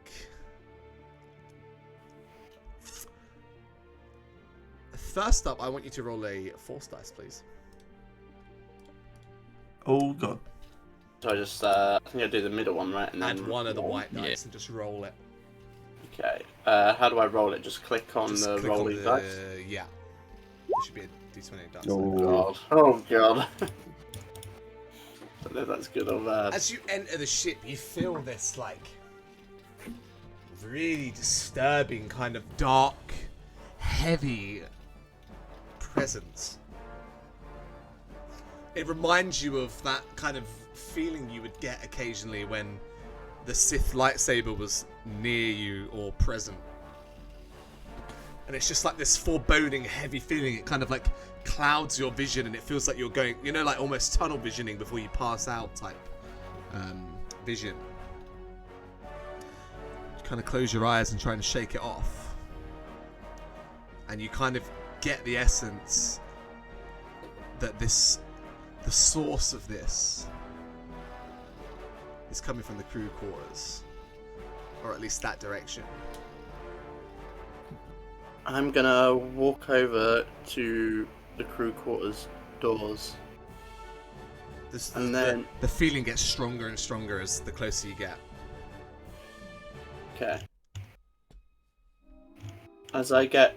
First up, I want you to roll a force dice, please. Oh god. So I just, I think I do the middle one, right? And then Add one of the roll. white dice and just roll it. Okay. How do I roll it? Just click on Just the click on rolling the- dice? Yeah. There should be a D20 dice. Oh god. Oh god. I don't know if that's good or bad. As you enter the ship, you feel this, like, really disturbing, kind of dark, heavy presence. It reminds you of that kind of feeling you would get occasionally when the Sith lightsaber was near you or present. And it's just like this foreboding, heavy feeling. It kind of like clouds your vision and it feels like you're going, you know, like almost tunnel visioning before you pass out type vision. You kind of close your eyes and try and shake it off. And you kind of get the essence that the source of this is coming from the crew quarters. Or at least that direction. I'm gonna walk over to the crew quarters doors. And then... The feeling gets stronger and stronger as the closer you get. Okay. As I get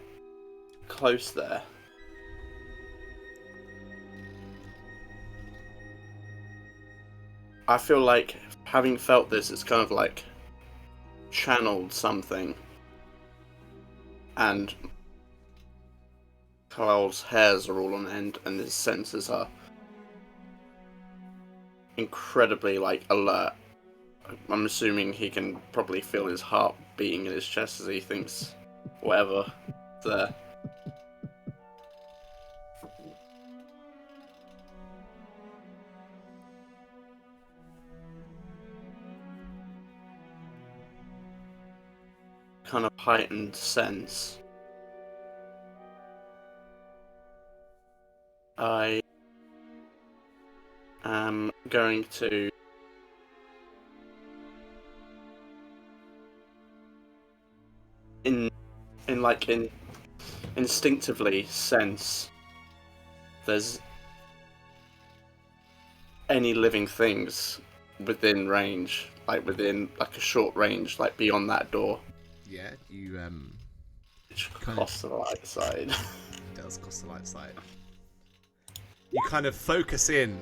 close there, I feel like having felt this, it's kind of like channeled something, and Kyle's hairs are all on end and his senses are incredibly like alert. I'm assuming he can probably feel his heart beating in his chest as he thinks whatever there. Kind of heightened sense. I am going to instinctively sense there's any living things within range, like within like a short range, like beyond that door. Yeah, you Which kind costs the light side. does cost the light side. You kind of focus in,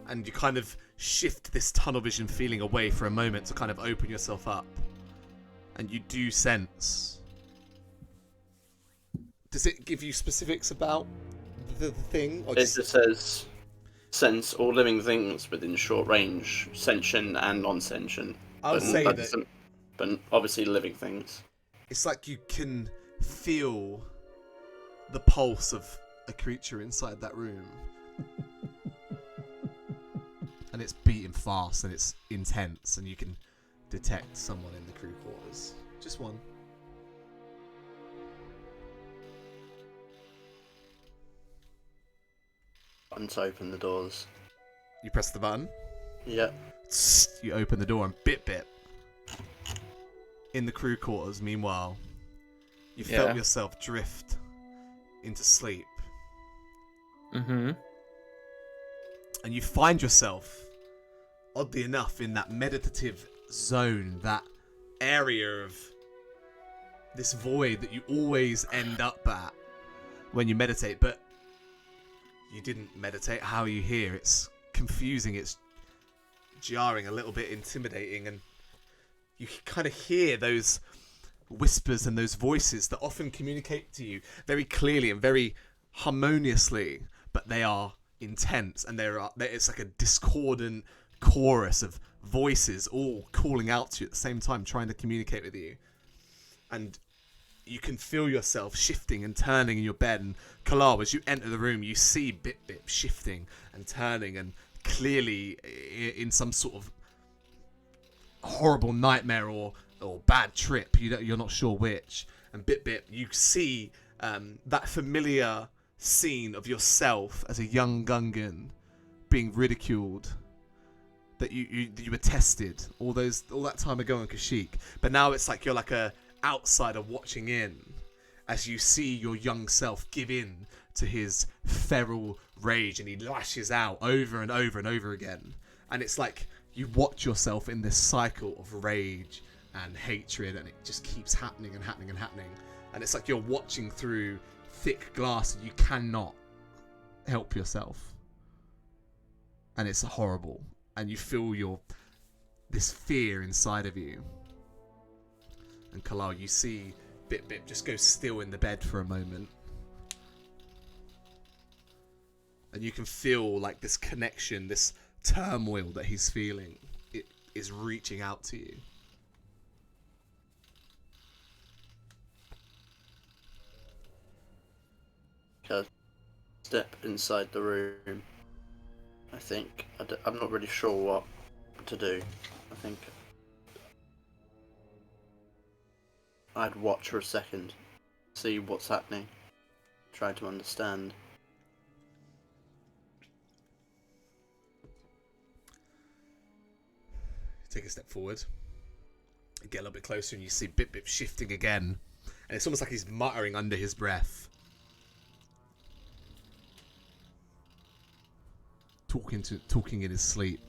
and you kind of shift this tunnel vision feeling away for a moment to kind of open yourself up, and you do sense. Does it give you specifics about the thing? Or It just says sense all living things within short range, sentient and non-sentient. I'll say that but obviously living things. it's like you can feel the pulse of a creature inside that room. And it's beating fast and it's intense, and you can detect someone in the crew quarters. Just one. Button to open the doors. You press the button. Yeah. You open the door, and Bit in the crew quarters. Meanwhile, you felt yourself drift into sleep. Mm-hmm. And you find yourself, oddly enough, in that meditative zone, that area of this void that you always end up at when you meditate. But you didn't meditate. How are you here? It's confusing. It's jarring, a little bit intimidating, and you kind of hear those whispers and those voices that often communicate to you very clearly and very harmoniously, but they are intense, and it's like a discordant chorus of voices all calling out to you at the same time, trying to communicate with you. And you can feel yourself shifting and turning in your bed. And Kalar, as you enter the room, you see Bip shifting and turning, and clearly in some sort of horrible nightmare or bad trip. You're not sure which. And Bip, you see that familiar scene of yourself as a young Gungan being ridiculed, that you were tested all that time ago in Kashyyyk, but now it's like you're like a outsider watching in as you see your young self give in to his feral rage, and he lashes out over and over and over again, and it's like you watch yourself in this cycle of rage and hatred, and it just keeps happening and happening and happening, and it's like you're watching through thick glass and you cannot help yourself, and it's horrible, and you feel this fear inside of you. And Kalal, you see Bip just go still in the bed for a moment, and you can feel like this connection, this turmoil that he's feeling, it is reaching out to you. Step inside the room. I think I'm not really sure what to do. I think I'd watch for a second, see what's happening, try to understand. Take a step forward and get a little bit closer, and you see Bip shifting again, and it's almost like he's muttering under his breath, talking in his sleep.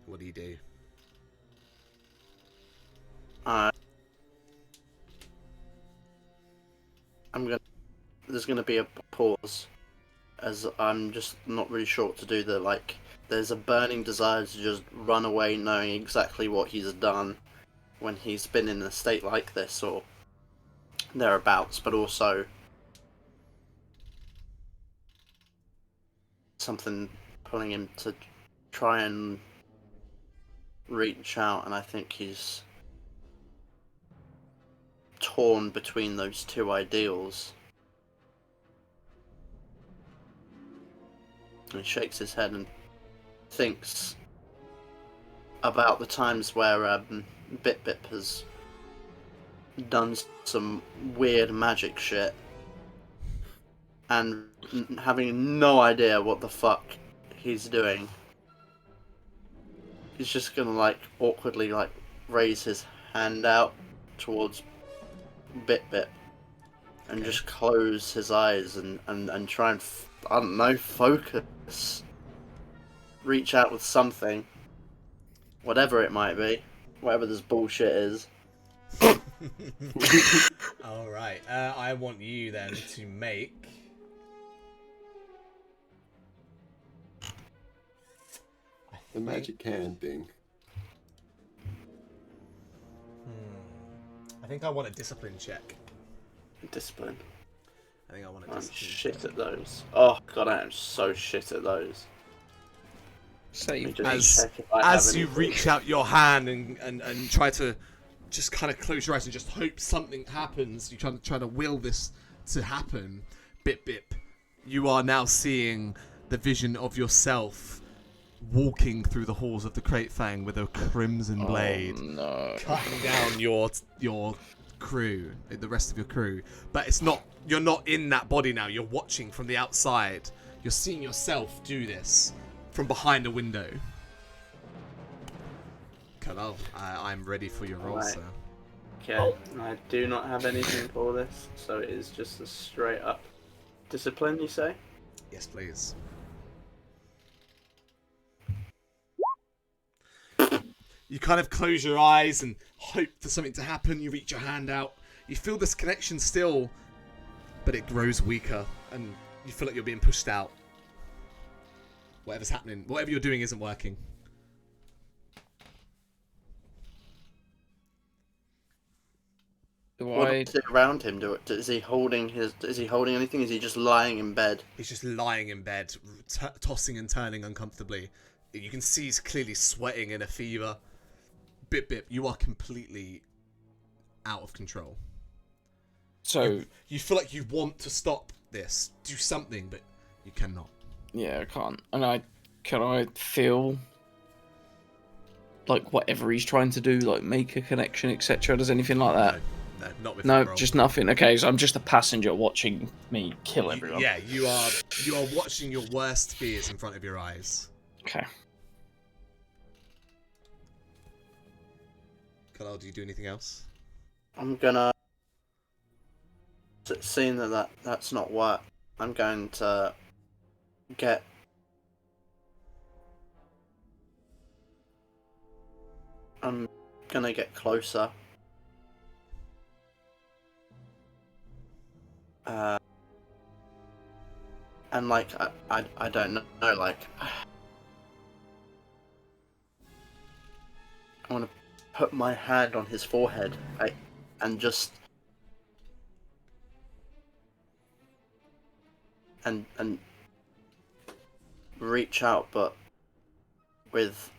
What do you do? There's gonna be a pause, as I'm just not really sure what to do. That like there's a burning desire to just run away, knowing exactly what he's done when he's been in a state like this or thereabouts, but also something pulling him to try and reach out, and I think he's torn between those two ideals. And he shakes his head and thinks about the times where Bip Bip has done some weird magic shit and having no idea what the fuck he's doing. He's just gonna like awkwardly like raise his hand out towards Bip Bip and just close his eyes and try and I don't know, focus, reach out with something, whatever it might be, whatever this bullshit is. All right. I want you then to make The magic hand thing. I think I want a discipline check. Discipline. I think I want a I'm discipline shit check. at those. Oh god, I am so shit at those. Save. As you reach out your hand and try to just kind of close your eyes and just hope something happens, you try to will this to happen. Bip Bip, you are now seeing the vision of yourself walking through the halls of the Crate Fang with a crimson blade, cutting down your crew, the rest of your crew. But it's not, you're not in that body now. You're watching from the outside. You're seeing yourself do this from behind a window. Kalal, I'm ready for your roll, Right. sir. Okay, I do not have anything for this, so it is just a straight up discipline, you say? Yes, please. You kind of close your eyes and hope for something to happen. You reach your hand out. You feel this connection still, but it grows weaker, and you feel like you're being pushed out. Whatever's happening, whatever you're doing isn't working. What is it around him? Is he holding anything? Is he just lying in bed? He's just lying in bed, tossing and turning uncomfortably. You can see he's clearly sweating in a fever. Bip Bip, you are completely out of control. So you feel like you want to stop this, do something, but you cannot. yeah, I can't. And can I feel like whatever he's trying to do, like make a connection, etc. Does anything like that? No, not with No, that roll. just nothing. Okay, so I'm just a passenger watching me kill everyone. Yeah, you are watching your worst fears in front of your eyes. Okay. Kalal, do you do anything else? I'm gonna, seeing that's not work, I'm going to get closer. And like I don't know, like I want to put my hand on his forehead, and just and reach out, but with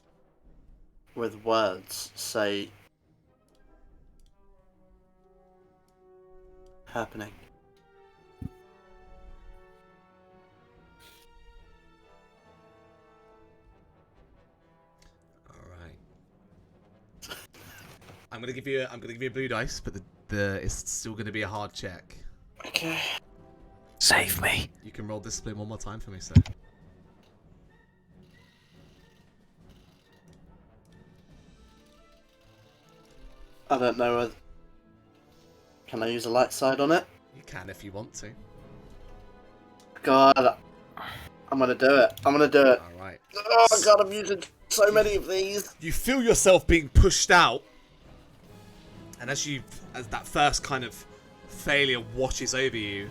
words say happening. I'm gonna give you a blue dice, but it's still gonna be a hard check. Okay. Save me. You can roll discipline one more time for me, sir. I don't know. Can I use a light side on it? You can if you want to. God, I'm gonna do it. I'm gonna do it. All right. Oh God, I'm using so many of these. You feel yourself being pushed out, and as that first kind of failure washes over you,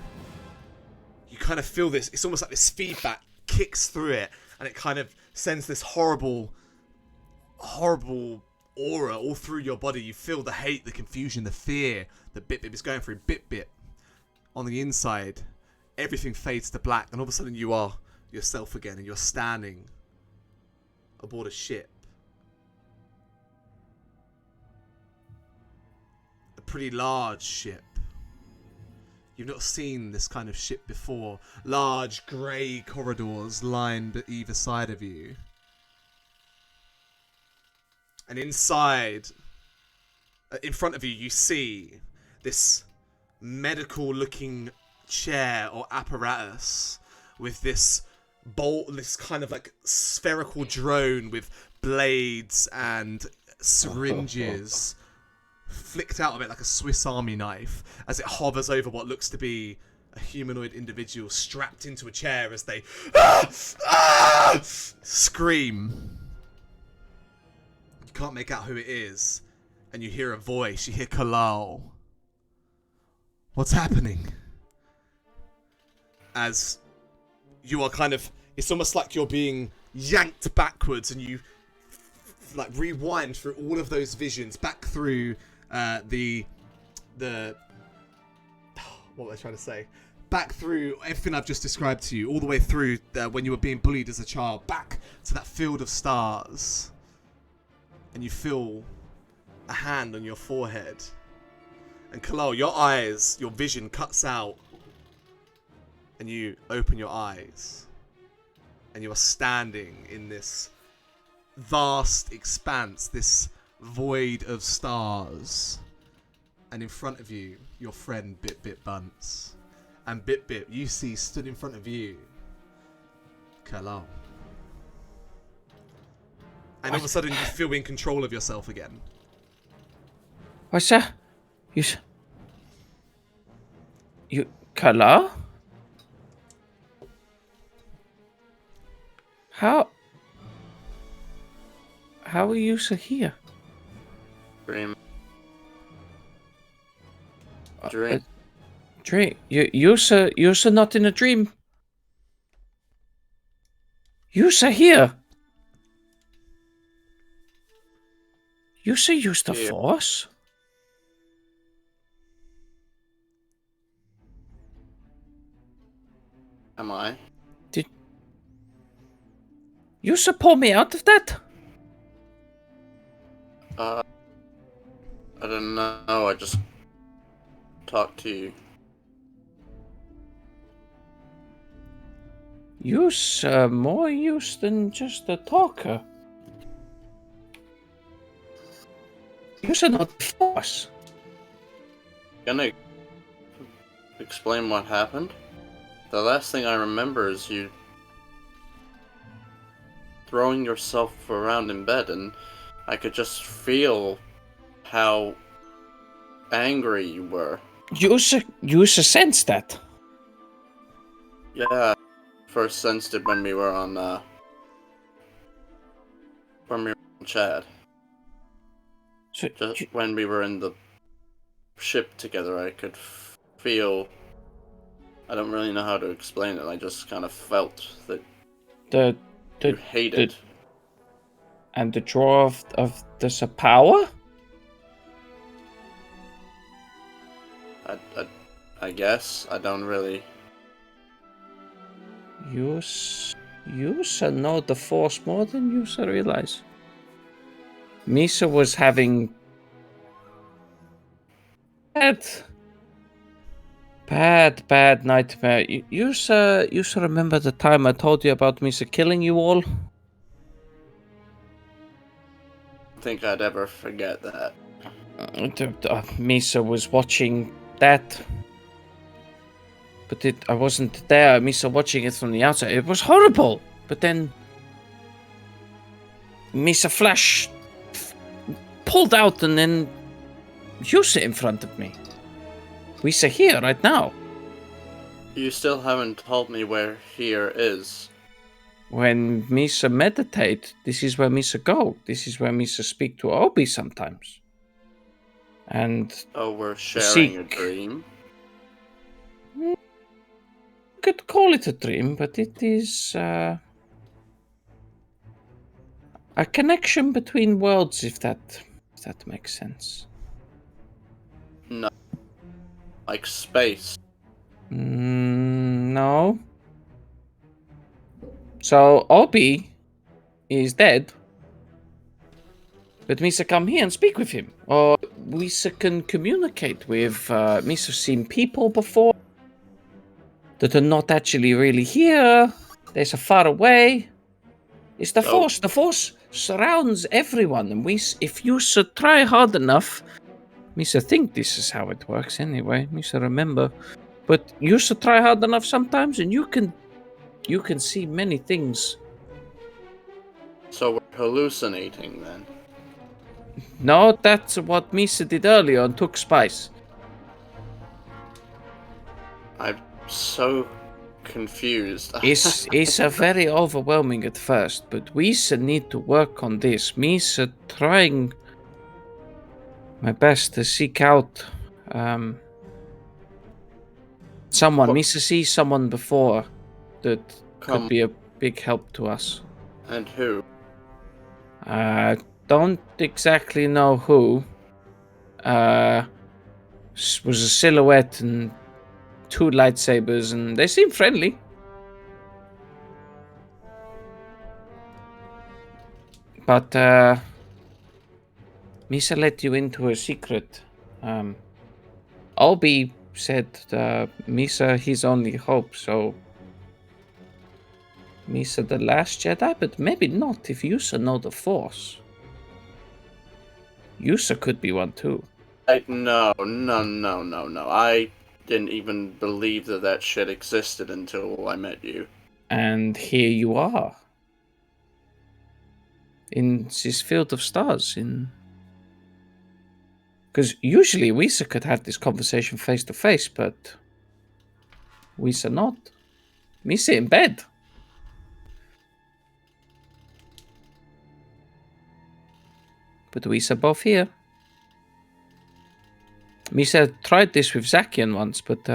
you you kind of feel this. It's almost like this feedback kicks through it, and it kind of sends this horrible aura all through your body. You feel the hate, the confusion, the fear that Bip is going through. Bip on the inside, everything fades to black, and all of a sudden you are yourself again, and you're standing aboard a ship. A pretty large ship. You've not seen this kind of ship before. Large grey corridors lined either side of you. And inside, in front of you, you see this medical-looking chair or apparatus with this this kind of like spherical drone with blades and syringes flicked out of it like a Swiss Army knife as it hovers over what looks to be a humanoid individual strapped into a chair as they scream. You can't make out who it is, and you hear a voice. You hear Kalal. What's happening? As you are kind of, it's almost like you're being yanked backwards, and you like rewind through all of those visions back through the what was I trying to say? Back through everything I've just described to you, all the way through when you were being bullied as a child, back to that field of stars, and you feel a hand on your forehead. And Kalal, your eyes, your vision cuts out, and you open your eyes, and you are standing in this vast expanse, this void of stars, and in front of you, your friend Bip Bunce. And Bip, you see stood in front of you, Kalal. And all of a sudden, you feel in control of yourself again. What's that? You, Kalal? How are you so here? Dream. Dream. You're not in a dream. You're here. You use the Force. Am I? Did you pull me out of that? I don't know. I just talked to you. You're more use than just a talker. You're not the Force. Gonna explain what happened? The last thing I remember is you throwing yourself around in bed, and I could just feel how angry you were. You sense that? Yeah, first sensed it when we were on Chad. So Just when we were in the ship together, I could feel. I don't really know how to explain it. I just kind of felt that you hated. And the draw of this power? I guess I don't really. You know the Force more than you realize. Misa was having bad nightmare. You remember the time I told you about Misa killing you all? I think I'd ever forget that. Misa was watching that, but I wasn't there. Misa watching it from the outside. It was horrible. But then Misa Flash pulled out, and then you sit in front of me. We sit here right now. You still haven't told me where here is. When Misa meditate, this is where Misa go. This is where Misa speak to Obi sometimes. And we're sharing a dream. could call it a dream, but it is a connection between worlds, if that makes sense. No. Like space. No. So Obi is dead, but Misa come here and speak with him, or Misa can communicate with. Misa seen people before that are not actually really here. They're so far away. It's the Force. The Force surrounds everyone, and if you should try hard enough, Misa think this is how it works anyway. Misa remember, but you should try hard enough sometimes, and you can see many things. So we're hallucinating then. No, that's what Misa did earlier and took spice. I'm so confused. It's a very overwhelming at first, but we need to work on this. Misa trying my best to seek out someone. Misa sees someone before that could be a big help to us. And who? I don't exactly know who. Was a silhouette and 2 lightsabers, and they seem friendly. But Misa let you into a secret. Obi said Misa his only hope, so Misa the last Jedi, but maybe not if Yusa know the Force. Yusa could be one too. No. I didn't even believe that shit existed until I met you. And here you are. In this field of stars, because usually Wisa could have this conversation face to face, but Wisa not. Misa in bed. But Wisa both here. Misa tried this with Zakian once, but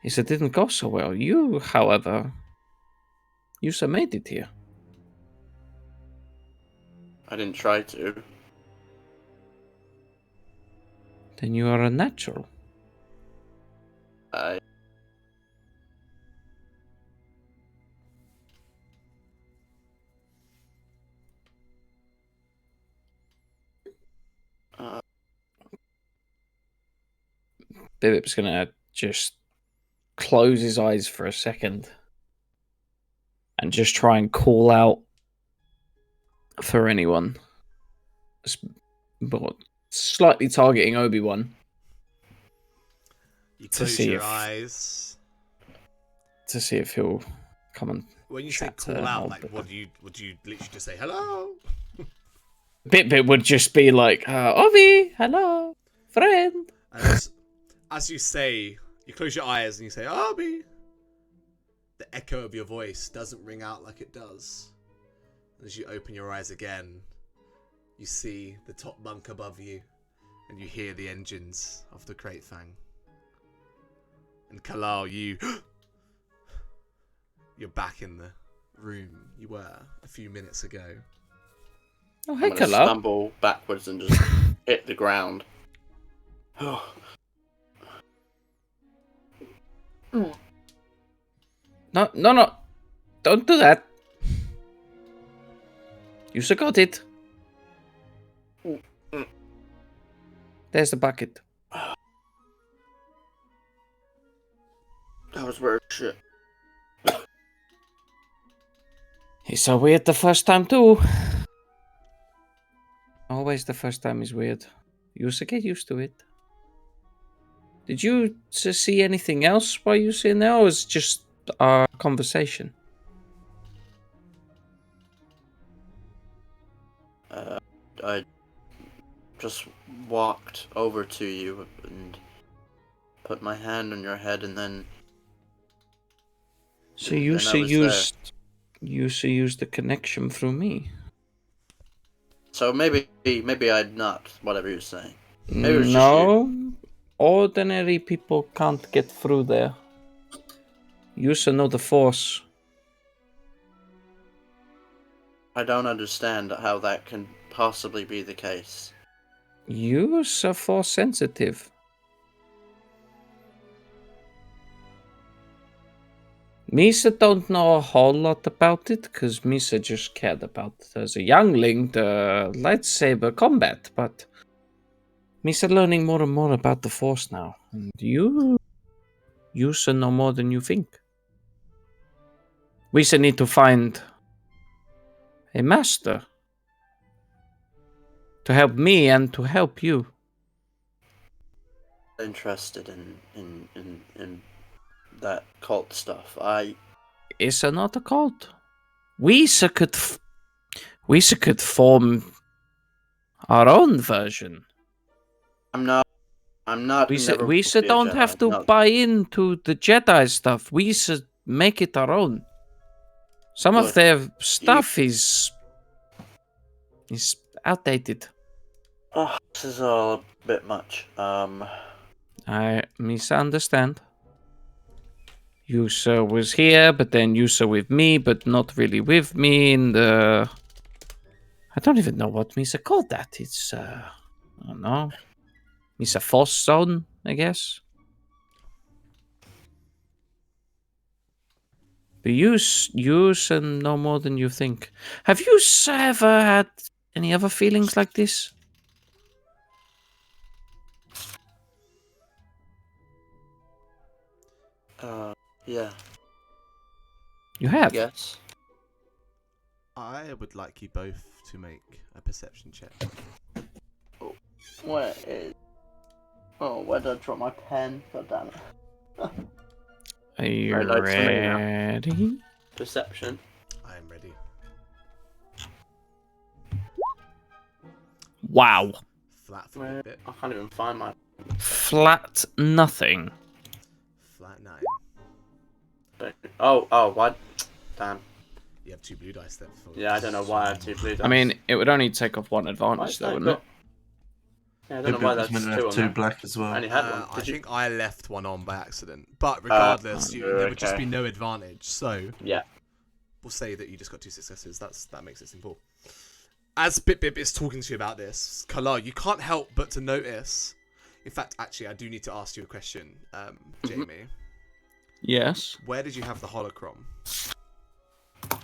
it didn't go so well. You, however, Yusa made it here. I didn't try to. Then you are a natural. Bibip's gonna just close his eyes for a second and just try and call out for anyone, but slightly targeting Obi-Wan. You close your eyes to see if he'll come and. When you say call out, like, would you literally just say hello? Bit would just be like, Obi, hello, friend. And as you say, you close your eyes and you say, Obi. The echo of your voice doesn't ring out like it does. As you open your eyes again, you see the top bunk above you, and you hear the engines of the Crate Fang. And Kalal, you're back in the room you were a few minutes ago. Oh, hey, I'm gonna Kalal. stumble backwards and just hit the ground. No. Don't do that. You got it. There's the bucket. That was weird shit. It's so weird the first time too. Always the first time is weird. You should get used to it. Did you see anything else while you were sitting there, or was it just our conversation? I just walked over to you and put my hand on your head, and then. So you used the connection through me. So maybe I'd not. Whatever you're saying. Maybe it was just No, ordinary people can't get through there. You should know the Force. I don't understand how that can possibly be the case. You are Force sensitive. Misa don't know a whole lot about it, because Misa just cared about, as a youngling, the lightsaber combat, but Misa learning more and more about the Force now, and you should know more than you think. We should need to find a master to help me and to help you. Interested in that cult stuff. It's not a cult. We could form our own version. I'm not. We never don't Jedi, have to no. buy into the Jedi stuff. We should make it our own. Some of Look, their stuff is outdated. Oh, this is all a bit much. I misunderstand. Yusa was here, but then Yusa with me, but not really with me. And I don't even know what Misa called that. It's I don't know. Misa Force Zone, I guess. But use and no more than you think. Have you ever had any other feelings like this? Yeah. You have? Yes. I would like you both to make a perception check. Where is? Oh, where did I drop my pen? God damn it. Are you Right, that's for me now. ready? Perception. I am ready. Wow. Flat for a bit. I can't even find my. Flat nothing. Flat 9. Oh, what? Damn. You have 2 blue dice there. Yeah, I don't know why I have 2 blue dice. I mean, it would only take off one Why advantage, is though, that wouldn't it? got- Yeah, I don't know why that's meant to 2 have on 2 there. black as well. I only had one. I Did you? think I left one on by accident. But regardless, there would just okay. be no advantage. So Yeah. we'll say that you just got 2 successes. That makes it simple. As Bip is talking to you about this, Kala, you can't help but to notice. In fact, actually, I do need to ask you a question, Jamie. Yes. Where did you have the holocron?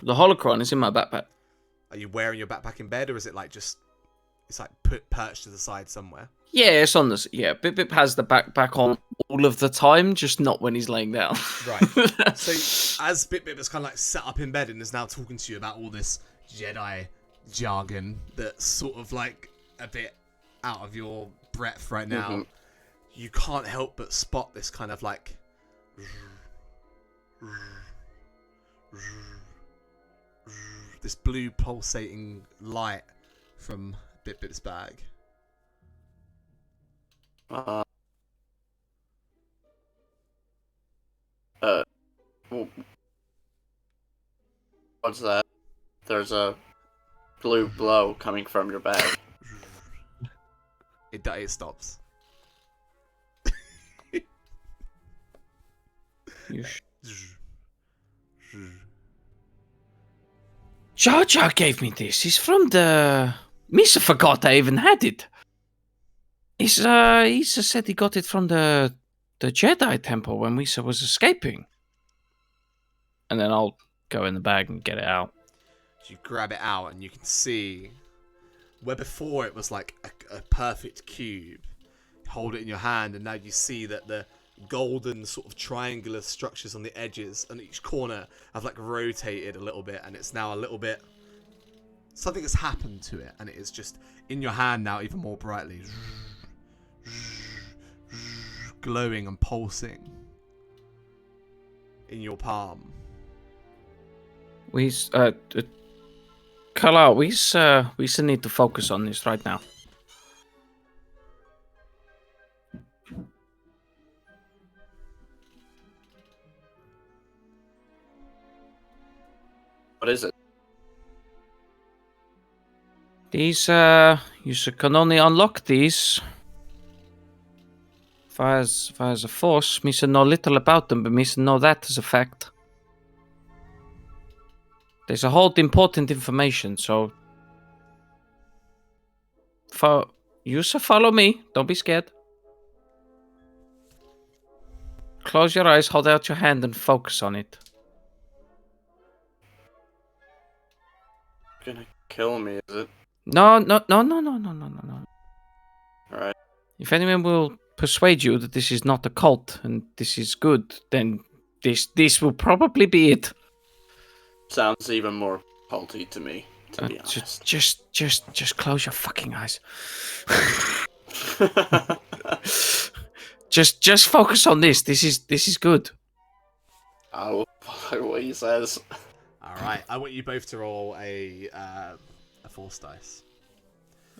The holocron is in my backpack. Are you wearing your backpack in bed, or is it like just it's like perched to the side somewhere? Yeah, it's on this. Yeah, Bip has the backpack on all of the time, just not when he's laying down. Right. So as Bip is kind of like sat up in bed and is now talking to you about all this Jedi jargon that's sort of like a bit out of your breadth right now, you can't help but spot this kind of like this blue pulsating light from Bip's bag. What's that? There's a blue glow coming from your bag. It stops. Jar Jar gave me this. He's from the... Misa forgot I even had it. Isa said he got it from the Jedi temple when Misa was escaping. And then I'll go in the bag and get it out. You grab it out and you can see where before it was like a perfect cube. Hold it in your hand and now you see that the golden sort of triangular structures on the edges and each corner have like rotated a little bit, and it's now a little bit, something has happened to it, and it is just in your hand now even more brightly, glowing and pulsing in your palm. Kala, we still need to focus on this right now. What is it? These, you can only unlock these far as a force, Misa know little about them, but Misa know that as a fact. There's a whole important information, so you shall follow me. Don't be scared. Close your eyes, hold out your hand, and focus on it. Gonna kill me, is it? No. Alright. If anyone will persuade you that this is not a cult and this is good, then this will probably be it. Sounds even more culty to me, to be honest. Just close your fucking eyes. just focus on this. This is good. I will follow what he says. All right, I want you both to roll a force dice.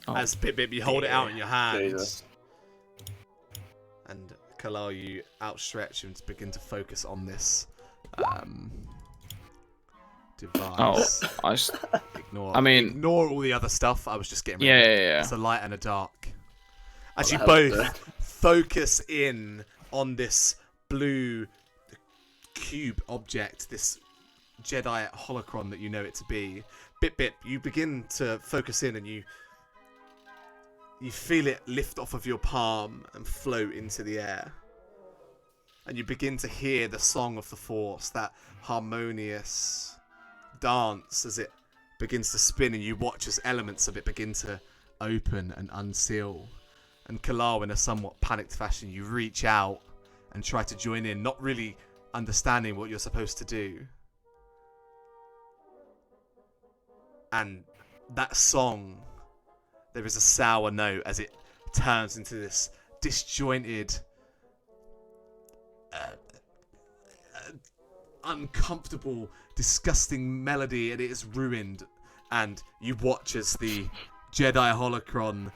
As Bip Bip, you hold it out in your hand, Jesus. and Kalal, you outstretch and begin to focus on this device. Ignore all the other stuff. I was just getting rid of it. Yeah. It's a light and a dark. As you Well, both focus in on this blue cube object, this Jedi holocron that you know it to be, Bip Bip, you begin to focus in and you feel it lift off of your palm and float into the air. And you begin to hear the song of the Force, that harmonious dance as it begins to spin, and you watch as elements of it begin to open and unseal. And Kalal, in a somewhat panicked fashion, you reach out and try to join in, not really understanding what you're supposed to do. And that song, there is a sour note as it turns into this disjointed, uncomfortable, disgusting melody, and it is ruined. And you watch as the Jedi holocron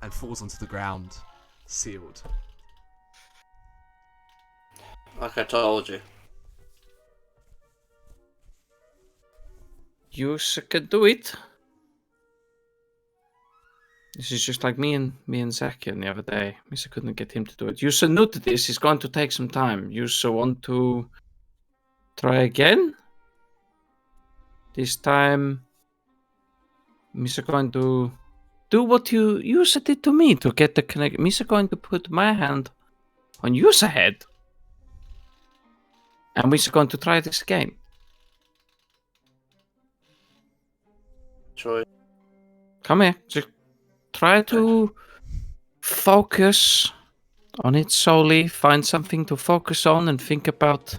and falls onto the ground, sealed. Like I told you. You can do it. This is just like me and Zakian the other day. Misa couldn't get him to do it. You so new to this. It's going to take some time. You so want to try again? This time, Misa going to do what you did to me to get the connect. Misa going to put my hand on your head, and Misa going to try this again. Choice. Come here. Just try to focus on it solely. Find something to focus on and think about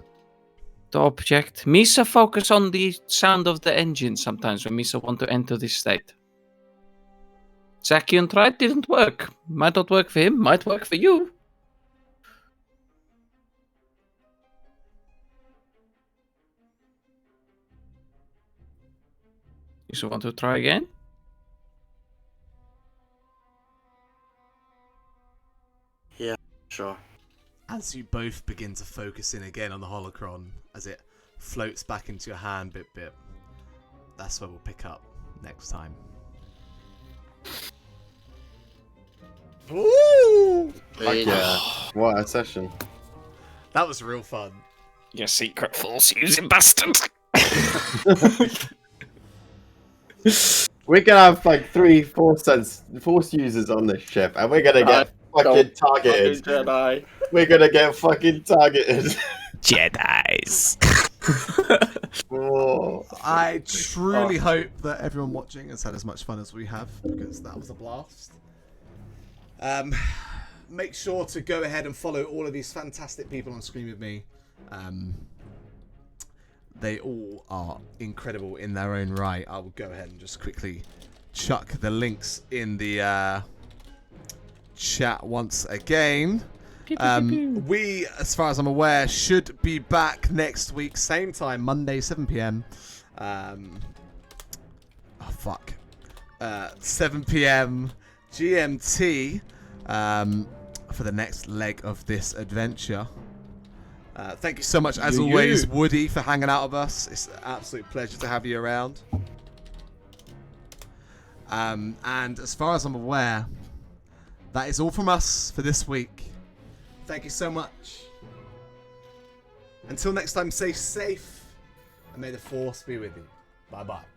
the object. Misa focus on the sound of the engine sometimes when Misa want to enter this state. Zakian tried, didn't work. Might not work for him, might work for you. You want to try again? Yeah, sure. As you both begin to focus in again on the holocron, as it floats back into your hand, Bip Bip, that's where we'll pick up next time. Ooh! Yeah, what a session. That was real fun. You secret force using bastard. We're gonna have like 3 force users on this ship, and we're gonna get fucking targeted. Jedi. We're gonna get fucking targeted. Jedis. Oh. I truly hope that everyone watching has had as much fun as we have, because that was a blast. Make sure to go ahead and follow all of these fantastic people on screen with me. They all are incredible in their own right. I will go ahead and just quickly chuck the links in the chat once again. We, as far as I'm aware, should be back next week, same time, Monday, 7 p.m. 7 p.m. GMT for the next leg of this adventure. Thank you so much, as always, Woody, for hanging out with us. It's an absolute pleasure to have you around. And as far as I'm aware, that is all from us for this week. Thank you so much. Until next time, stay safe, and may the force be with you. Bye-bye.